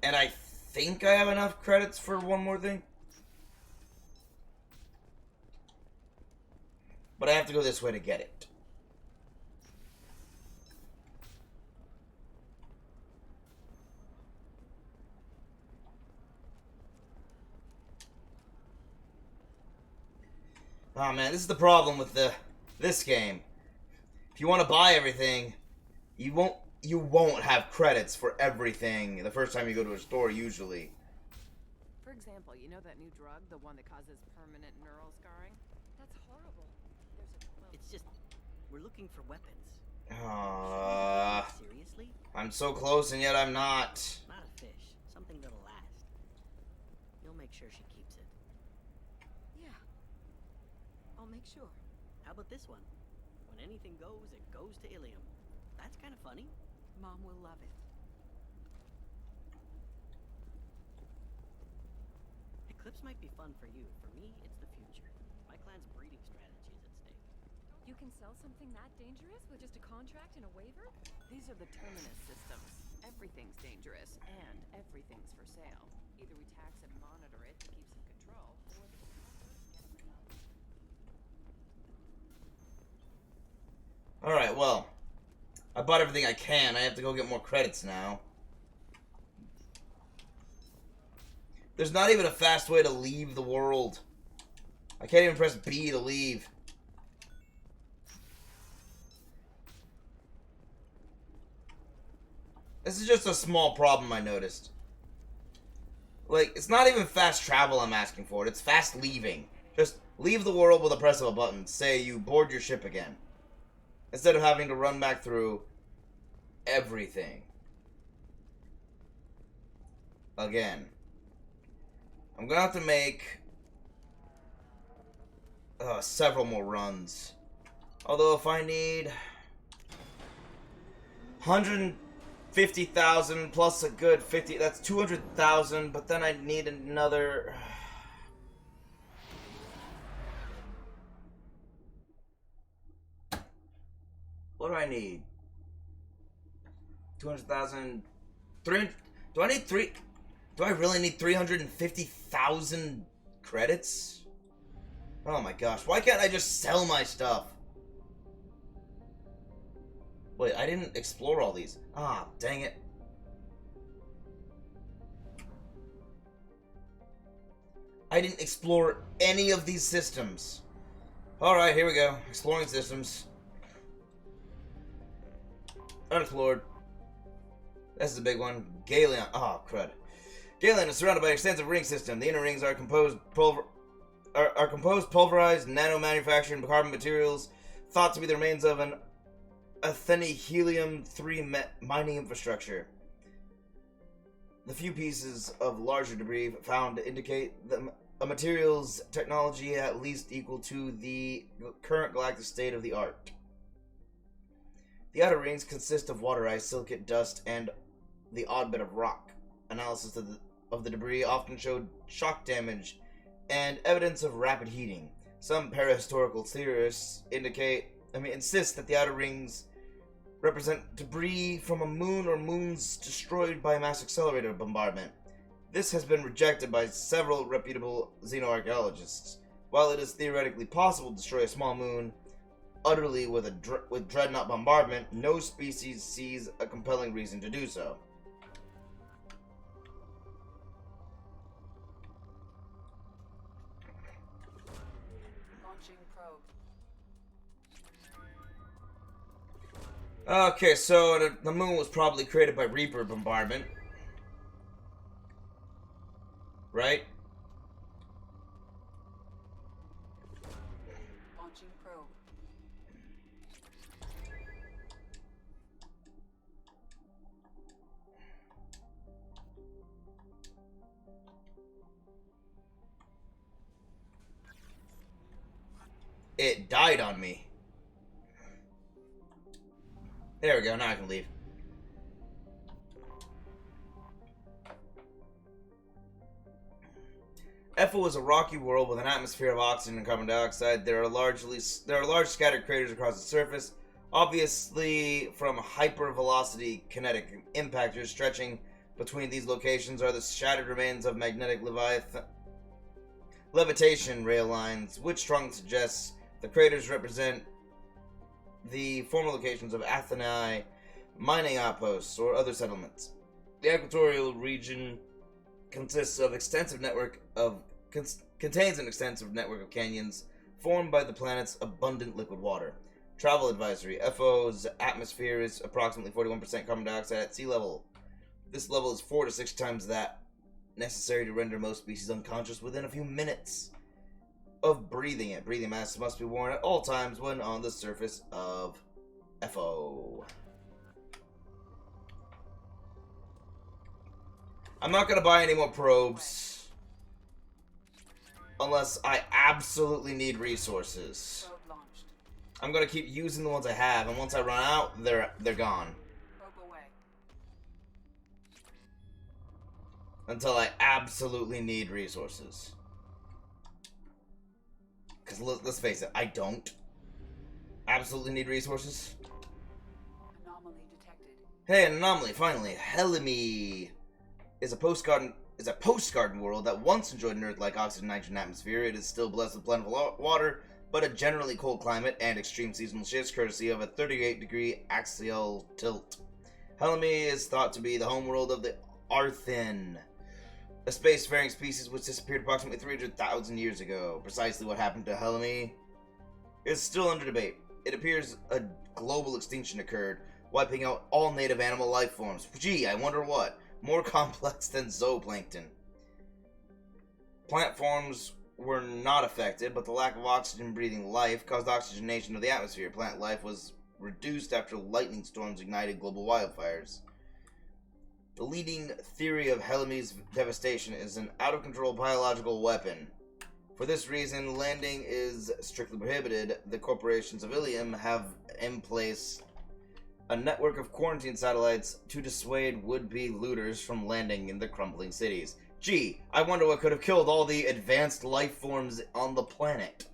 And I think I have enough credits for one more thing. But I have to go this way to get it. Oh man, this is the problem with this game. If you want to buy everything, you won't have credits for everything the first time you go to a store usually. For example, you know that new drug, the one that causes permanent neural scarring? That's horrible. It's just, we're looking for weapons. Seriously? I'm so close and yet I'm not. Not a fish. Something that'll last. You'll make sure she keeps it. Yeah. I'll make sure. How about this one? When anything goes, it goes to Ilium. That's kind of funny. Mom will love it. Eclipse might be fun for you. For me, it's the future. My clan's breeding strategy is at stake. You can sell something that dangerous with just a contract and a waiver? These are the terminus systems. Everything's dangerous, and everything's for sale. Either we tax and monitor it to keep some control, or the Alright, well. I bought everything I can. I have to go get more credits now. There's not even a fast way to leave the world. I can't even press B to leave. This is just a small problem I noticed. Like, it's not even fast travel I'm asking for. It's fast leaving. Just leave the world with a press of a button. Say you board your ship again. Instead of having to run back through everything. Again. I'm gonna have to make several more runs. Although if I need 150,000 plus a good 50, that's 200,000, but then I need another. What do I need? 200,000. 300. Do I need three? Do I really need 350,000 credits? Oh my gosh, why can't I just sell my stuff? Wait, I didn't explore all these. Ah, dang it. I didn't explore any of these systems. Alright, here we go. Exploring systems. Unexplored. This is a big one. Galeon. Oh, crud. Galeon is surrounded by an extensive ring system. The inner rings are composed pulverized nano-manufactured carbon materials thought to be the remains of an helium-3 mining infrastructure. The few pieces of larger debris found indicate a materials technology at least equal to the current galactic state of the art. The outer rings consist of water ice, silicate dust, and the odd bit of rock. Analysis of the debris often showed shock damage and evidence of rapid heating. Some parahistorical theorists insist that the outer rings represent debris from a moon or moons destroyed by a mass accelerator bombardment. This has been rejected by several reputable xenoarchaeologists. While it is theoretically possible to destroy a small moon utterly with dreadnought bombardment, no species sees a compelling reason to do so. Launching probe. Okay, so the moon was probably created by Reaper bombardment. Right? Launching probe. It died on me. There we go, now I can leave. Ethel is a rocky world with an atmosphere of oxygen and carbon dioxide. There are large scattered craters across the surface, obviously from hypervelocity kinetic impactors. Stretching between these locations are the shattered remains of magnetic levitation rail lines, which strongly suggests The craters represent the former locations of Atheni mining outposts or other settlements. The equatorial region contains an extensive network of canyons formed by the planet's abundant liquid water. Travel advisory: FO's atmosphere is approximately 41% carbon dioxide at sea level. This level is 4 to 6 times that necessary to render most species unconscious within a few minutes of breathing it. Breathing masks must be worn at all times when on the surface of FO. I'm not going to buy any more probes unless I absolutely need resources. Probe launched. I'm going to keep using the ones I have, and once I run out, they're gone. Probe away. Until I absolutely need resources. Because let's face it, I don't absolutely need resources. Anomaly detected. Hey, an anomaly, finally. Helimi is a postgarden world that once enjoyed an Earth-like oxygen and nitrogen atmosphere. It is still blessed with plentiful water, but a generally cold climate and extreme seasonal shifts courtesy of a 38-degree axial tilt. Helimi is thought to be the homeworld of the Arthin, a spacefaring species which disappeared approximately 300,000 years ago. Precisely what happened to Helimi is still under debate. It appears a global extinction occurred, wiping out all native animal life forms. Gee, I wonder what. More complex than zooplankton. Plant forms were not affected, but the lack of oxygen-breathing life caused oxygenation of the atmosphere. Plant life was reduced after lightning storms ignited global wildfires. The leading theory of Helimi's devastation is an out-of-control biological weapon. For this reason, landing is strictly prohibited. The corporations of Ilium have in place a network of quarantine satellites to dissuade would-be looters from landing in the crumbling cities. Gee, I wonder what could have killed all the advanced life forms on the planet.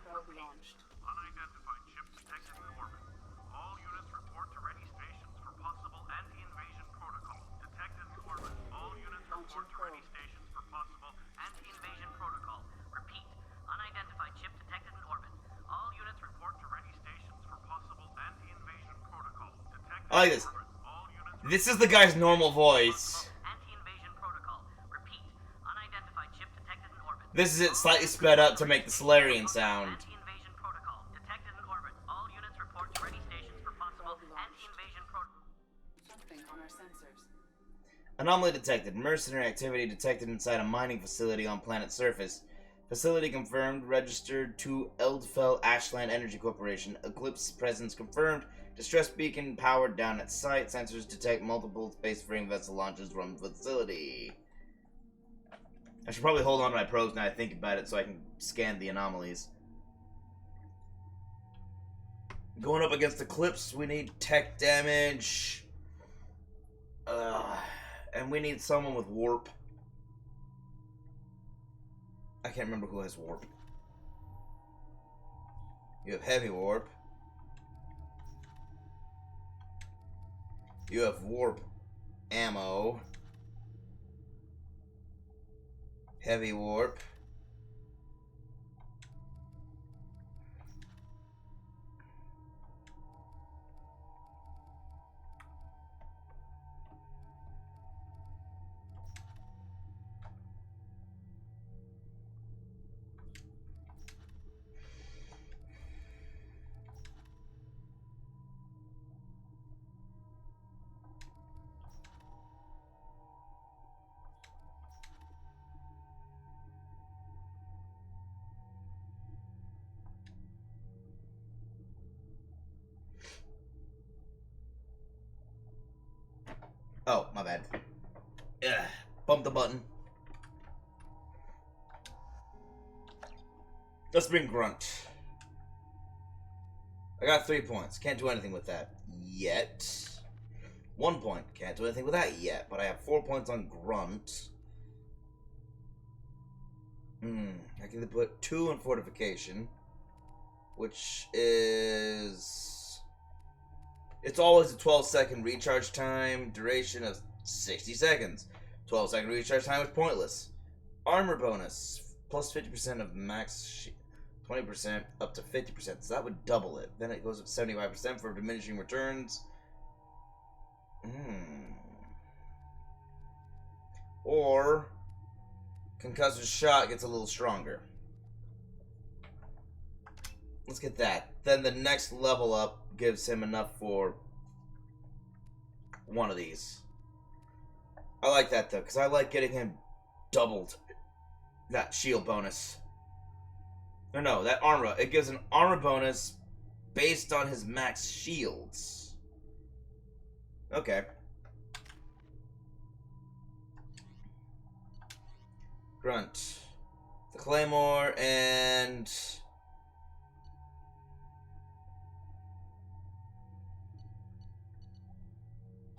Probe launched. Unidentified ship detected in orbit. All units report to ready stations for possible anti-invasion protocol. Detected in orbit. All units report to ready stations for possible anti-invasion protocol. Repeat. Unidentified ship detected in orbit. All units report to ready stations for possible anti-invasion protocol. Detected I like this. This is the guy's normal voice. Anti-invasion protocol. Repeat. Unidentified ship detected in orbit. This is it slightly sped up to make the Solarian sound. Anti-invasion protocol. Detected in orbit. All units report to ready stations for possible anti-invasion protocol. Something on our sensors. Anomaly detected. Mercenary activity detected inside a mining facility on planet surface. Facility confirmed. Registered to Eldfell Ashland Energy Corporation. Eclipse presence confirmed. Distress beacon powered down at site. Sensors detect multiple spacefaring vessel launches from facility. I should probably hold on to my probes now I think about it so I can scan the anomalies. Going up against Eclipse, we need tech damage. And we need someone with warp. I can't remember who has warp. You have heavy warp. You have warp ammo. Heavy warp. Oh, my bad. Ugh. Bump the button. Let's bring Grunt. I got 3 points. Can't do anything with that yet. 1 point. Can't do anything with that yet. But I have 4 points on Grunt. I can put 2 in Fortification. Which is... It's always a 12-second recharge time. Duration of 60 seconds. 12-second recharge time is pointless. Armor bonus. Plus 50% of max 20% up to 50%. So that would double it. Then it goes up to 75% for diminishing returns. Or concussive shot gets a little stronger. Let's get that. Then the next level up gives him enough for one of these. I like that though, because I like getting him doubled. That shield bonus. No, that armor. It gives an armor bonus based on his max shields. Okay. Grunt. The Claymore and...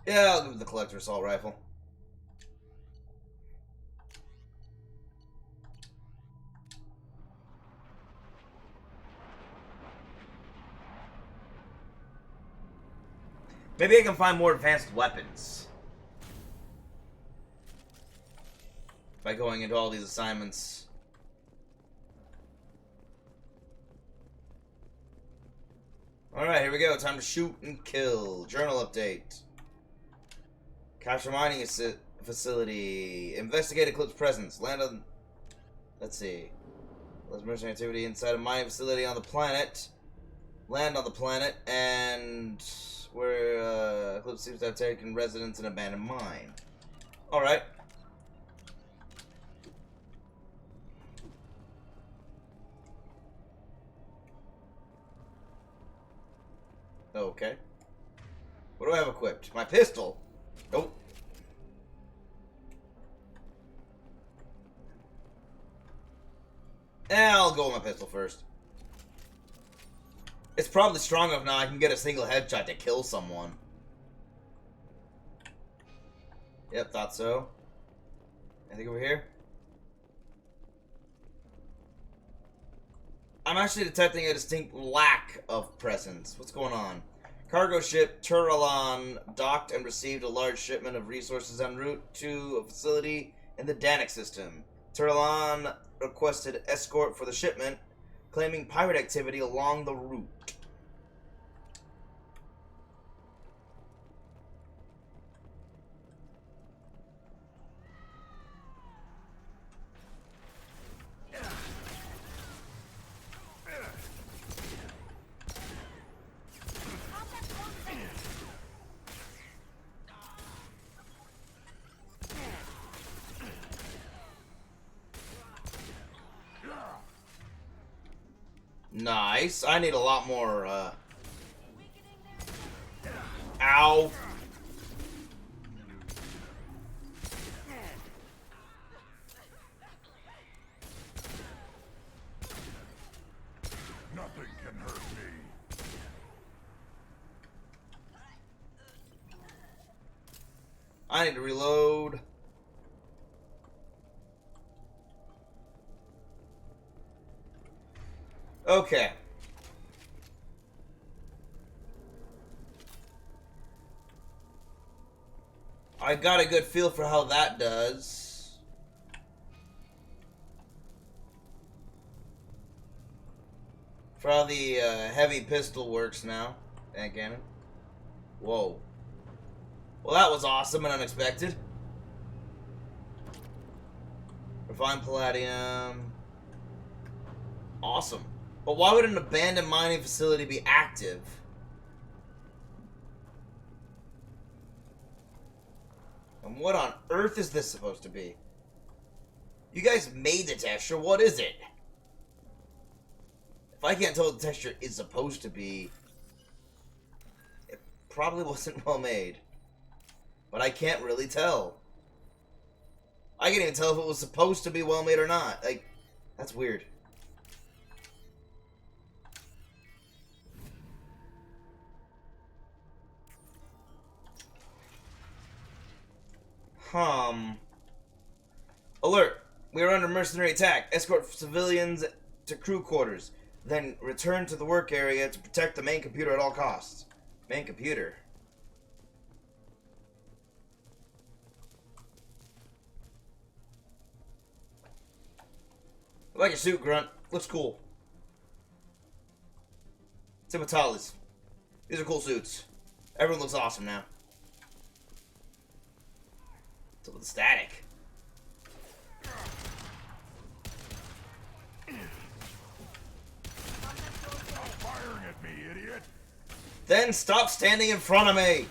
yeah, I'll give it the Collector Assault Rifle. Maybe I can find more advanced weapons by going into all these assignments. Alright, here we go. Time to shoot and kill. Journal update. Capture mining facility. Investigate Eclipse presence. Land on... let's see. Let's mercenary activity inside a mining facility on the planet. Land on the planet and... where Eclipse seems to have taken residence in an abandoned mine. Alright. Okay. What do I have equipped? My pistol? Nope. I'll go with my pistol first. It's probably strong enough now I can get a single headshot to kill someone. Yep, thought so. Anything over here? I'm actually detecting a distinct lack of presence. What's going on? Cargo ship Turalon docked and received a large shipment of resources en route to a facility in the Danik system. Turalon requested escort for the shipment, claiming pirate activity along the route. Nice. I need a lot more, ow. Nothing can hurt me. I need to reload. Okay. I got a good feel for how that does. For how the heavy pistol works now. And cannon. Whoa. Well, that was awesome and unexpected. Refined palladium. Awesome. But why would an abandoned mining facility be active? And what on earth is this supposed to be? You guys made the texture. What is it? If I can't tell what the texture is supposed to be, it probably wasn't well made. But I can't really tell. I can't even tell if it was supposed to be well made or not. Like, that's weird. Alert! We are under mercenary attack. Escort civilians to crew quarters. Then return to the work area to protect the main computer at all costs. Main computer? I like your suit, Grunt. Looks cool. Timatalis. These are cool suits. Everyone looks awesome now. What's up with the static? Stop firing at me, idiot! Then stop standing in front of me!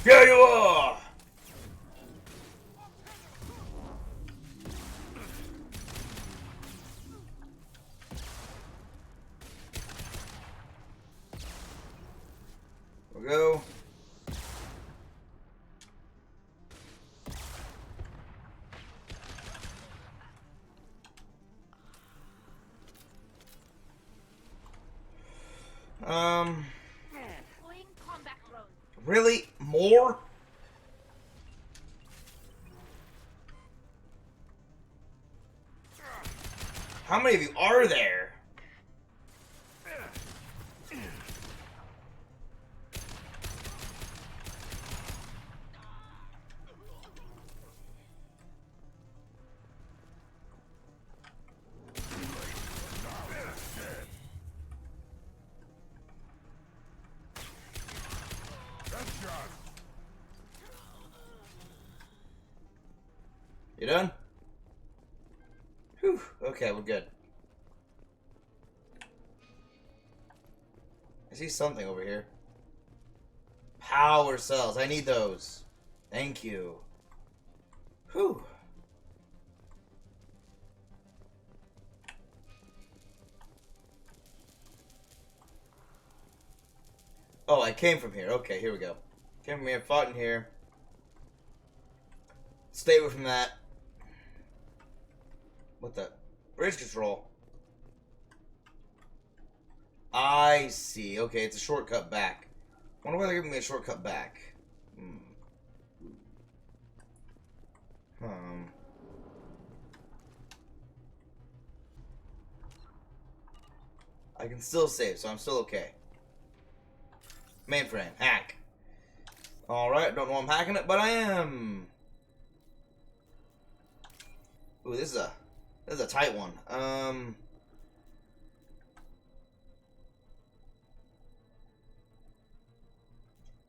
Here you are! We'll go. Really? More? How many of you are there? You done? Whew. Okay, we're good. I see something over here. Power cells. I need those. Thank you. Whew. Oh, I came from here. Okay, here we go. Came from here, fought in here. Stay away from that. What the? Bridge control. I see. Okay, it's a shortcut back. Wonder why they're giving me a shortcut back. I can still save, so I'm still okay. Mainframe. Hack. Alright, don't know I'm hacking it, but I am. Ooh, this is a tight one.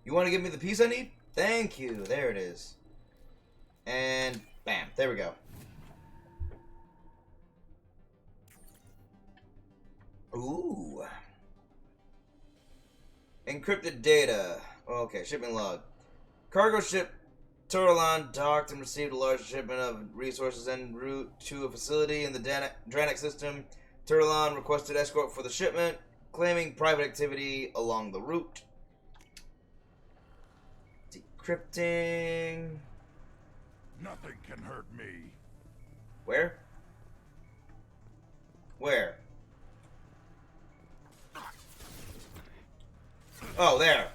You want to give me the piece I need? Thank you. There it is. And bam, there we go. Ooh. Encrypted data. Okay, shipping log. Cargo ship Turalon docked and received a large shipment of resources en route to a facility in the Dranik system. Turalon requested escort for the shipment, claiming private activity along the route. Decrypting. Nothing can hurt me. Where? Where? Oh, there.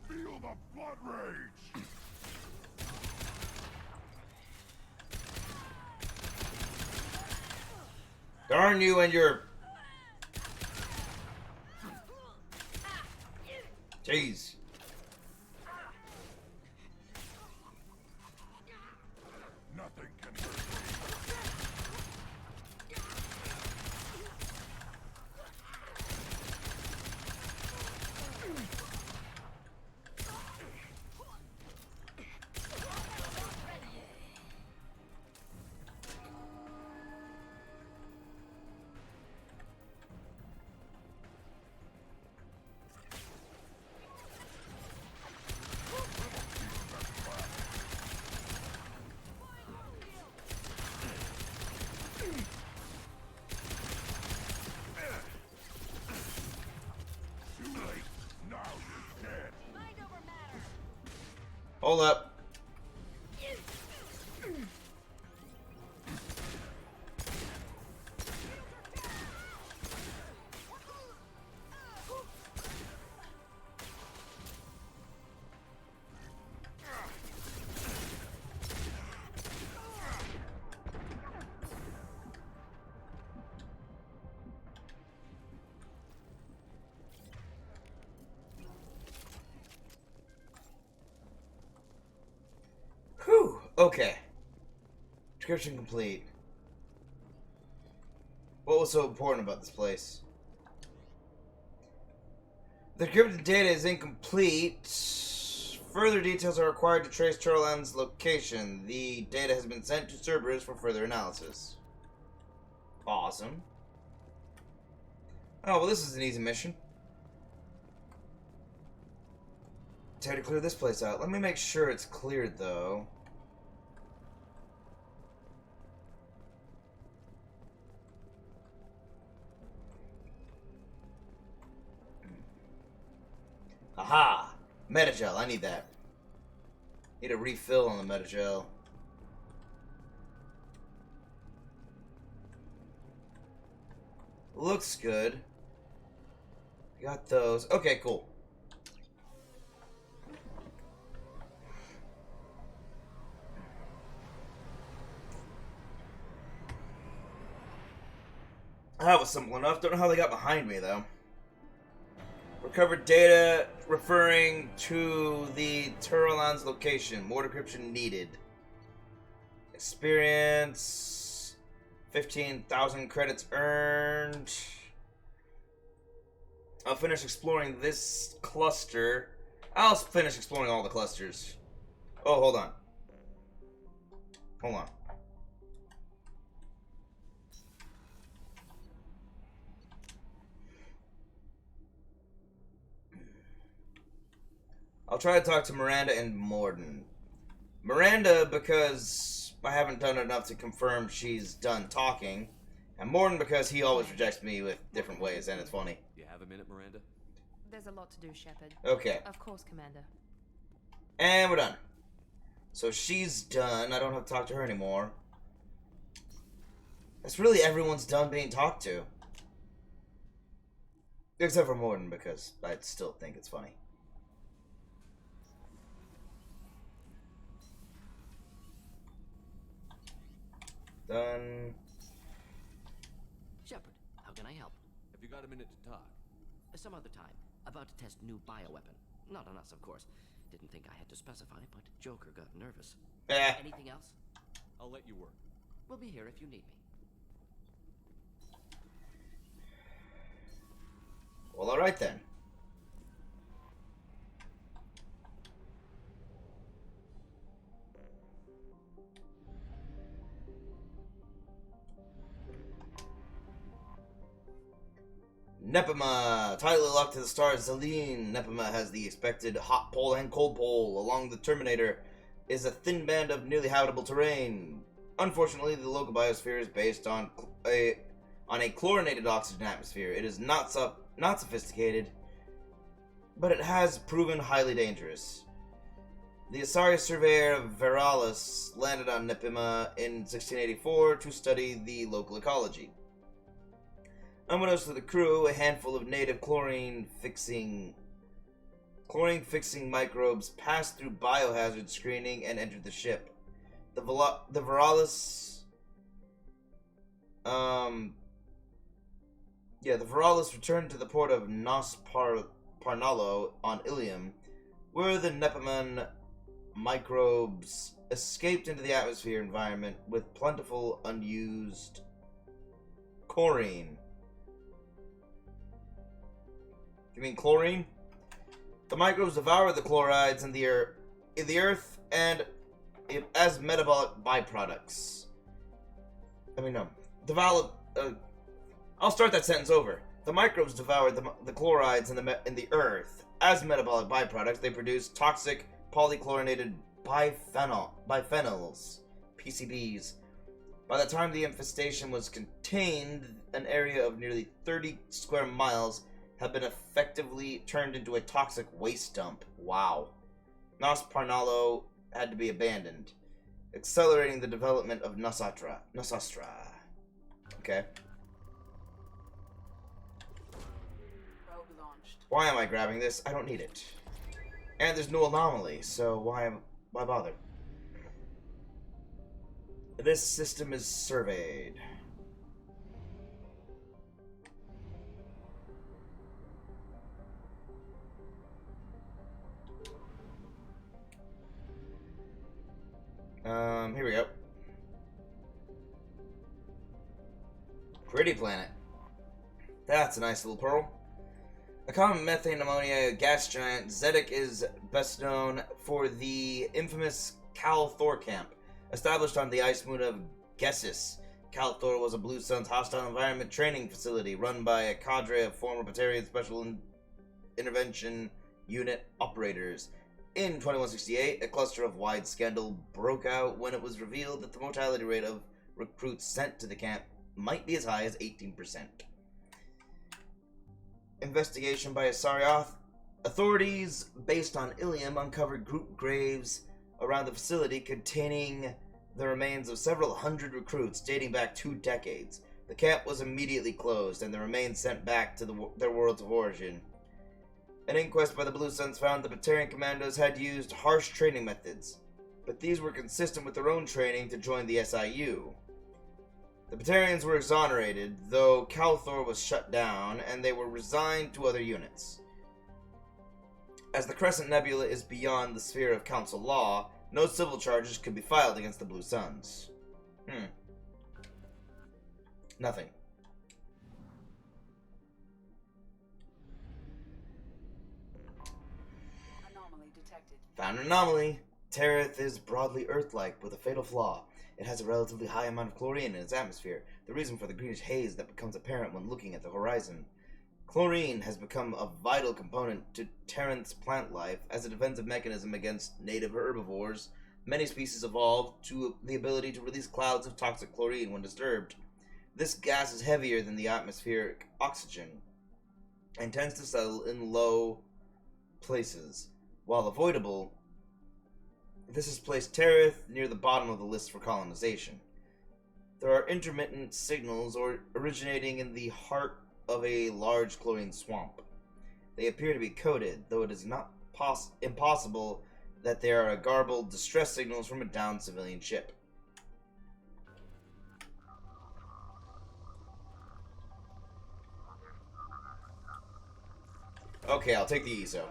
Feel the blood rage. Darn you and your... Jeez. Nothing can hurt me. Hold up. Okay. Description complete. What was so important about this place? The encrypted data is incomplete. Further details are required to trace Turland's location. The data has been sent to Cerberus for further analysis. Awesome. Oh, well, this is an easy mission. Time to clear this place out. Let me make sure it's cleared, though. Aha! Metagel, I need that. Need a refill on the Metagel. Looks good. Got those. Okay, cool. That was simple enough. Don't know how they got behind me, though. Recovered data referring to the Turland's location. More decryption needed. Experience. 15,000 credits earned. I'll finish exploring this cluster. I'll finish exploring all the clusters. Oh, hold on. Hold on. I'll try to talk to Miranda and Morden. Miranda, because I haven't done enough to confirm she's done talking. And Morden, because he always rejects me with different ways, and it's funny. You have a minute, Miranda? There's a lot to do, Shepard. Okay. Of course, Commander. And we're done. So she's done. I don't have to talk to her anymore. That's really everyone's done being talked to. Except for Morden, because I still think it's funny. Done. Shepard, how can I help? Have you got a minute to talk? Some other time. About to test new bioweapon. Not on us, of course. Didn't think I had to specify, but Joker got nervous. Anything else? I'll let you work. We'll be here if you need me. Well, alright then. Nepima, tightly locked to the stars, Zelene. Nepima has the expected hot pole and cold pole. Along the Terminator is a thin band of nearly habitable terrain. Unfortunately, the local biosphere is based on a chlorinated oxygen atmosphere. It is not sophisticated, but it has proven highly dangerous. The Asari surveyor Veralis landed on Nepima in 1684 to study the local ecology. Unbeknownst to the crew, a handful of native chlorine-fixing microbes passed through biohazard screening and entered the ship. The Veralis, the Veralis returned to the port of Nos Parnalo on Ilium, where the Nepiman microbes escaped into the atmosphere environment with plentiful unused chlorine. You mean chlorine? The microbes devour the chlorides in the earth and as metabolic byproducts. I'll start that sentence over. The microbes devour the chlorides in the earth as metabolic byproducts. They produce toxic polychlorinated biphenyls, PCBs. By the time the infestation was contained, an area of nearly 30 square miles had been effectively turned into a toxic waste dump. Wow. Nos Parnalo had to be abandoned, accelerating the development of Nosastra. Okay. Probe launched. Why am I grabbing this? I don't need it. And there's no anomaly, so why bother? This system is surveyed. Here we go. Pretty planet. That's a nice little pearl. A common methane ammonia gas giant, Zedek is best known for the infamous Cal Thor camp. Established on the ice moon of Gessis, Cal Thor was a Blue Sun's hostile environment training facility run by a cadre of former Batarian Special Intervention Unit operators. In 2168, a cluster of wide scandal broke out when it was revealed that the mortality rate of recruits sent to the camp might be as high as 18%. Investigation by Asarioth. Authorities based on Ilium uncovered group graves around the facility containing the remains of several hundred recruits dating back 2 decades. The camp was immediately closed and the remains sent back to their worlds of origin. An inquest by the Blue Suns found the Batarian commandos had used harsh training methods, but these were consistent with their own training to join the SIU. The Batarians were exonerated, though Calthor was shut down, and they were resigned to other units. As the Crescent Nebula is beyond the sphere of Council law, no civil charges could be filed against the Blue Suns. Nothing. Anomaly detected. Found an anomaly. Tereth is broadly Earth-like with a fatal flaw. It has a relatively high amount of chlorine in its atmosphere, the reason for the greenish haze that becomes apparent when looking at the horizon. Chlorine has become a vital component to Terran's plant life as a defensive mechanism against native herbivores. Many species evolved to the ability to release clouds of toxic chlorine when disturbed. This gas is heavier than the atmospheric oxygen and tends to settle in low places. While avoidable, this has placed Tereth near the bottom of the list for colonization. There are intermittent signals originating in the heart of a large chlorine swamp. They appear to be coded, though it is not impossible that they are garbled distress signals from a downed civilian ship. Okay, I'll take the ESO.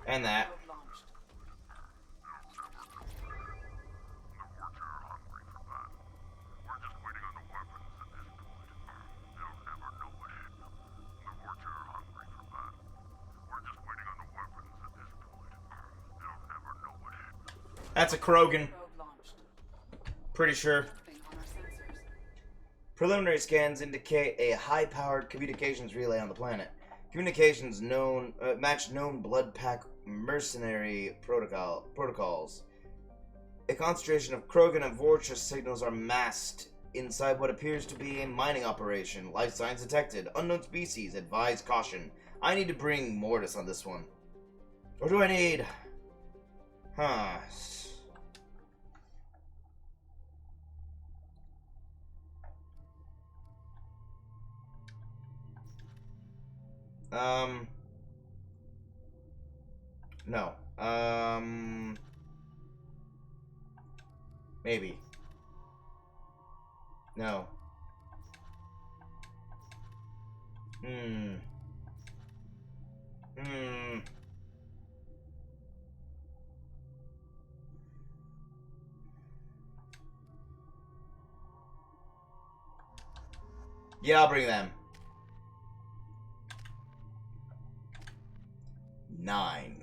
And that. That's a Krogan. Pretty sure. Preliminary scans indicate a high-powered communications relay on the planet. Communications match known blood pack mercenary protocols. A concentration of Krogan and Vorcha signals are masked inside what appears to be a mining operation. Life signs detected. Unknown species. Advise caution. I need to bring Mortis on this one. Or do I need... Huh... No. Maybe. No. Yeah, I'll bring them. 9.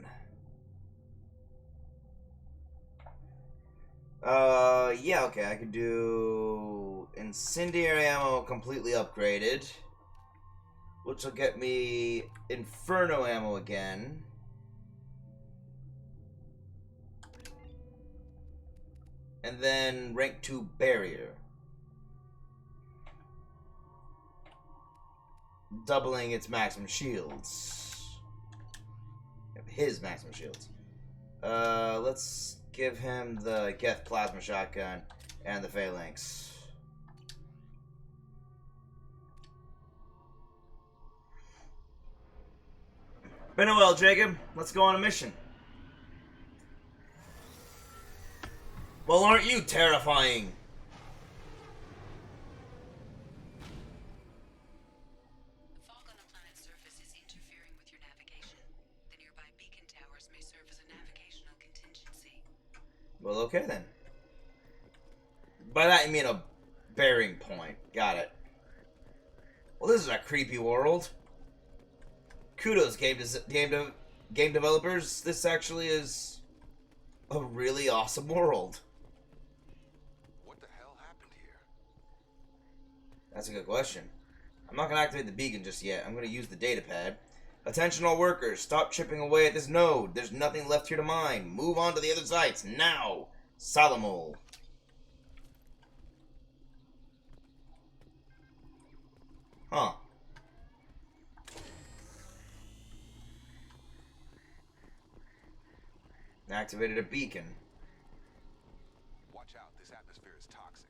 Yeah, okay, I could do incendiary ammo completely upgraded, which will get me inferno ammo again. And then rank 2 barrier. Doubling its maximum shields. His maximum shields. Let's give him the Geth plasma shotgun and the phalanx. Been a while, Jacob. Let's go on a mission. Well, aren't you terrifying? The fog on the planet's surface is interfering with your navigation. The nearby Well, okay then. By that you mean a bearing point. Got it. Well, this is a creepy world. Kudos, game developers. This actually is a really awesome world. What the hell happened here? That's a good question. I'm not going to activate the beacon just yet. I'm going to use the data pad. Attention all workers, stop chipping away at this node. There's nothing left here to mine. Move on to the other sites, now! Salomol. Huh. Activated a beacon. Watch out, this atmosphere is toxic.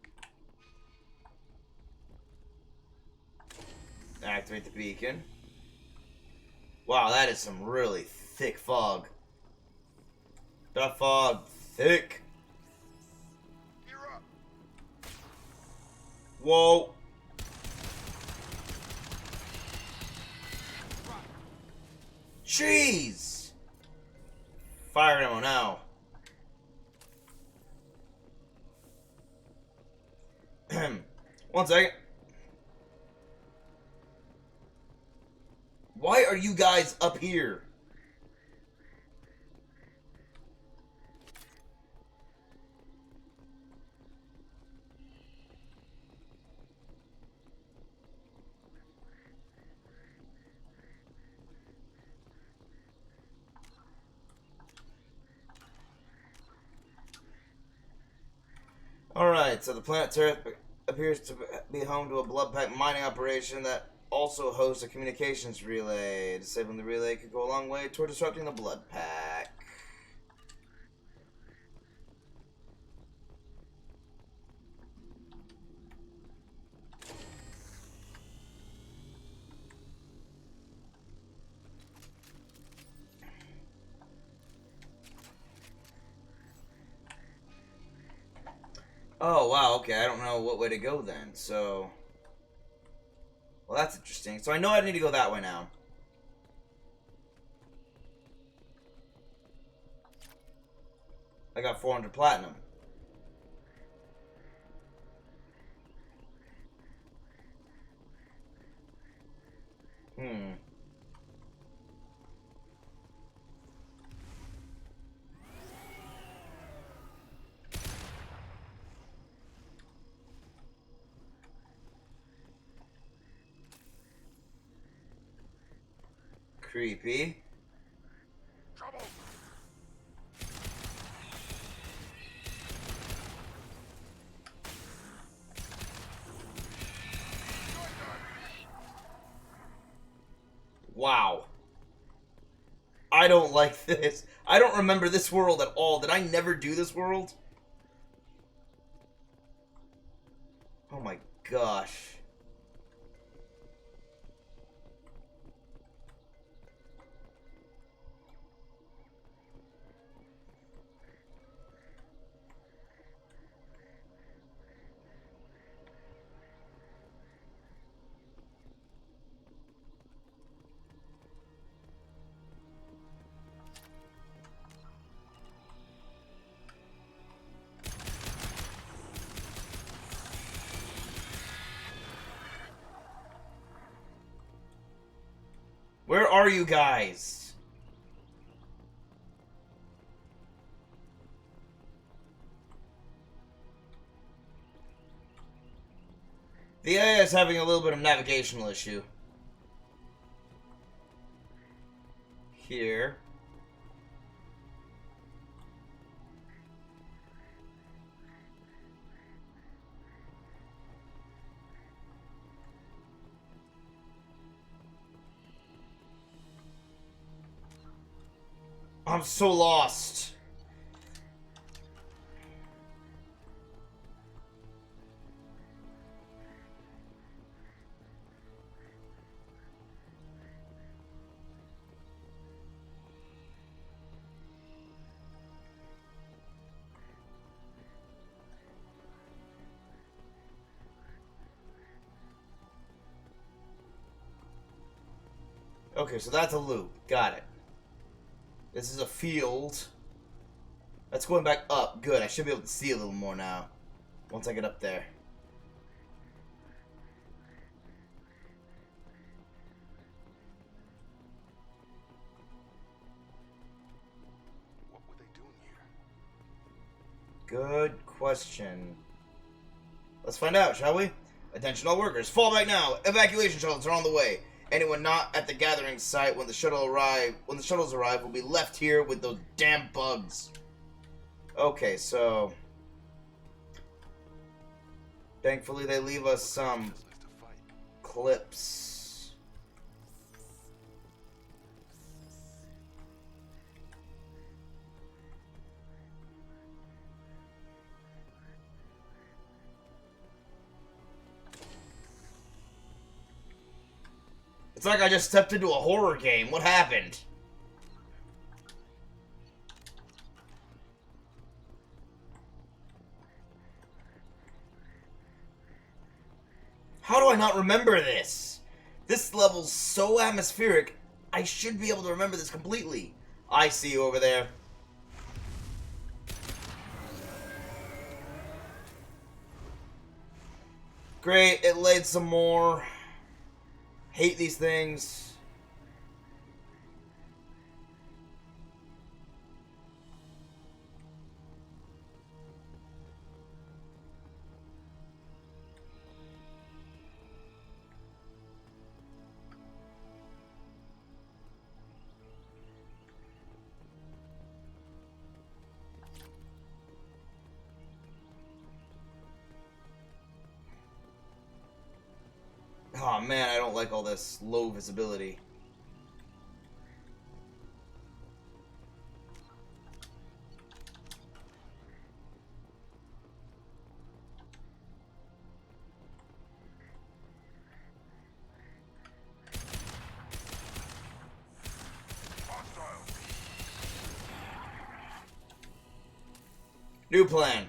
Activate the beacon. Wow, that is some really thick fog. That fog, thick. You're up. Whoa. Jeez. Fire ammo now. 1 second. Why are you guys up here? Alright, so the planet Earth appears to be home to a blood pack mining operation that also hosts a communications relay. Disabling the relay could go a long way toward disrupting the blood pack. Oh, wow, okay, I don't know what way to go then, so... Well, that's interesting. So I know I need to go that way now. I got 400 platinum. Creepy. Trouble. Wow. I don't like this. I don't remember this world at all. Did I never do this world? Oh my gosh. Where are you guys? The AI is having a little bit of navigational issue. Here. I'm so lost. Okay, so that's a loop. Got it. This is a field. That's going back up. Good. I should be able to see a little more now. Once I get up there. What were they doing here? Good question. Let's find out, shall we? Attention all workers. Fall back now. Evacuation shuttles are on the way. Anyone not at the gathering site when the shuttles arrive will be left here with those damn bugs. Okay, so thankfully they leave us some clips. It's like I just stepped into a horror game. What happened? How do I not remember this? This level's so atmospheric, I should be able to remember this completely. I see you over there. Great, it laid some more. Hate these things. Oh man, I don't like all this low visibility. New plan.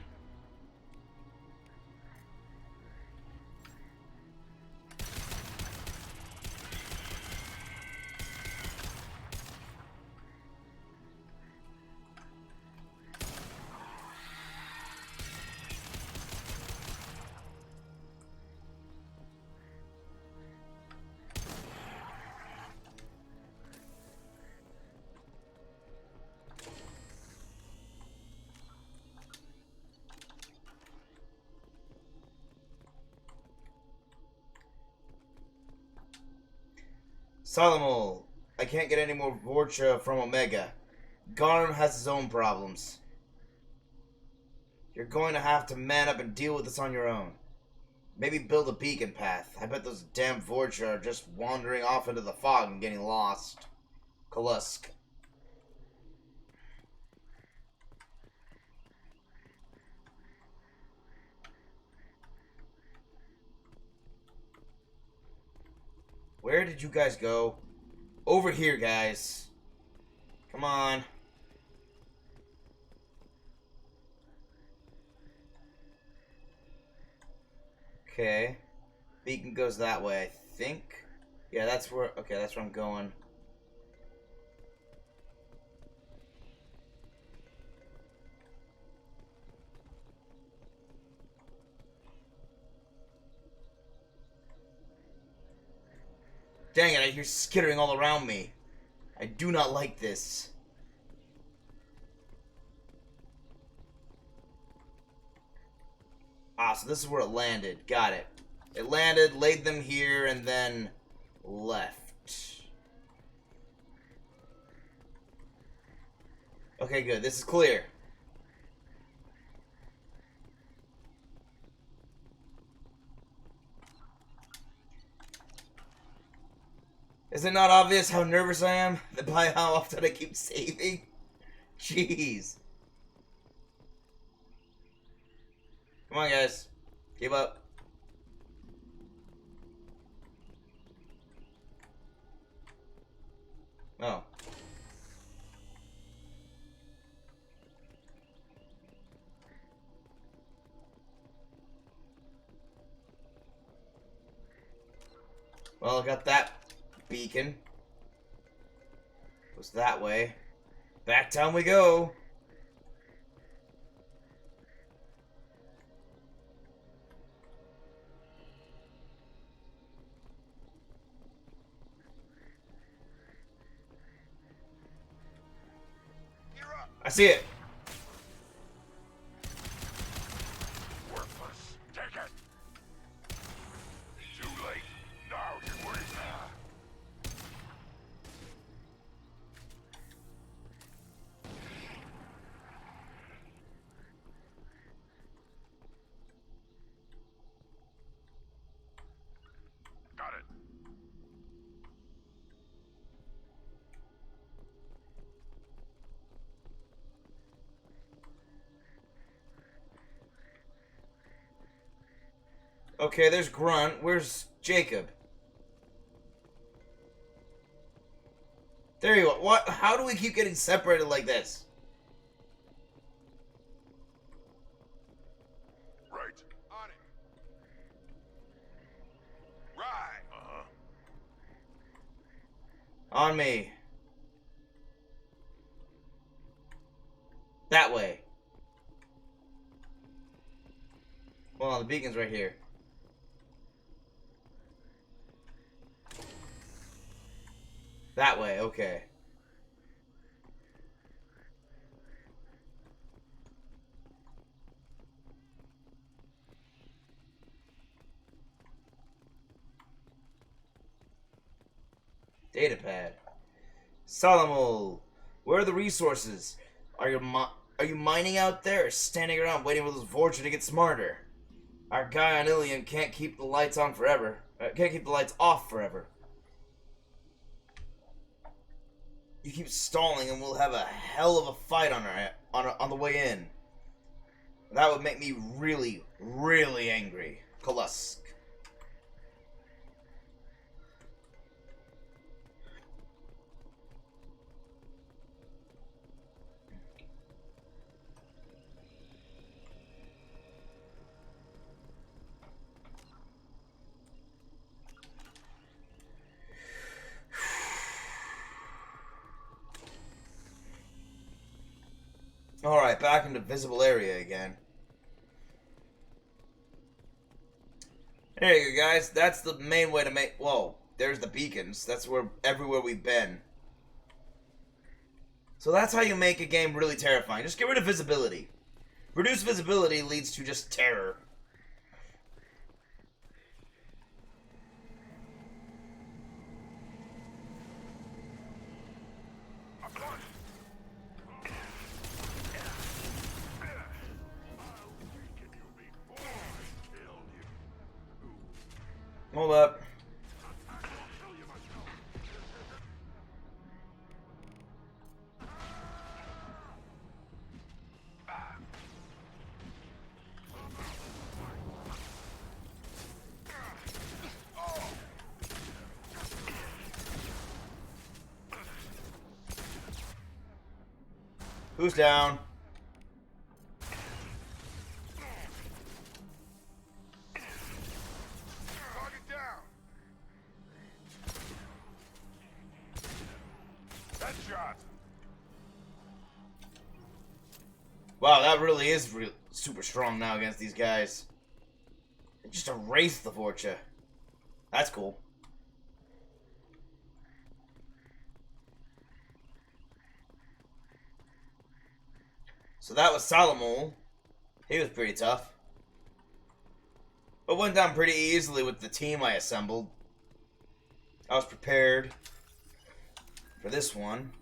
Solomon, I can't get any more Vorcha from Omega. Garm has his own problems. You're going to have to man up and deal with this on your own. Maybe build a beacon path. I bet those damn Vorcha are just wandering off into the fog and getting lost. Kolusk. Where did you guys go? Over here, guys. Come on. Okay. Beacon goes that way, I think. Yeah, that's where... Okay, that's where I'm going. Dang it, I hear skittering all around me. I do not like this. Ah, so this is where it landed. Got it. It landed, laid them here, and then left. Okay, good. This is clear. Is it not obvious how nervous I am by how often I keep saving? Jeez. Come on, guys. Keep up. Oh. Well, I got that beacon. Goes that way. Back down we go. see it. Worthless. Take it. Too late. Now you wait. Got it. Okay, there's Grunt. Where's Jacob? There you go. What? How do we keep getting separated like this? Right. On it. Right. On me. That way. Well, the beacon's right here. That way, okay. Datapad. Solomon, where are the resources? Are you mining out there or standing around waiting for those vultures to get smarter? Our guy on Ilium can't keep the lights on forever. Can't keep the lights off forever. You keep stalling and we'll have a hell of a fight on the way in. That would make me really, really angry. Kolusk. Alright, back into visible area again. There you go, guys. That's the main way to make... Whoa, there's the beacons. That's where everywhere we've been. So that's how you make a game really terrifying. Just get rid of visibility. Reduced visibility leads to just terror. Hold up. Who's down? Wow, that really is super strong now against these guys. They just erased the Vorcha. That's cool. So that was Solomon. He was pretty tough. But went down pretty easily with the team I assembled. I was prepared for this one.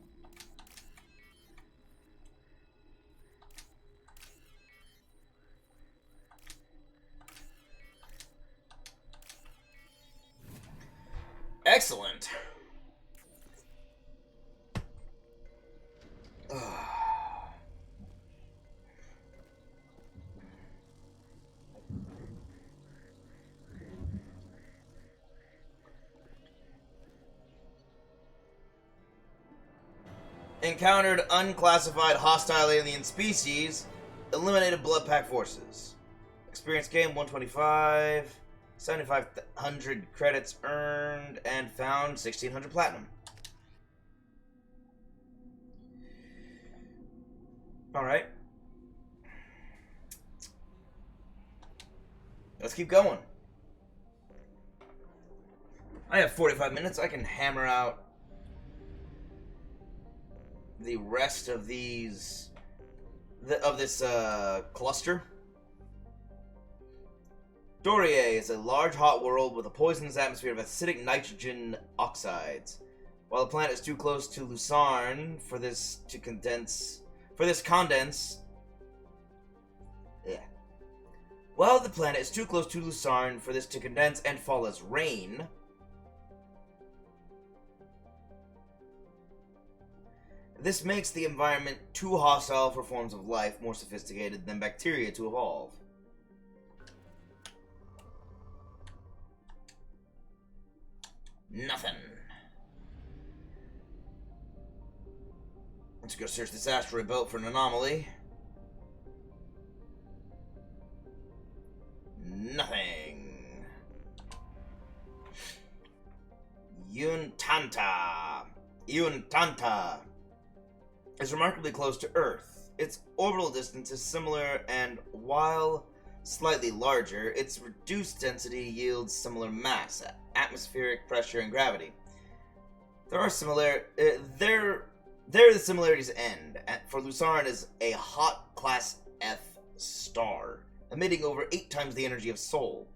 Excellent. Encountered unclassified hostile alien species. Eliminated blood pack forces. Experience game 125. 7,500 credits earned and found 1,600 platinum. Alright. Let's keep going. I have 45 minutes. I can hammer out the rest of these this cluster. Dorier is a large hot world with a poisonous atmosphere of acidic nitrogen oxides. While the planet is too close to Lucerne for this condense. While the planet is too close to Lucerne for this to condense and fall as rain, this makes the environment too hostile for forms of life more sophisticated than bacteria to evolve. Nothing. Let's go search this asteroid belt for an anomaly. Nothing. Yuntanta is remarkably close to Earth. Its orbital distance is similar, and while slightly larger, its reduced density yields similar mass, atmospheric pressure, and gravity. There the similarities end, for Lucerne is a hot Class F star, emitting over 8 times the energy of Sol.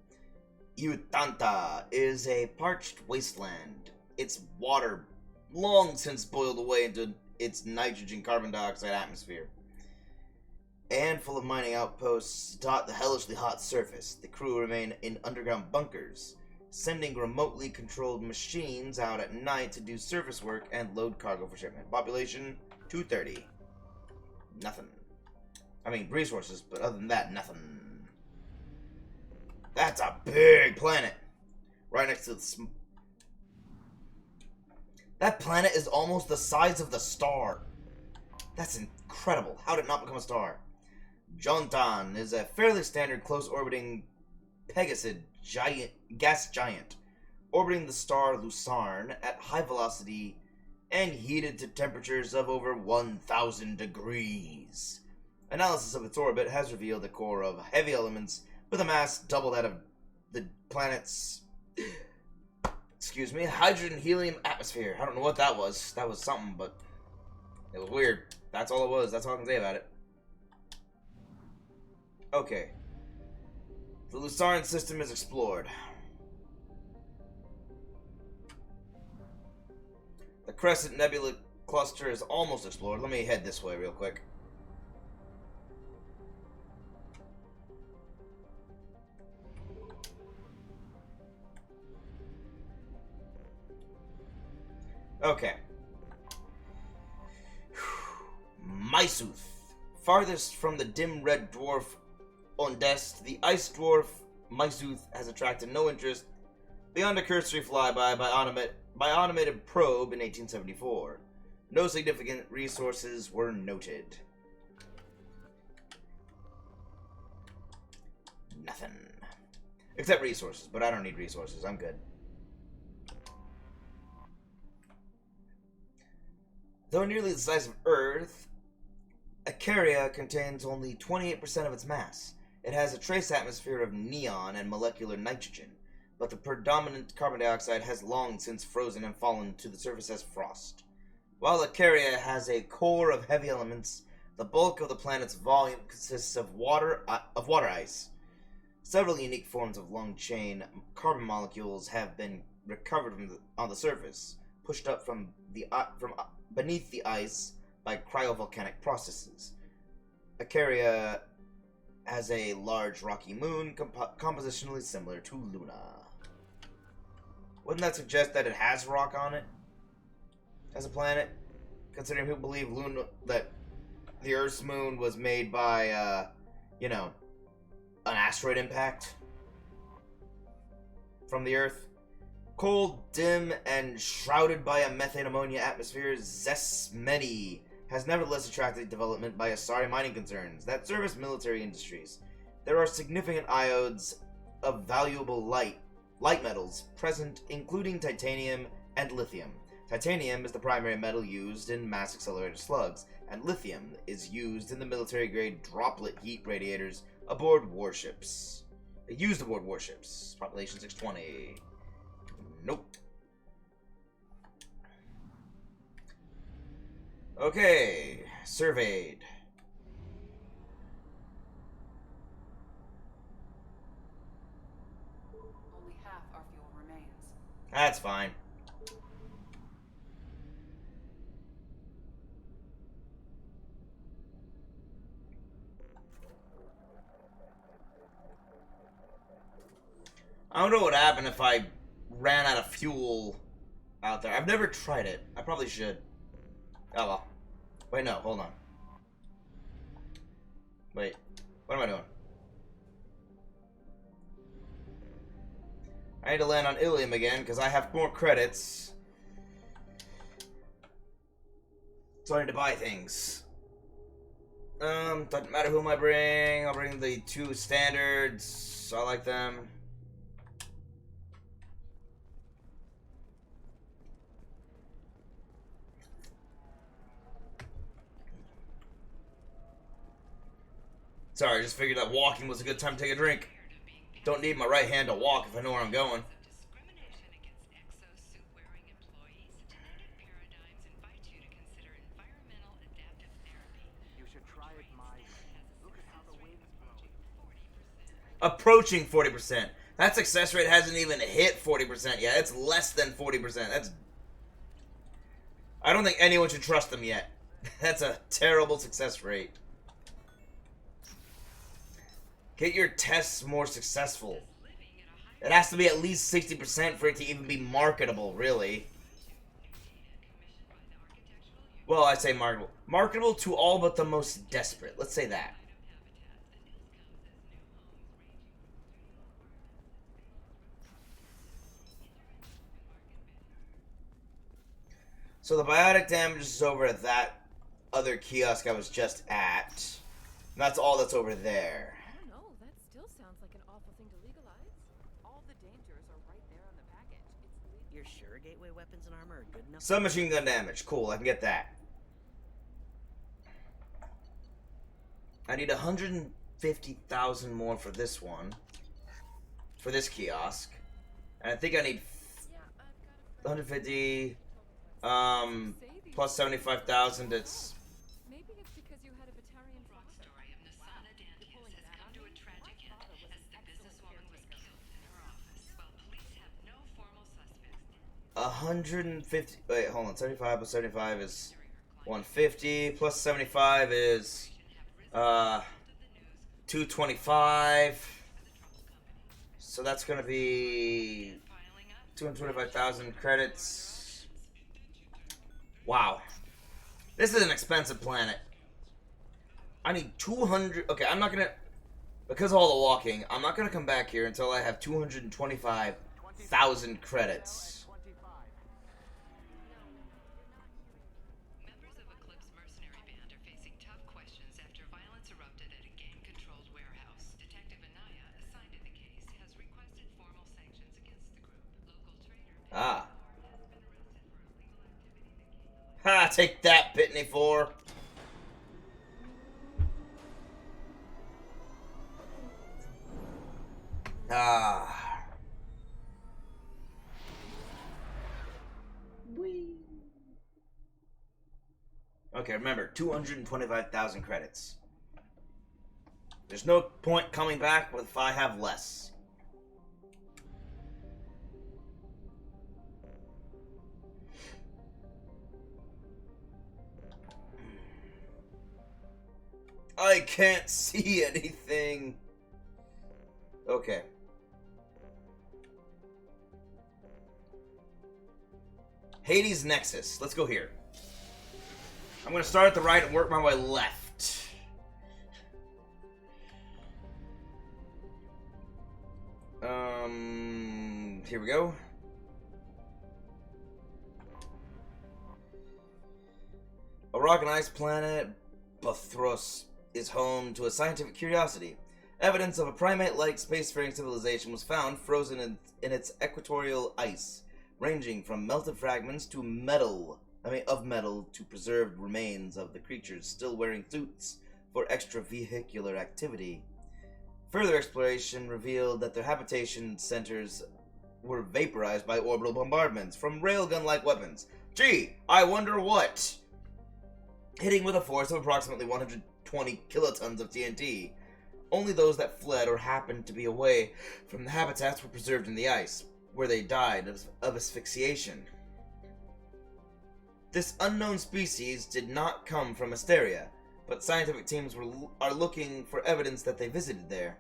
Utanta is a parched wasteland, its water long since boiled away into its nitrogen carbon dioxide atmosphere, and full of mining outposts dot the hellishly hot surface. The crew remain in underground bunkers, sending remotely controlled machines out at night to do surface work and load cargo for shipment. Population 230. Nothing. I mean, resources, but other than that, nothing. That's a big planet. Right next to the... That planet is almost the size of the star. That's incredible. How did it not become a star? Jontan is a fairly standard close-orbiting Pegasus gas giant, orbiting the star Lucerne at high velocity and heated to temperatures of over 1,000 degrees. Analysis of its orbit has revealed a core of heavy elements with a mass double that of the planet's hydrogen helium atmosphere. I don't know what that was. That was something, but it was weird. That's all it was. That's all I can say about it. Okay. The Lucerne system is explored. The Crescent Nebula cluster is almost explored. Let me head this way real quick. Okay. Mysuth. Farthest from the dim red dwarf Ondest, the ice dwarf Mysuth has attracted no interest beyond a cursory flyby by automated probe in 1874. No significant resources were noted. Nothing. Except resources, but I don't need resources. I'm good. Though nearly the size of Earth, Icaria contains only 28% of its mass. It has a trace atmosphere of neon and molecular nitrogen, but the predominant carbon dioxide has long since frozen and fallen to the surface as frost. While Icaria has a core of heavy elements, the bulk of the planet's volume consists of water ice. Several unique forms of long-chain carbon molecules have been recovered on the surface, pushed up from beneath the ice by cryovolcanic processes. Icaria has a large rocky moon compositionally similar to Luna. Wouldn't that suggest that it has rock on it as a planet? Considering people believe that the Earth's moon was made by, an asteroid impact from the Earth. Cold, dim, and shrouded by a methane ammonia atmosphere, Zesmeni has nevertheless attracted development by Asari mining concerns that service military industries. There are significant iodes of valuable light metals present, including titanium and lithium. Titanium is the primary metal used in mass accelerator slugs, and lithium is used in the military-grade droplet heat radiators aboard warships. Used aboard warships. Population 620. Nope. Okay, surveyed. That's fine. I don't know what would happen if I ran out of fuel out there. I've never tried it. I probably should. Oh well. Wait, no, hold on. Wait, what am I doing? I need to land on Ilium again because I have more credits. So I need to buy things. Doesn't matter whom I bring. I'll bring the 2 standards. I like them. Sorry, I just figured that walking was a good time to take a drink. Don't need my right hand to walk if I know where I'm going. You should try it my way. Look at how the wind's blowing. Approaching 40%. That success rate hasn't even hit 40% yet. It's less than 40%. That's... I don't think anyone should trust them yet. That's a terrible success rate. Get your tests more successful. It has to be at least 60% for it to even be marketable, really. Well, I say marketable. Marketable to all but the most desperate. Let's say that. So the biotic damage is over at that other kiosk I was just at. That's all that's over there. You're sure gateway weapons and armor are good enough? Submachine gun damage. Cool, I can get that. I need 150,000 more for this one. For this kiosk. And I think I need 150 plus 75,000. It's Maybe it's because you had a Batarian story of Nasana Dandius has come to a tragic end as the businesswoman was killed in her office while police have no formal suspects. 150. Wait, hold on. 75 plus 75 is 150. Plus 75 is 225. So that's gonna be 225,000 credits. Wow, this is an expensive planet. I need 200. Okay, I'm not gonna, because of all the walking, I'm not gonna come back here until I have 225,000 credits. Members of Eclipse mercenary band are facing tough questions after violence erupted at a game-controlled warehouse. Detective Anaya, assigned to the case, has requested formal sanctions against the group. Local trader Ah. Ha! Take that, Pitney 4. Ah. Whee. Okay, remember, 225,000 credits. There's no point coming back if I have less. I can't see anything. Okay. Hades Nexus. Let's go here. I'm going to start at the right and work my way left. Here we go. A rock and ice planet, Bathros, is home to a scientific curiosity. Evidence of a primate-like spacefaring civilization was found frozen in its equatorial ice, ranging from melted fragments to metal to preserved remains of the creatures still wearing suits for extravehicular activity. Further exploration revealed that their habitation centers were vaporized by orbital bombardments from railgun-like weapons. Gee, I wonder what? Hitting with a force of approximately 120 kilotons of TNT. Only those that fled or happened to be away from the habitats were preserved in the ice. where they died of asphyxiation. This unknown species did not come from Asteria, but scientific teams are looking for evidence that they visited there.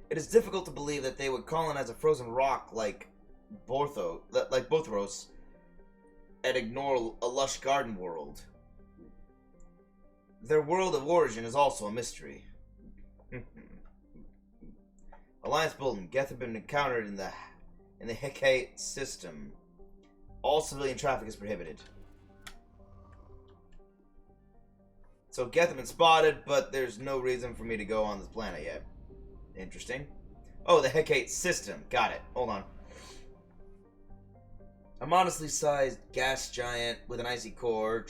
It is difficult to believe that they would colonize a frozen rock like Bothros and ignore a lush garden world. Their world of origin is also a mystery. Alliance building. Geth have been encountered in the Hecate system. All civilian traffic is prohibited. So Geth have been spotted, but there's no reason for me to go on this planet yet. Interesting. Oh, the Hecate system. Got it. Hold on. A modestly sized gas giant with an icy core,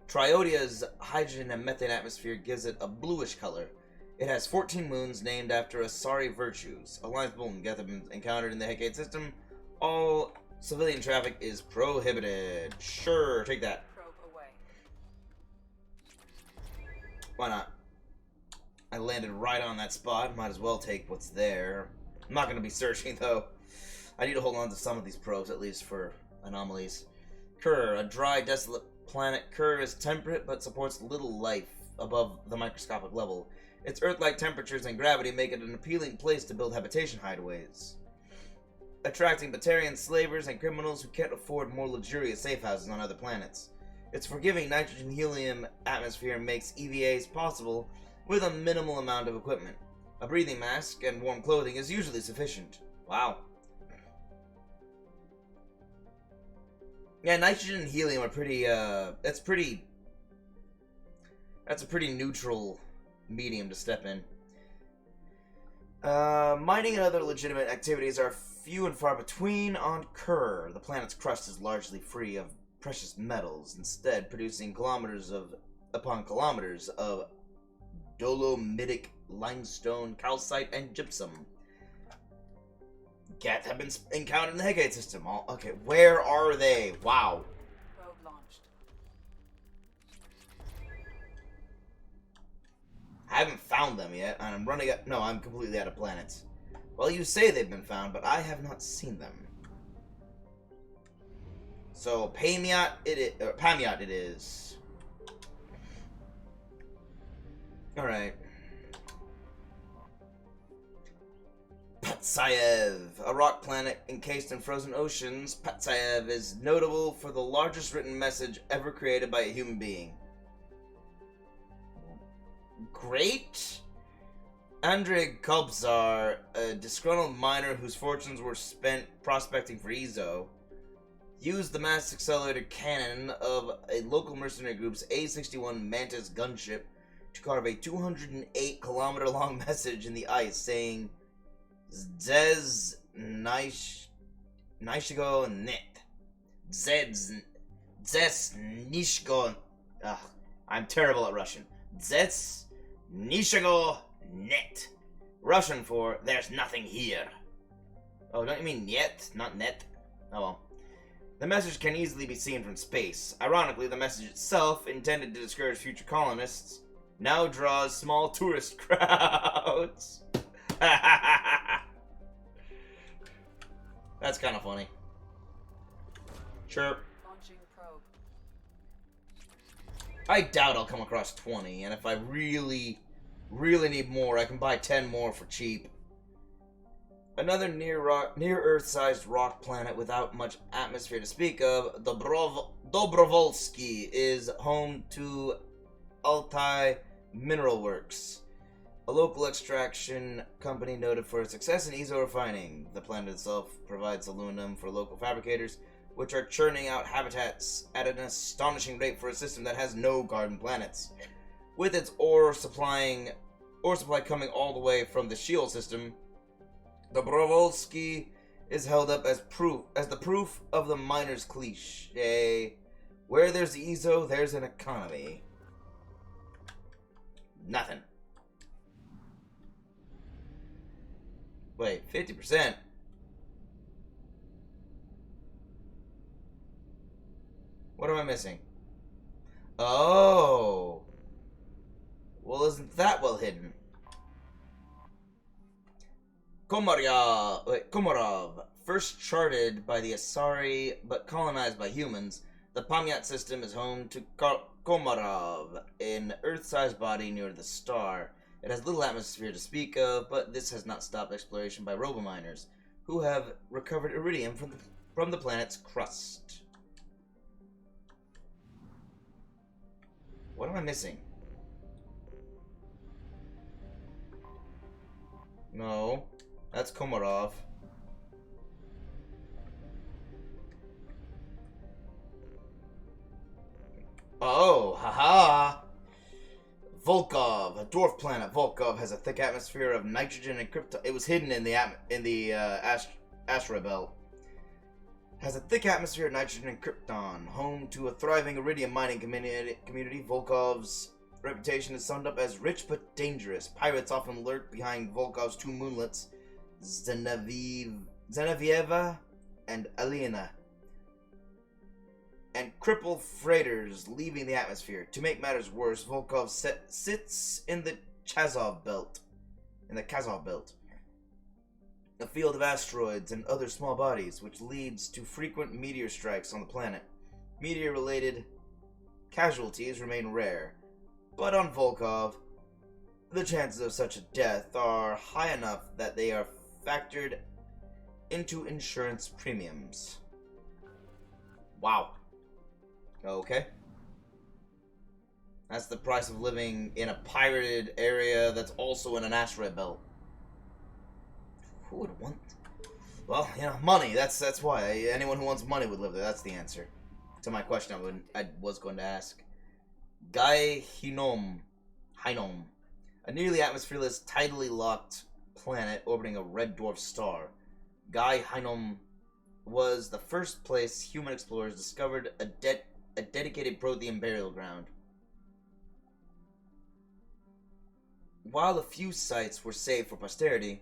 Triodia's hydrogen and methane atmosphere gives it a bluish color. It has 14 moons named after Asari virtues. Alliance Bolton Geth have been encountered in the Hecate system. All civilian traffic is prohibited. Sure, take that. Probe away. Why not? I landed right on that spot. Might as well take what's there. I'm not going to be searching, though. I need to hold on to some of these probes, at least for anomalies. Kerr, a dry, desolate planet. Kerr is temperate, but supports little life above the microscopic level. Its Earth-like temperatures and gravity make it an appealing place to build habitation hideaways, attracting Batarian slavers and criminals who can't afford more luxurious safe houses on other planets. Its forgiving nitrogen-helium atmosphere makes EVAs possible with a minimal amount of equipment. A breathing mask and warm clothing is usually sufficient. Wow. Yeah, nitrogen and helium are pretty, that's a pretty neutral medium to step in. Mining and other legitimate activities are few and far between on Kerr. The planet's crust is largely free of precious metals, instead producing kilometers upon kilometers of dolomitic limestone, calcite, and gypsum. Geth have been encountered in the Hecate system. Okay, where are they? Wow. Probe launched. I haven't found them yet, and I'm running up. No, I'm completely out of planets. Well, you say they've been found, but I have not seen them. So, Pamiot it is. Alright. Patsayev, a rock planet encased in frozen oceans. Patsayev is notable for the largest written message ever created by a human being. Great! Andrei Kobzar, a disgruntled miner whose fortunes were spent prospecting for Ezo, used the mass accelerator cannon of a local mercenary group's A-61 Mantis gunship to carve a 208-kilometer-long message in the ice saying, Zez Nishigo Net. Zez Nishgo. I'm terrible at Russian. Zez Nishigo Net. Russian for there's nothing here. Oh, don't you mean yet, not net? Oh well. The message can easily be seen from space. Ironically, the message itself, intended to discourage future colonists, now draws small tourist crowds. That's kind of funny. Chirp. Launching probe. I doubt I'll come across 20, and if I really need more, I can buy 10 more for cheap. Another near-Earth-sized rock planet without much atmosphere to speak of, Dobrovolsky is home to Altai Mineral Works, a local extraction company noted for its success in Ezo refining. The planet itself provides aluminum for local fabricators, which are churning out habitats at an astonishing rate for a system that has no garden planets. With its ore supply coming all the way from the Shield system, the Dobrovolsky is held up as the proof of the miner's cliche. Where there's Ezo, there's an economy. Nothing. Wait, 50%? What am I missing? Oh. Well, isn't that well hidden? Komarov, first charted by the Asari but colonized by humans, the Pamyat system is home to Komarov, an Earth-sized body near the star. It has little atmosphere to speak of, but this has not stopped exploration by robominers, who have recovered iridium from the planet's crust. What am I missing? No, that's Komarov. Oh, haha! Volkov, a dwarf planet. Volkov has a thick atmosphere of nitrogen and krypton. It was hidden in the asteroid belt. Has a thick atmosphere of nitrogen and krypton. Home to a thriving iridium mining community. Volkov's reputation is summed up as rich but dangerous. Pirates often lurk behind Volkov's two moonlets, Zenevieva and Alina, and cripple freighters leaving the atmosphere. To make matters worse, Volkov sits in the Kazov belt. A field of asteroids and other small bodies, which leads to frequent meteor strikes on the planet. Meteor-related casualties remain rare, but on Volkov, the chances of such a death are high enough that they are factored into insurance premiums. Wow. Okay. That's the price of living in a pirated area that's also in an asteroid belt. Who would want? Well, you know, money. That's why. Anyone who wants money would live there. That's the answer to my question I was going to ask. Guy Hinom, a nearly atmosphereless, tidally locked planet orbiting a red dwarf star. Guy Hinom was the first place human explorers discovered a dedicated Prothean burial ground. While a few sites were saved for posterity,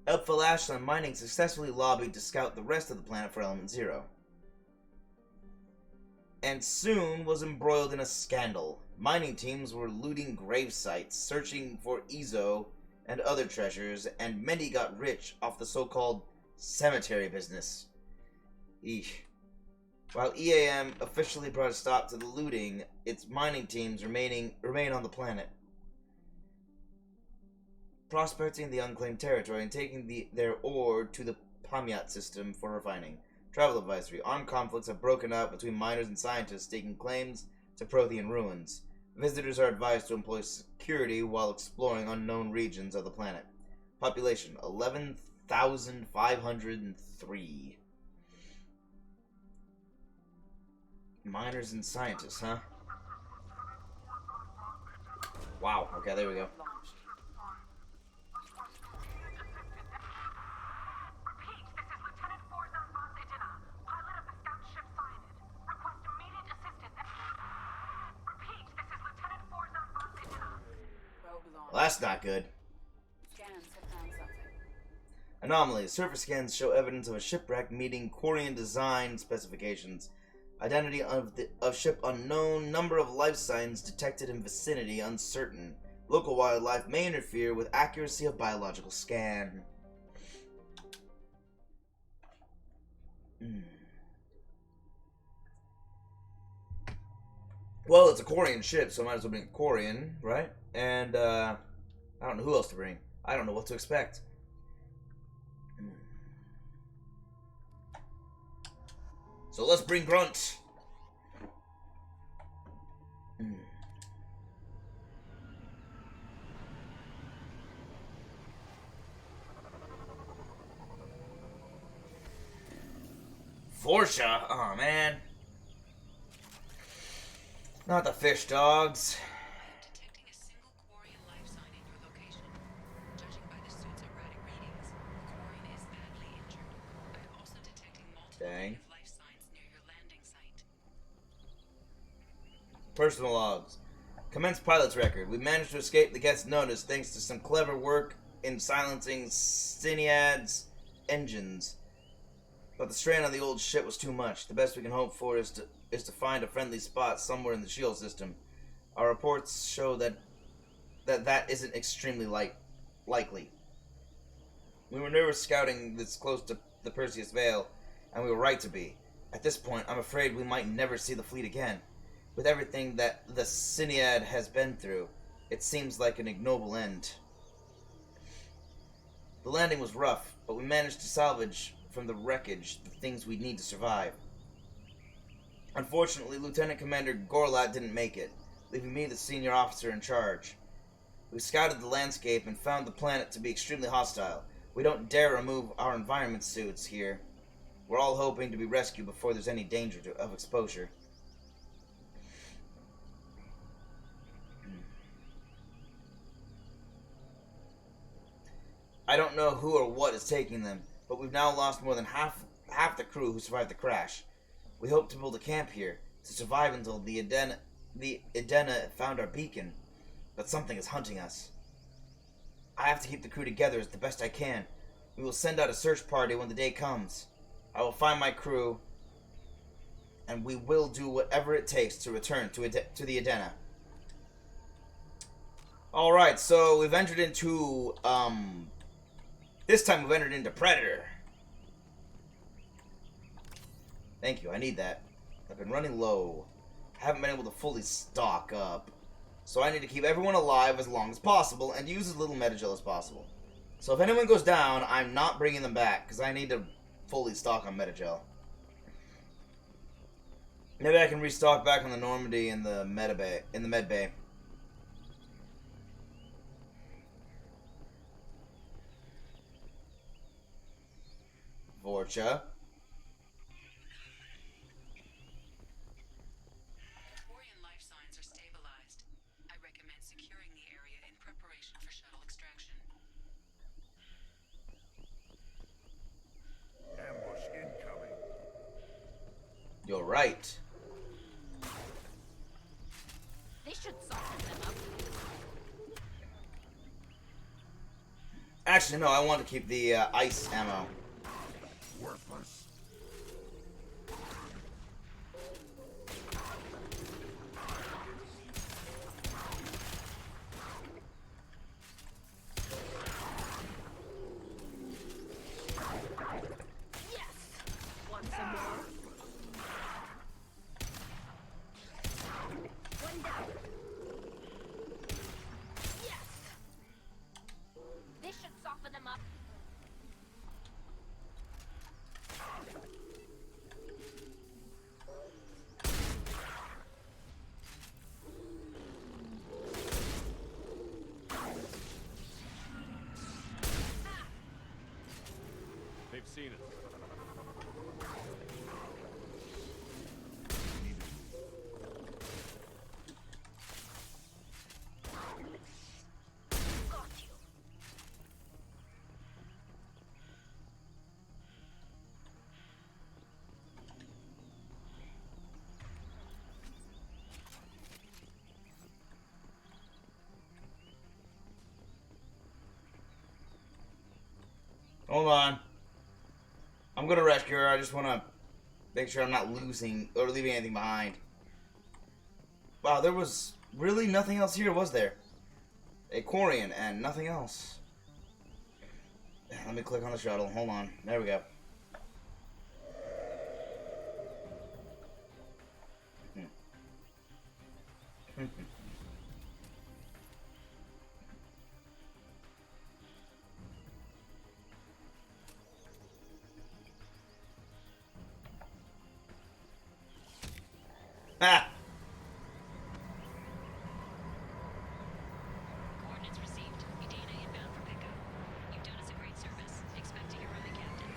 Elpha Ashland Mining successfully lobbied to scout the rest of the planet for Element Zero, and soon was embroiled in a scandal. Mining teams were looting grave sites, searching for Ezo and other treasures, and many got rich off the so-called cemetery business. Eesh. While EAM officially brought a stop to the looting, its mining teams remain on the planet, prospecting the unclaimed territory and taking their ore to the Pamyat system for refining. Travel advisory. Armed conflicts have broken out between miners and scientists staking claims to Prothean ruins. Visitors are advised to employ security while exploring unknown regions of the planet. Population 11,503. Miners and scientists, huh? Wow, okay, there we go. Well, that's not good. Scans have found something. Anomalies. Surface scans show evidence of a shipwreck meeting Quarian design specifications. Identity of ship unknown. Number of life signs detected in vicinity uncertain. Local wildlife may interfere with accuracy of biological scan. Well, it's a Quarian ship, so I might as well bring a Quarian, right? And, I don't know who else to bring. I don't know what to expect. So let's bring Grunt. Forsha? Oh, man. Not the fish dogs. Detecting a single Quarian life sign in your location. Judging by the suit's erratic readings, the Quarian is badly injured. I am also detecting multiple native life signs near your landing site. Personal logs. Commence pilot's record. We managed to escape the guest's notice thanks to some clever work in silencing Syniad's engines. But the strain on the old ship was too much. The best we can hope for is to find a friendly spot somewhere in the shield system. Our reports show that isn't extremely likely. We were never scouting this close to the Perseus Vale, and we were right to be. At this point, I'm afraid we might never see the fleet again. With everything that the Cinead has been through, it seems like an ignoble end. The landing was rough, but we managed to salvage from the wreckage the things we'd need to survive. Unfortunately, Lieutenant Commander Gorlat didn't make it, leaving me the senior officer in charge. We scouted the landscape and found the planet to be extremely hostile. We don't dare remove our environment suits here. We're all hoping to be rescued before there's any danger of exposure. I don't know who or what is taking them, but we've now lost more than half the crew who survived the crash. We hope to build a camp here to survive until the Edena found our beacon, but something is hunting us. I have to keep the crew together as the best I can. We will send out a search party when the day comes. I will find my crew, and we will do whatever it takes to return to the Edena. Alright, so we've entered into, this time we've entered into Predator. Thank you, I need that. I've been running low. I haven't been able to fully stock up. So I need to keep everyone alive as long as possible and use as little metagel as possible. So if anyone goes down, I'm not bringing them back because I need to fully stock on metagel. Maybe I can restock back on the Normandy in the med bay. Vorcha. Quarian life signs are stabilized. I recommend securing the area in preparation for shuttle extraction. Ambush incoming. You're right. This should soften them up. Actually, no, I want to keep the ice ammo. Worthless. Yes! Want some more? One down. Yes! This should soften them up. They've seen it. Got you. Hold on. I'm gonna rescue her. I just want to make sure I'm not losing or leaving anything behind. Wow, there was really nothing else here, was there? A Quarian and nothing else. Let me click on the shuttle. Hold on. There we go. Ha! Coordinates received. Edena inbound for pickup. You've done us a great service. Expect to hear from the captain.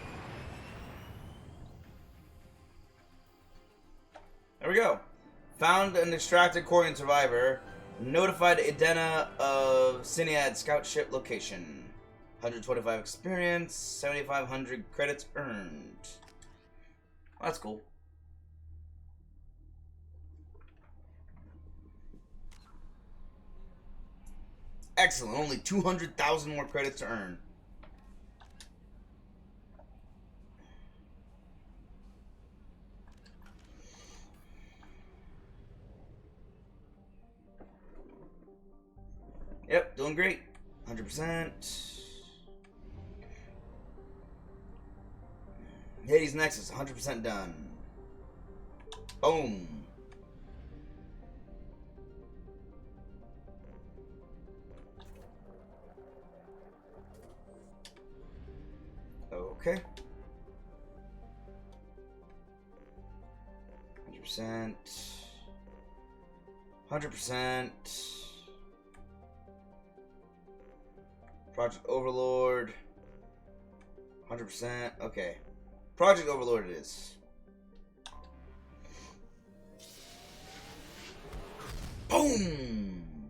There we go. Found and extracted Quarian survivor. Notified Edena of Cinead scout ship location. 125 experience, 7,500 credits earned. Well, that's cool. Excellent. Only 200,000 more credits to earn. Yep, doing great. 100%. Hades Nexus, 100% done. Boom. Okay. 100%. 100%. Project Overlord. 100%. Okay. Project Overlord it is. Boom!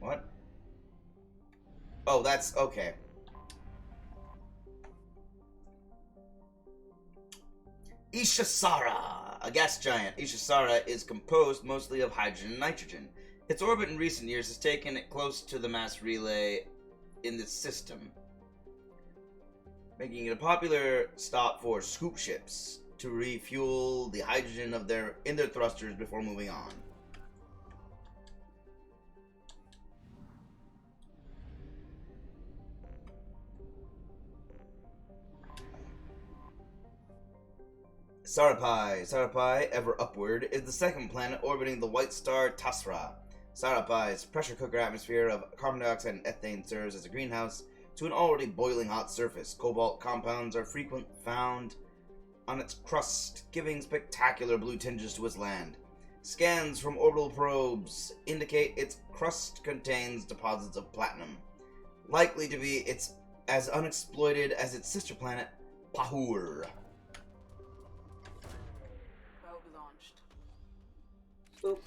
What? Oh, that's okay. Ishasara, a gas giant. Ishasara is composed mostly of hydrogen and nitrogen. Its orbit in recent years has taken it close to the mass relay in this system, making it a popular stop for scoop ships to refuel the hydrogen in their thrusters before moving on. Sarapai, ever upward, is the second planet orbiting the white star Tasra. Sarapai's pressure cooker atmosphere of carbon dioxide and ethane serves as a greenhouse to an already boiling hot surface. Cobalt compounds are frequently found on its crust, giving spectacular blue tinges to its land. Scans from orbital probes indicate its crust contains deposits of platinum, likely to be as unexploited as its sister planet, Pahur. Probe launched. Boop.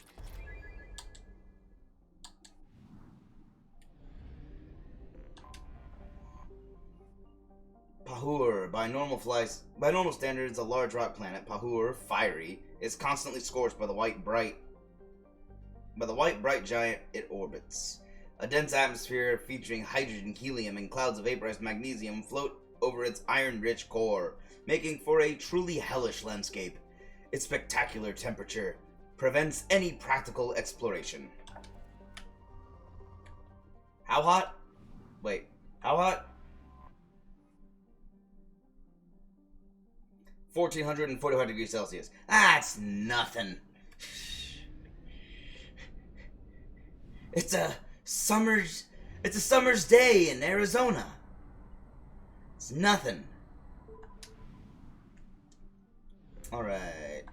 Pahur, by normal standards, a large rock planet. Pahur, fiery, is constantly scorched by the white bright giant it orbits. A dense atmosphere featuring hydrogen, helium, and clouds of vaporized magnesium float over its iron-rich core, making for a truly hellish landscape. Its spectacular temperature prevents any practical exploration. How hot? Wait, how hot? 1445 degrees Celsius. That's nothing. It's a summer's day in Arizona. It's nothing. Alright.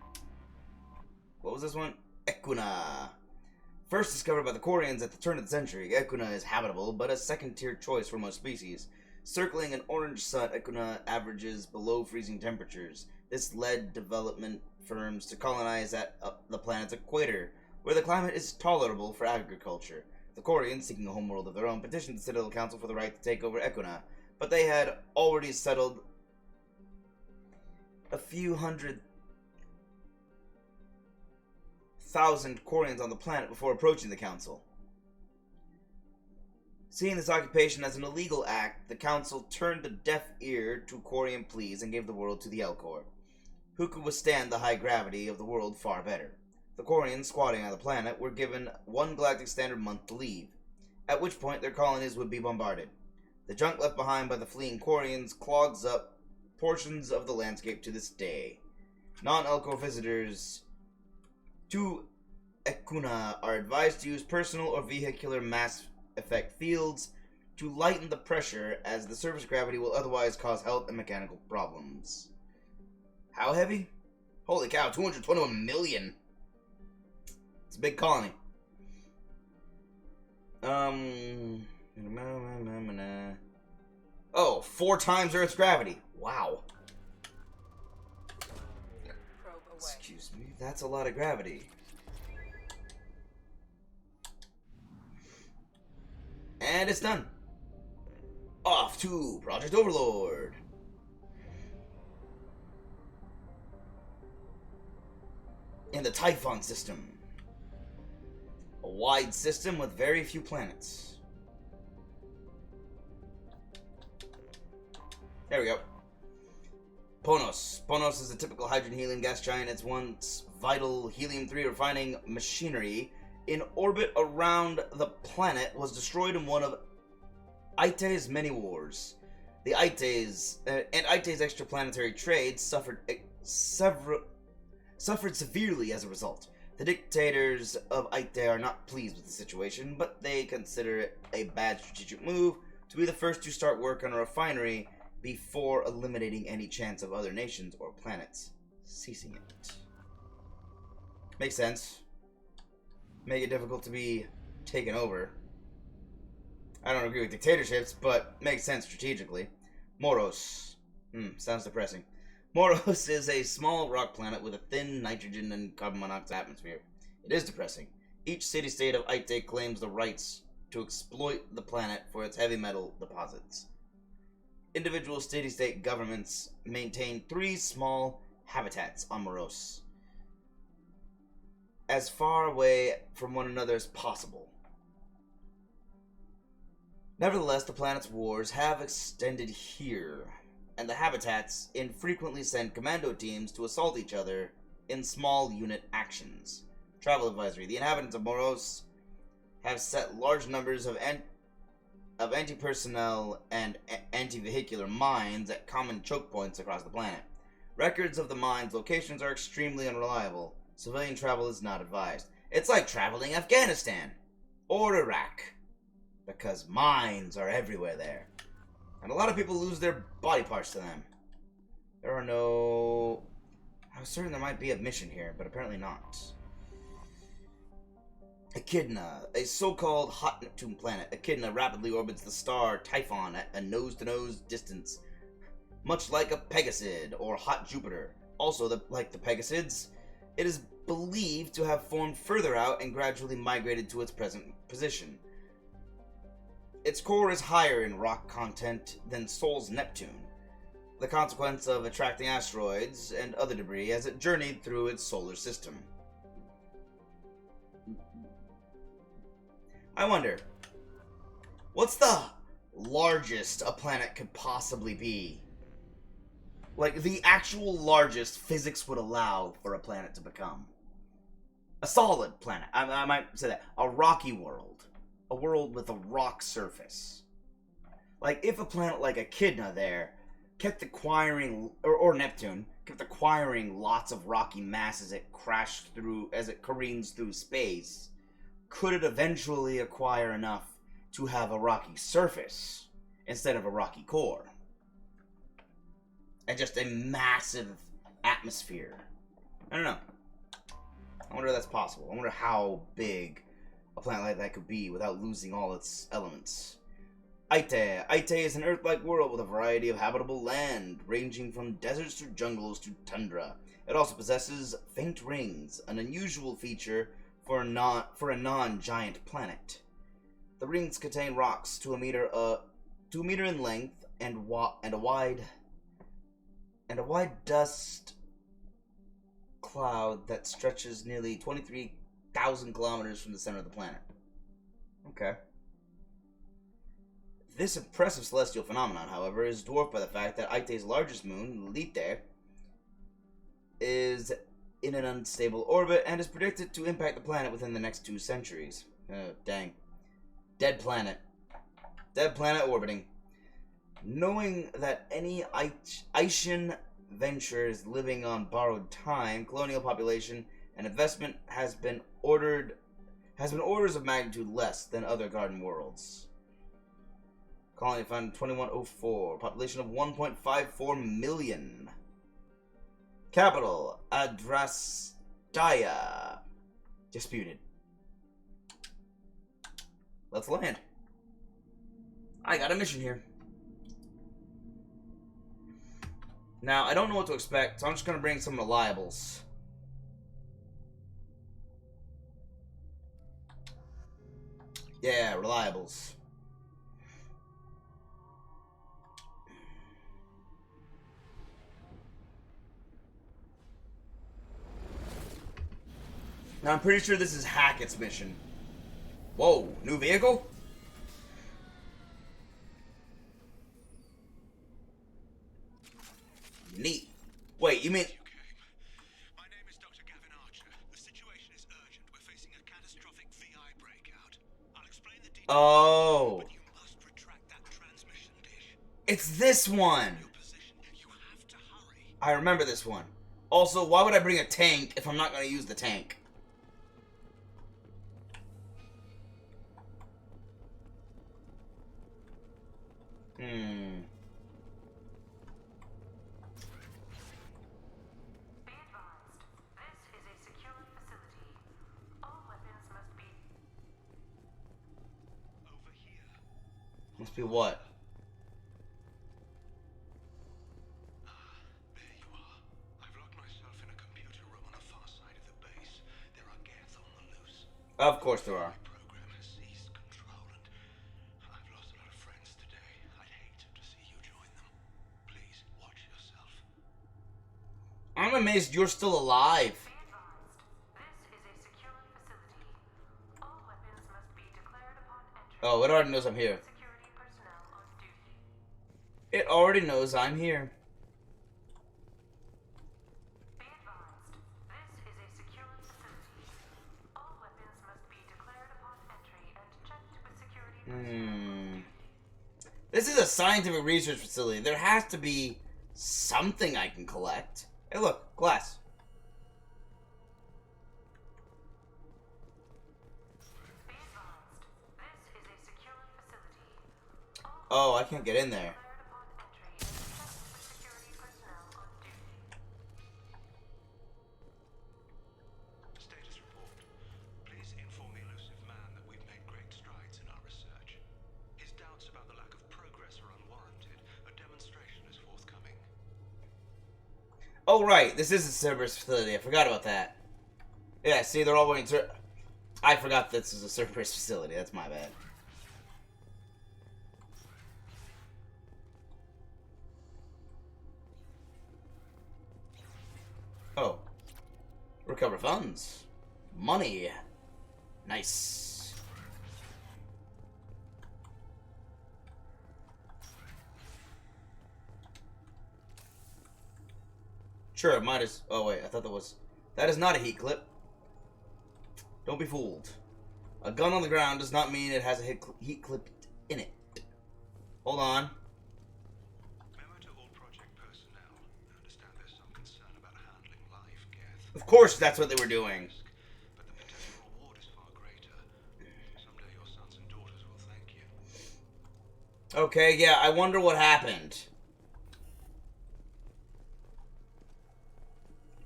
What was this one? Equina. First discovered by the Quarians at the turn of the century, Equina is habitable, but a second-tier choice for most species. Circling an orange sun, Equina averages below freezing temperatures. This led development firms to colonize at the planet's equator, where the climate is tolerable for agriculture. The Quarians, seeking a homeworld of their own, petitioned the Citadel Council for the right to take over Equina, but they had already settled a few 100,000 Quarians on the planet before approaching the Council. Seeing this occupation as an illegal act, the Council turned a deaf ear to Quarian pleas and gave the world to the Elcor, who could withstand the high gravity of the world far better. The Quarians, squatting on the planet, were given one galactic standard month to leave, at which point their colonies would be bombarded. The junk left behind by the fleeing Quarians clogs up portions of the landscape to this day. Non-Elcor visitors to Equina are advised to use personal or vehicular mass effect fields to lighten the pressure, as the surface gravity will otherwise cause health and mechanical problems. How heavy? Holy cow, 221 million! It's a big colony. Oh, 4 times Earth's gravity. Wow. Excuse me, that's a lot of gravity. And it's done. Off to Project Overlord. In the Typhon system. A wide system with very few planets. There we go. Ponos. Ponos is a typical hydrogen helium gas giant. Its once vital helium-3 refining machinery in orbit around the planet was destroyed in one of Aite's many wars. The Aite's and Aite's extraplanetary trade suffered severely as a result. The dictators of Aite are not pleased with the situation, but they consider it a bad strategic move to be the first to start work on a refinery before eliminating any chance of other nations or planets ceasing it. Makes sense. Make it difficult to be taken over. I don't agree with dictatorships, but makes sense strategically. Moros. Sounds depressing. Moros is a small rock planet with a thin nitrogen and carbon monoxide atmosphere. It is depressing. Each city-state of Aite claims the rights to exploit the planet for its heavy metal deposits. Individual city-state governments maintain 3 small habitats on Moros, as far away from one another as possible. Nevertheless, the planet's wars have extended here, and the habitats infrequently send commando teams to assault each other in small unit actions. Travel advisory. The inhabitants of Moros have set large numbers of anti-personnel and anti-vehicular mines at common choke points across the planet. Records of the mines' locations are extremely unreliable. Civilian travel is not advised. It's like traveling Afghanistan or Iraq, because mines are everywhere there. And a lot of people lose their body parts to them. There are no... I was certain there might be a mission here, but apparently not. Echidna, a so-called hot Neptune planet. Echidna rapidly orbits the star Typhon at a nose-to-nose distance, much like a Pegasid or hot Jupiter. Also, like the Pegasids, it is believed to have formed further out and gradually migrated to its present position. Its core is higher in rock content than Sol's Neptune, the consequence of attracting asteroids and other debris as it journeyed through its solar system. I wonder, what's the largest a planet could possibly be? Like, the actual largest physics would allow for a planet to become. A solid planet. I might say that. A rocky world. A world with a rock surface. Like, if a planet like Echidna there kept acquiring, or Neptune, kept acquiring lots of rocky mass as it crashed through, as it careens through space, could it eventually acquire enough to have a rocky surface instead of a rocky core? And just a massive atmosphere. I don't know. I wonder if that's possible. I wonder how big a planet like that could be without losing all its elements. Aite. Aite is an Earth-like world with a variety of habitable land, ranging from deserts to jungles to tundra. It also possesses faint rings, an unusual feature for a non-giant planet. The rings contain rocks 2 meter in length and a wide dust cloud that stretches nearly 23,000 kilometers from the center of the planet. Okay. This impressive celestial phenomenon, however, is dwarfed by the fact that Aite's largest moon, Lite, is in an unstable orbit and is predicted to impact the planet within the next 2 centuries. Oh, dang. Dead planet. Dead planet orbiting. Knowing that any Aitian ventures living on borrowed time, colonial population, and investment has been orders of magnitude less than other garden worlds. Colony found 2104. Population of 1.54 million. Capital, Adrastaya. Disputed. Let's land. I got a mission here. Now, I don't know what to expect, so I'm just going to bring some reliables. Yeah, reliables. Now, I'm pretty sure this is Hackett's mission. Whoa, new vehicle? Neat. Wait, you mean... My name is Dr. Gavin Archer. The situation is urgent. We're facing a catastrophic It's this one. I remember this one. Also, why would I bring a tank if I'm not going to use the tank? Hmm. Must be what? Of course there are. I'm amazed you're still alive. Oh, it already knows I'm here. It already knows I'm here. This is a scientific research facility. There has to be something I can collect. Hey, look, glass. Oh, I can't get in there. Status report. Please inform the elusive man that we've made great strides in our research. His doubts about the lack of progress are unwarranted. A demonstration is forthcoming. Oh, right. This is a Cerberus facility. I forgot about that. Yeah, see, they're all wearing... I forgot this is a Cerberus facility. That's my bad. Oh. Recover funds. Money. Nice. Sure, it might as... Oh, wait. I thought that was... That is not a heat clip. Don't be fooled. A gun on the ground does not mean it has a heat clip in it. Hold on. Of course, that's what they were doing. Okay, yeah, I wonder what happened.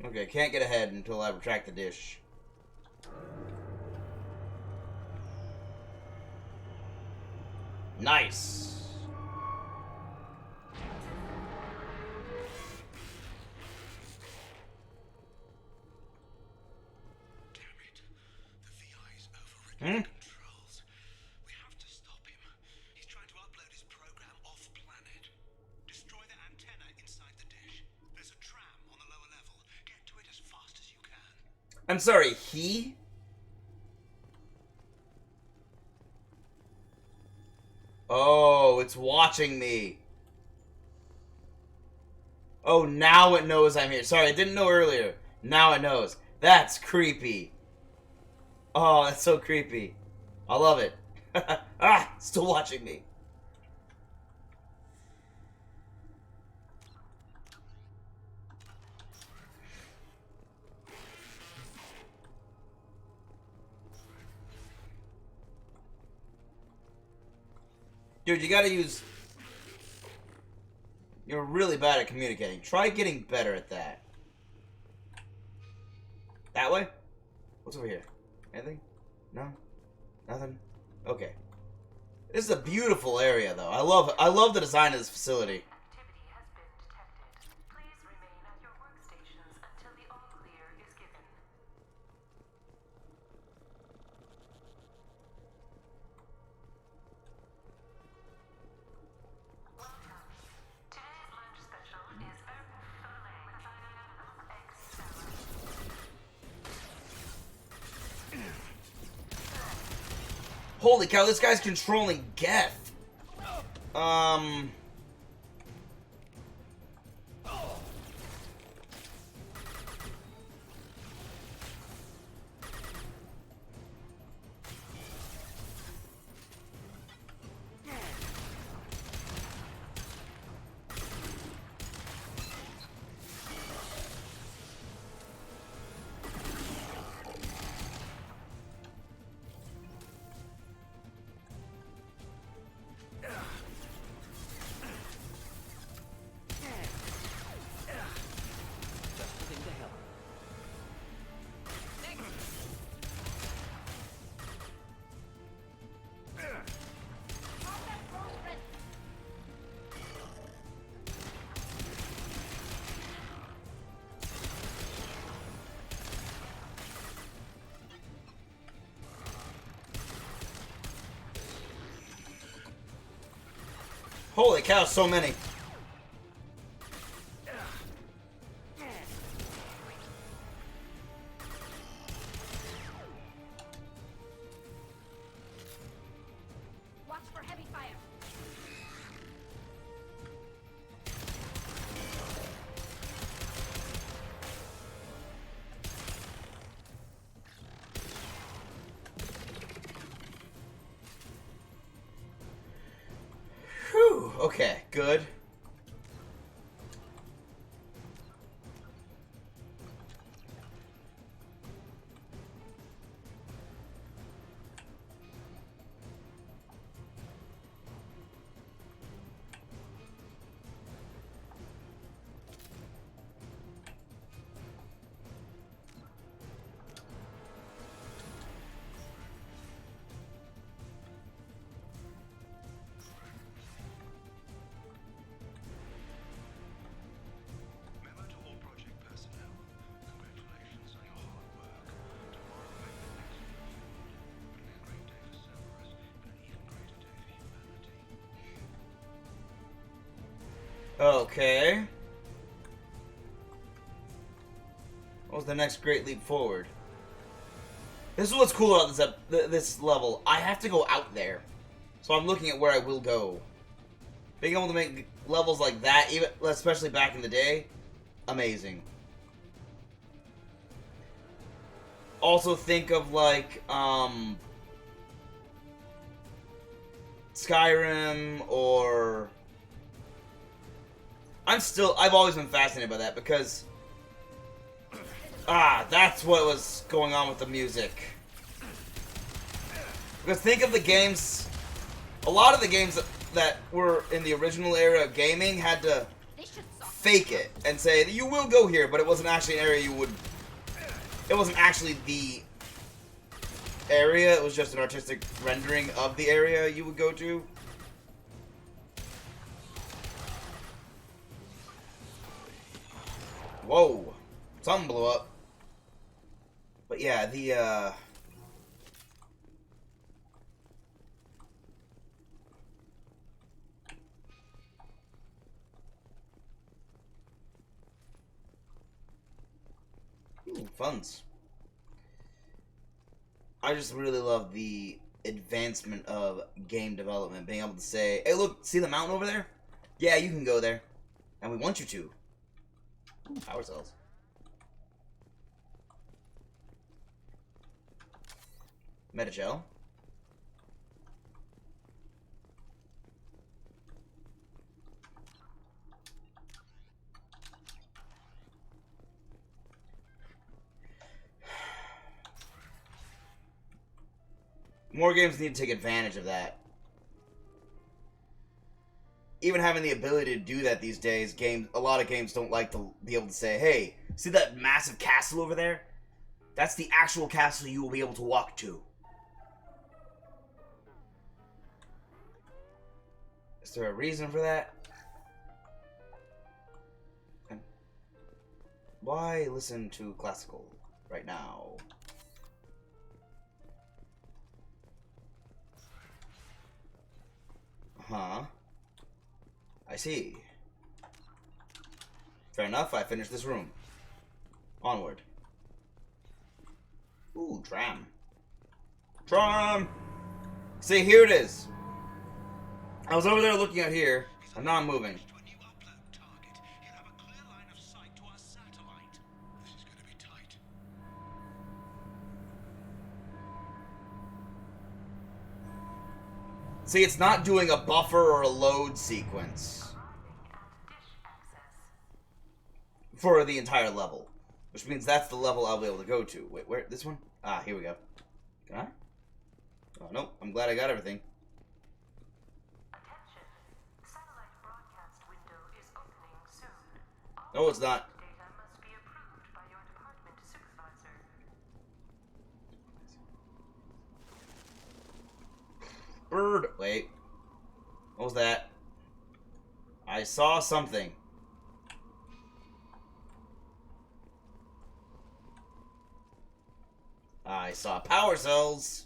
Okay, can't get ahead until I retract the dish. Nice. Hmm? Controls. We have to stop him. He's trying to upload his program off planet. Destroy the antenna inside the dish. There's a tram on the lower level. Get to it as fast as you can. I'm sorry, he? Oh, it's watching me. Oh, now it knows I'm here. Sorry, I didn't know earlier. Now it knows. That's creepy. Oh, that's so creepy. I love it. Ah, still watching me. Dude, you gotta use... You're really bad at communicating. Try getting better at that. That way? What's over here? Anything? No? Nothing? Okay. This is a beautiful area, though. I love the design of this facility. Holy cow, this guy's controlling Geth. Holy cow, so many. Watch for heavy fire. Whew, okay, good. Memo to all project personnel. Congratulations on your hard work. Tomorrow may be the next one. It'll be a great day for Cerberus and an even greater day for humanity. Okay. What was the next great leap forward? This is what's cool about this level. I have to go out there. So I'm looking at where I will go. Being able to make levels like that, even especially back in the day, amazing. Also think of like Skyrim or I've always been fascinated by that because that's what was going on with the music. Because think of the games, a lot of the games that were in the original era of gaming had to fake it and say that you will go here, but it wasn't actually an area you would, it wasn't actually the area, it was just an artistic rendering of the area you would go to. Whoa, something blew up. But yeah, the funds. I just really love the advancement of game development, being able to say, hey look, see the mountain over there? Yeah, you can go there. And we want you to. Ooh, power cells. Metagel. More games need to take advantage of that. Even having the ability to do that these days, a lot of games don't like to be able to say, hey, see that massive castle over there? That's the actual castle you will be able to walk to. Is there a reason for that? Why listen to classical right now? Huh? I see. Fair enough, I finished this room. Onward. Ooh, tram. Tram! See, here it is. I was over there looking out here, and now I'm moving. See, it's not doing a buffer or a load sequence for the entire level, which means that's the level I'll be able to go to. Wait, where? This one? Ah, here we go. Can I? Oh, nope. I'm glad I got everything. No, it's not. Bird. Wait. What was that? I saw something. I saw power cells.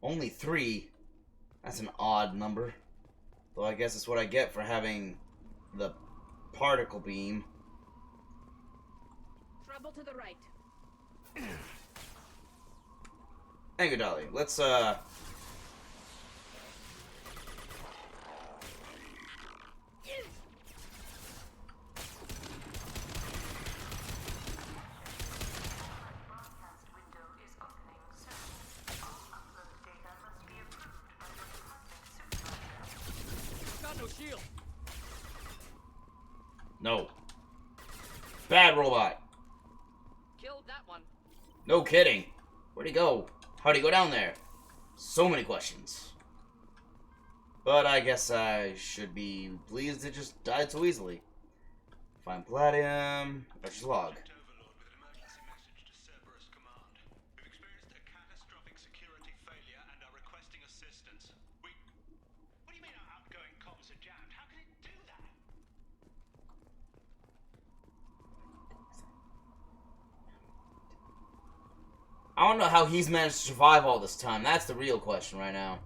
Only 3. That's an odd number. Though I guess it's what I get for having the particle beam. Trouble to the right. Thank you, Dolly. Let's, Got no shield. no. Bad robot. Killed that one. No kidding. Where'd he go? How'd he go down there? So many questions. But I guess I should be pleased it just died so easily. Find Palladium. Let's just log. I don't know how he's managed to survive all this time. That's the real question right now.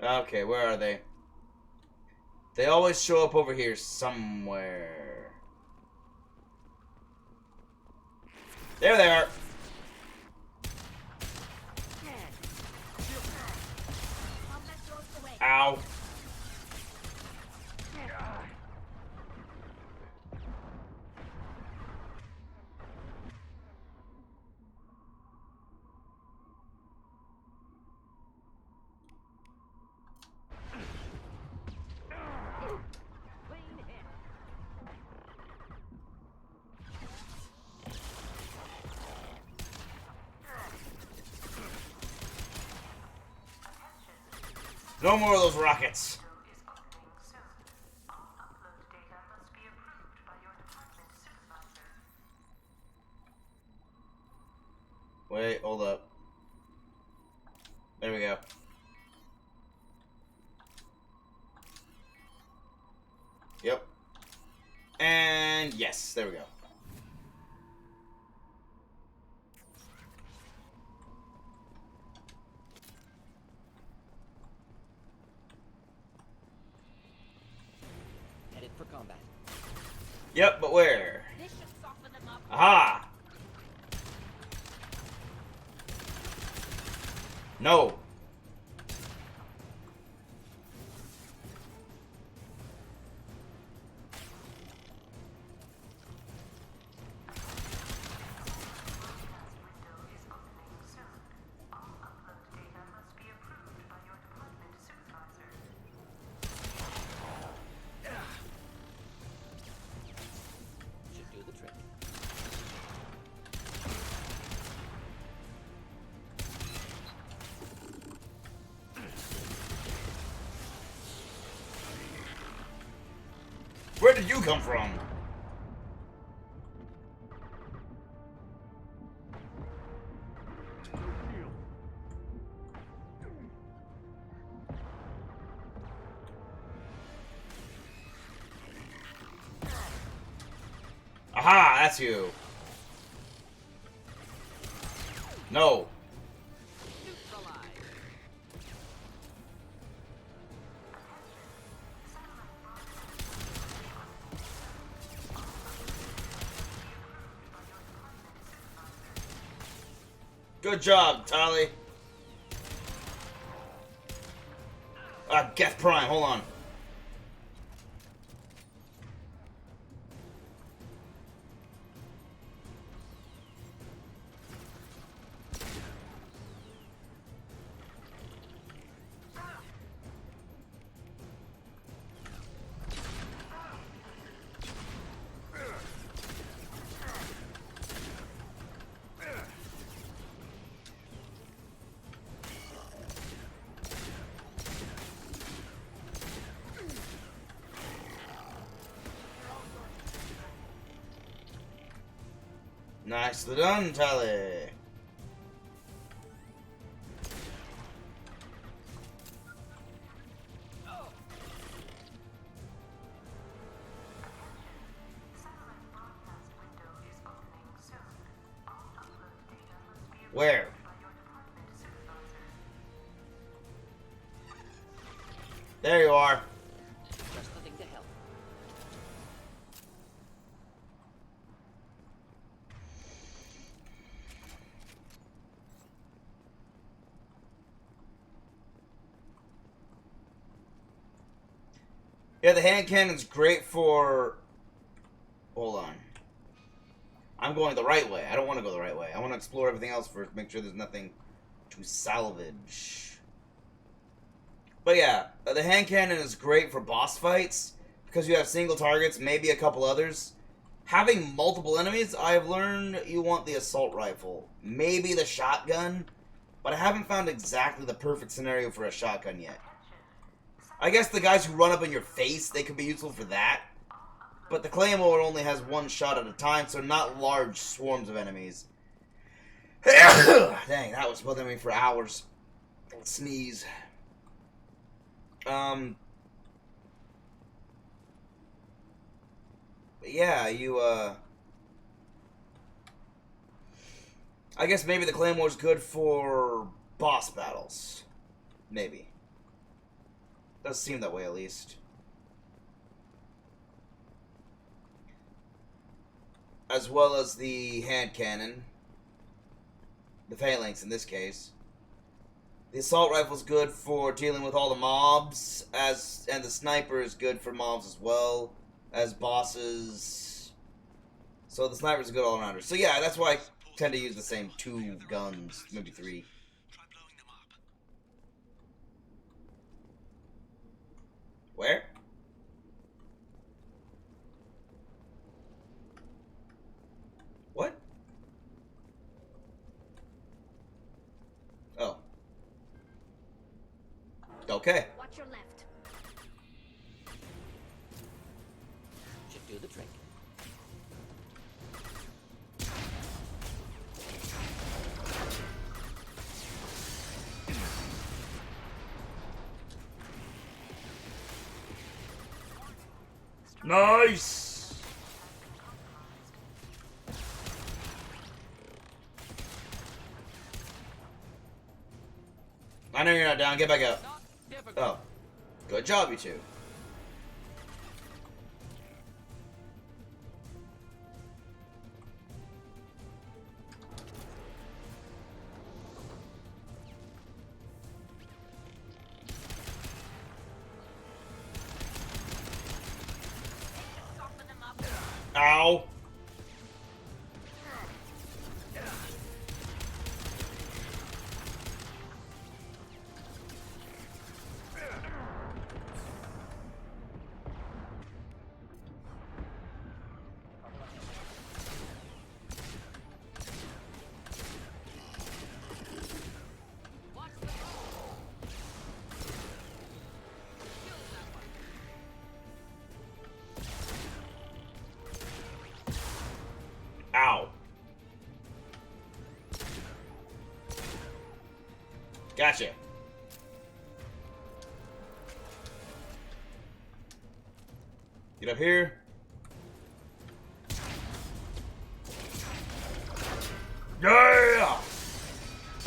Okay, where are they? They always show up over here somewhere. There they are. Ow. No more of those rockets. Wait, hold up. There we go. Yep. And yes, there we go. Headed for combat. Yep, but where? This should soften them up. Aha! No. Should do the trick. Where did you come from? Aha, that's you. No. Good job, Tali. Geth Prime, hold on. Nicely done, Tally. Where? There you are. Just the thing to help. Yeah, the hand cannon's great for... Hold on. I'm going the right way. I don't want to go the right way. I want to explore everything else first, make sure there's nothing to salvage. But yeah, the hand cannon is great for boss fights because you have single targets, maybe a couple others. Having multiple enemies, I've learned you want the assault rifle. Maybe the shotgun, but I haven't found exactly the perfect scenario for a shotgun yet. I guess the guys who run up in your face, they could be useful for that. But the Claymore only has one shot at a time, so not large swarms of enemies. Dang, that was bothering me for hours. Sneeze. Yeah, I guess maybe the Claymore's good for boss battles. Maybe. Does seem that way, at least. As well as the hand cannon. The phalanx in this case. The assault rifle's good for dealing with all the mobs, and the sniper is good for mobs as well as bosses. So the sniper's a good all-rounder. So yeah, that's why I tend to use the same 2 guns, maybe 3. Where? What? Oh. Okay. Watch your left. Should do the trick. Nice! I know you're not down. Get back up. Oh. Good job, you two. Ow. Ow. Gotcha. Get up here. Yeah!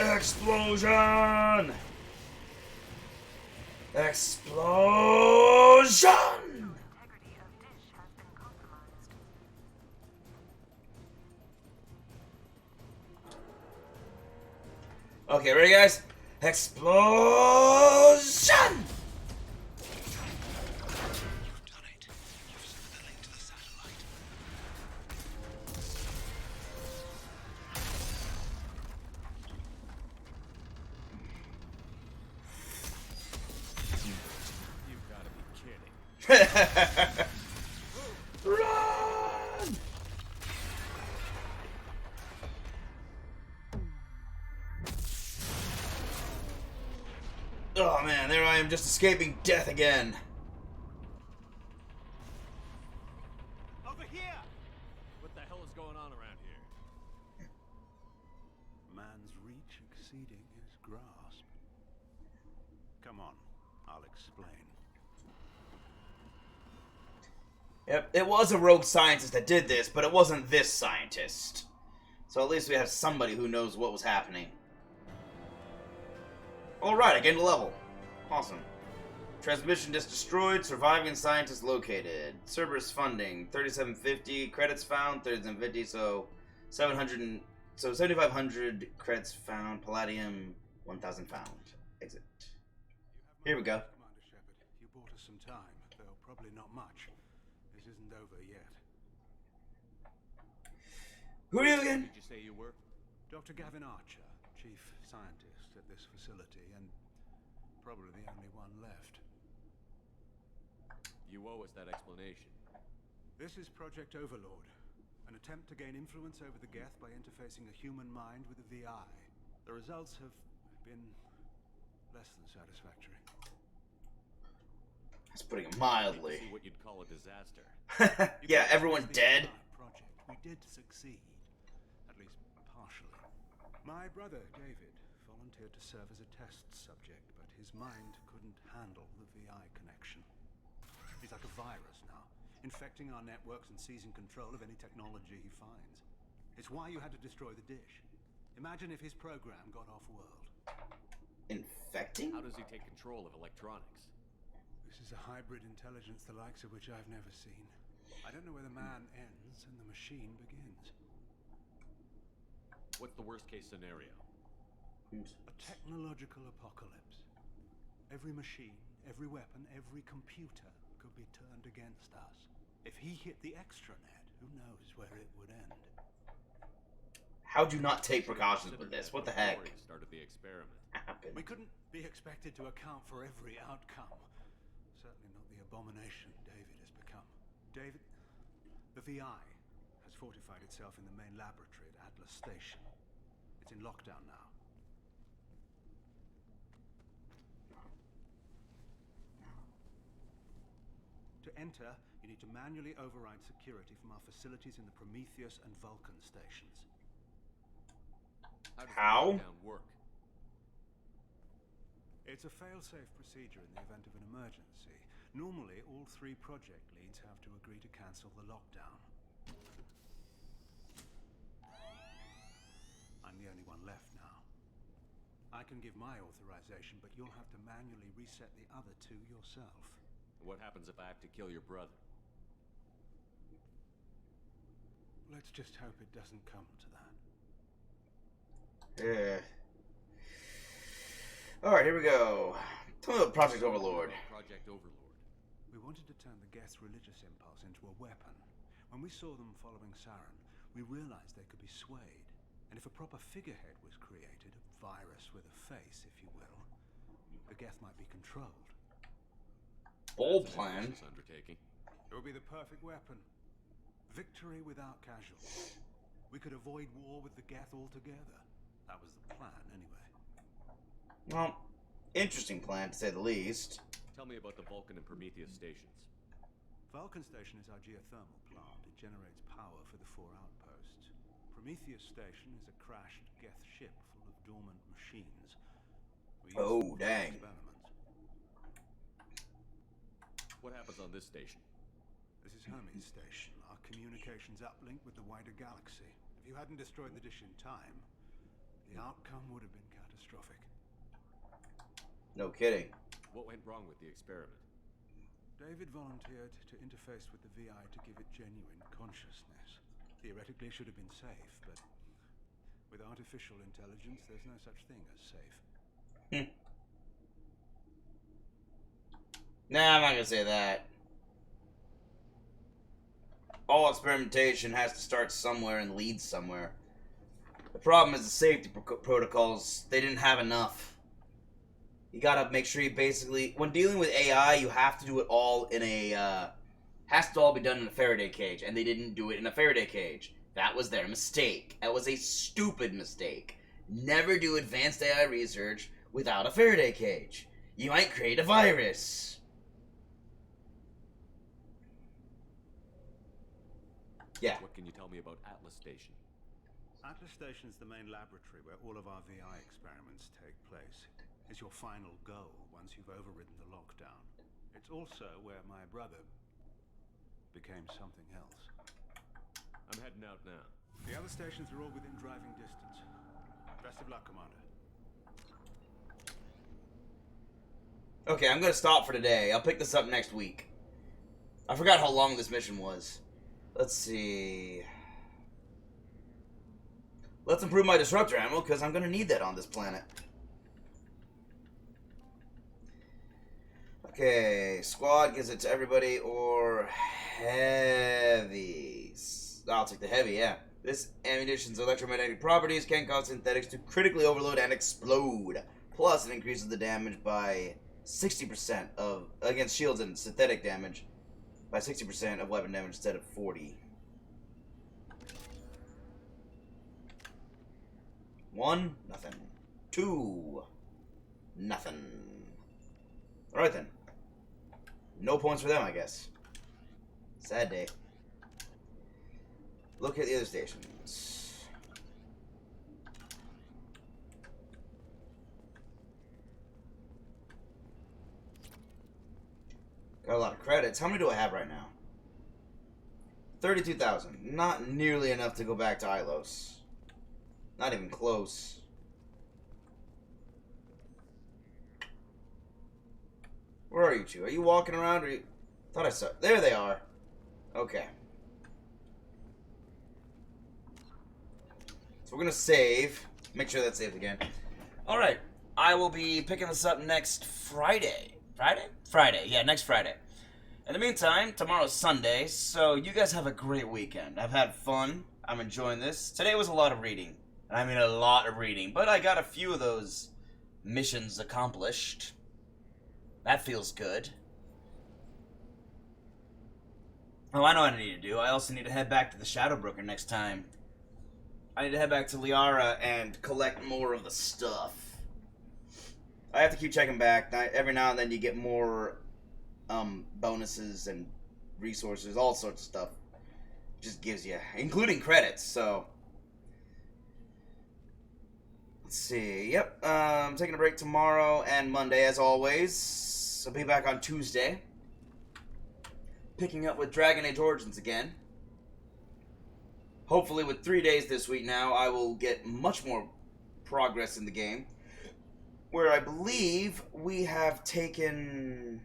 Explosion! Explosion! Okay, ready, guys? Explosion! You've got to be kidding. Run! Oh man, there I am just escaping death again. Over here! What the hell is going on around here? exceeding his grasp. Come on, I'll explain. Yep, it was a rogue scientist that did this, but it wasn't this scientist. So at least we have somebody who knows what was happening. Alright, I gained a level. Awesome. Transmission disk destroyed, surviving scientist located. Cerberus funding, 3750, credits found, 3750, so 7500 credits found, palladium, 1000 found. Exit. Here we go. Commander Shepard, you bought us some time, though probably not much. This isn't over yet. Who are you again? Did you say you were? Dr. Gavin Archer, chief scientist at this facility, and probably the only one left. You owe us that explanation. This is Project Overlord, an attempt to gain influence over the Geth by interfacing a human mind with a VI. The results have been less than satisfactory. That's putting it mildly. See what you'd call a disaster. Yeah, everyone dead. Project. We did succeed, at least partially. My brother, David, volunteered to serve as a test subject, but his mind couldn't handle the VI connection. He's like a virus now, infecting our networks and seizing control of any technology he finds. It's why you had to destroy the dish. Imagine if his program got off-world. Infecting? How does he take control of electronics? This is a hybrid intelligence the likes of which I've never seen. I don't know where the man ends and the machine begins. What's the worst-case scenario? A technological apocalypse. Every machine, every weapon, every computer could be turned against us. If he hit the extranet, who knows where it would end? How'd you not take precautions with this? What the heck? Started the experiment. Happened. We couldn't be expected to account for every outcome. Certainly not the abomination David has become. David, the VI has fortified itself in the main laboratory at Atlas Station. It's in lockdown now. To enter, you need to manually override security from our facilities in the Prometheus and Vulcan stations. How does the lockdown work? It's a fail-safe procedure in the event of an emergency. Normally, all 3 project leads have to agree to cancel the lockdown. I'm the only one left now. I can give my authorization, but you'll have to manually reset the other 2 yourself. What happens if I have to kill your brother? Let's just hope it doesn't come to that. Yeah. Alright, here we go. Tell me about Project Overlord. Project Overlord. We wanted to turn the Geth's religious impulse into a weapon. When we saw them following Saren, we realized they could be swayed. And if a proper figurehead was created, a virus with a face, if you will, the Geth might be controlled. Bold plan. Undertaking. It would be the perfect weapon. Victory without casualties. We could avoid war with the Geth altogether. That was the plan, anyway. Well, interesting plan, to say the least. Tell me about the Vulcan and Prometheus stations. Vulcan Station is our geothermal plant. It generates power for the 4 outposts. Prometheus Station is a crashed Geth ship full of dormant machines. Oh, dang. What happens on this station? This is Hermes Station, our communications uplink with the wider galaxy. If you hadn't destroyed the dish in time, the outcome would have been catastrophic. No kidding. What went wrong with the experiment? David volunteered to interface with the VI to give it genuine consciousness. Theoretically, it should have been safe, but with artificial intelligence, there's no such thing as safe. Nah, I'm not gonna say that. All experimentation has to start somewhere and lead somewhere. The problem is the safety protocols. They didn't have enough. You gotta make sure you basically, when dealing with AI, you have to do it all in a, has to all be done in a Faraday cage, and they didn't do it in a Faraday cage. That was their mistake. That was a stupid mistake. Never do advanced AI research without a Faraday cage. You might create a virus. Yeah. What can you tell me about Atlas Station? Atlas Station's the main laboratory where all of our VI experiments take place. It's your final goal once you've overridden the lockdown. It's also where my brother became something else. I'm heading out now. The other stations are all within driving distance. Best of luck, Commander. Okay, I'm gonna stop for today. I'll pick this up next week. I forgot how long this mission was. Let's see. Let's improve my disruptor ammo, because I'm gonna need that on this planet. Okay, squad gives it to everybody, or heavy. I'll take the heavy, yeah. This ammunition's electromagnetic properties can cause synthetics to critically overload and explode. Plus, it increases the damage by 60% against shields and synthetic damage by 60% of weapon damage instead of 40. 1, nothing. 2, nothing. Alright then. No points for them, I guess. Sad day. Look at the other stations. Got a lot of credits. How many do I have right now? 32,000. Not nearly enough to go back to Ilos. Not even close. Where are you two? Are you walking around? Or you... Thought I saw... There they are. Okay. So we're gonna save. Make sure that's saved again. Alright. I will be picking this up next Friday. Friday? Friday. Yeah, next Friday. In the meantime, tomorrow's Sunday, so you guys have a great weekend. I've had fun. I'm enjoying this. Today was a lot of reading. I mean, a lot of reading. But I got a few of those missions accomplished. That feels good. Oh, I know what I need to do. I also need to head back to the Shadow Broker next time. I need to head back to Liara and collect more of the stuff. I have to keep checking back. Every now and then you get more bonuses and resources, all sorts of stuff. It just gives you, including credits, so... Let's see. Yep, I'm taking a break tomorrow and Monday, as always. I'll be back on Tuesday. Picking up with Dragon Age Origins again. Hopefully with 3 days this week now, I will get much more progress in the game. Where I believe we have taken...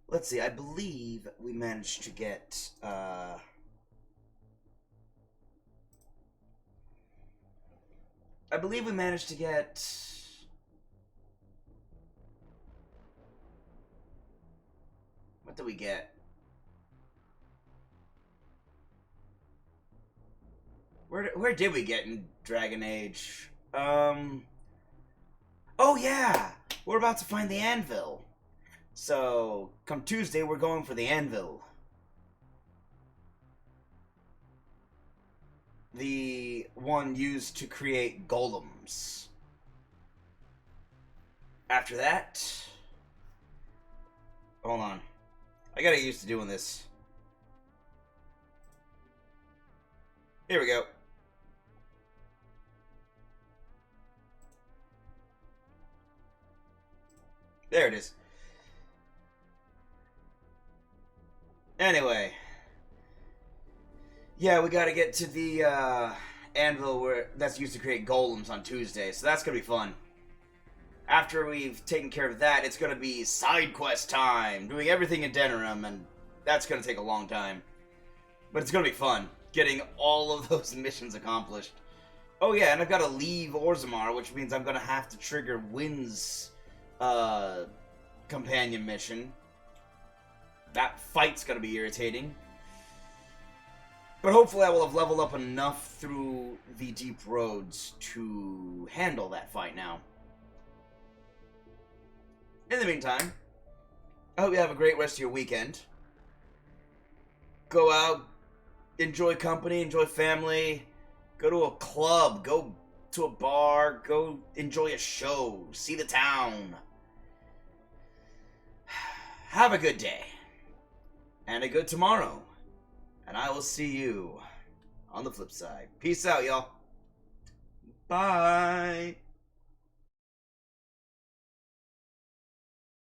Let's see, I believe we managed to get... I believe we managed to get... What did we get? Where did we get in Dragon Age? Oh yeah! We're about to find the anvil. So, come Tuesday, we're going for the anvil. The one used to create golems. After that... Hold on. I gotta get used to doing this. Here we go. There it is. Anyway. Yeah, we gotta get to the anvil that's used to create golems on Tuesday, so that's gonna be fun. After we've taken care of that, it's gonna be side quest time, doing everything in Denerim, and that's gonna take a long time. But it's gonna be fun, getting all of those missions accomplished. Oh yeah, and I've gotta leave Orzammar, which means I'm gonna have to trigger Wynn's companion mission. That fight's gonna be irritating. But hopefully I will have leveled up enough through the deep roads to handle that fight now. In the meantime, I hope you have a great rest of your weekend. Go out, enjoy company, enjoy family, go to a club, go to a bar, go enjoy a show, see the town. Have a good day, and a good tomorrow, and I will see you on the flip side. Peace out, y'all. Bye.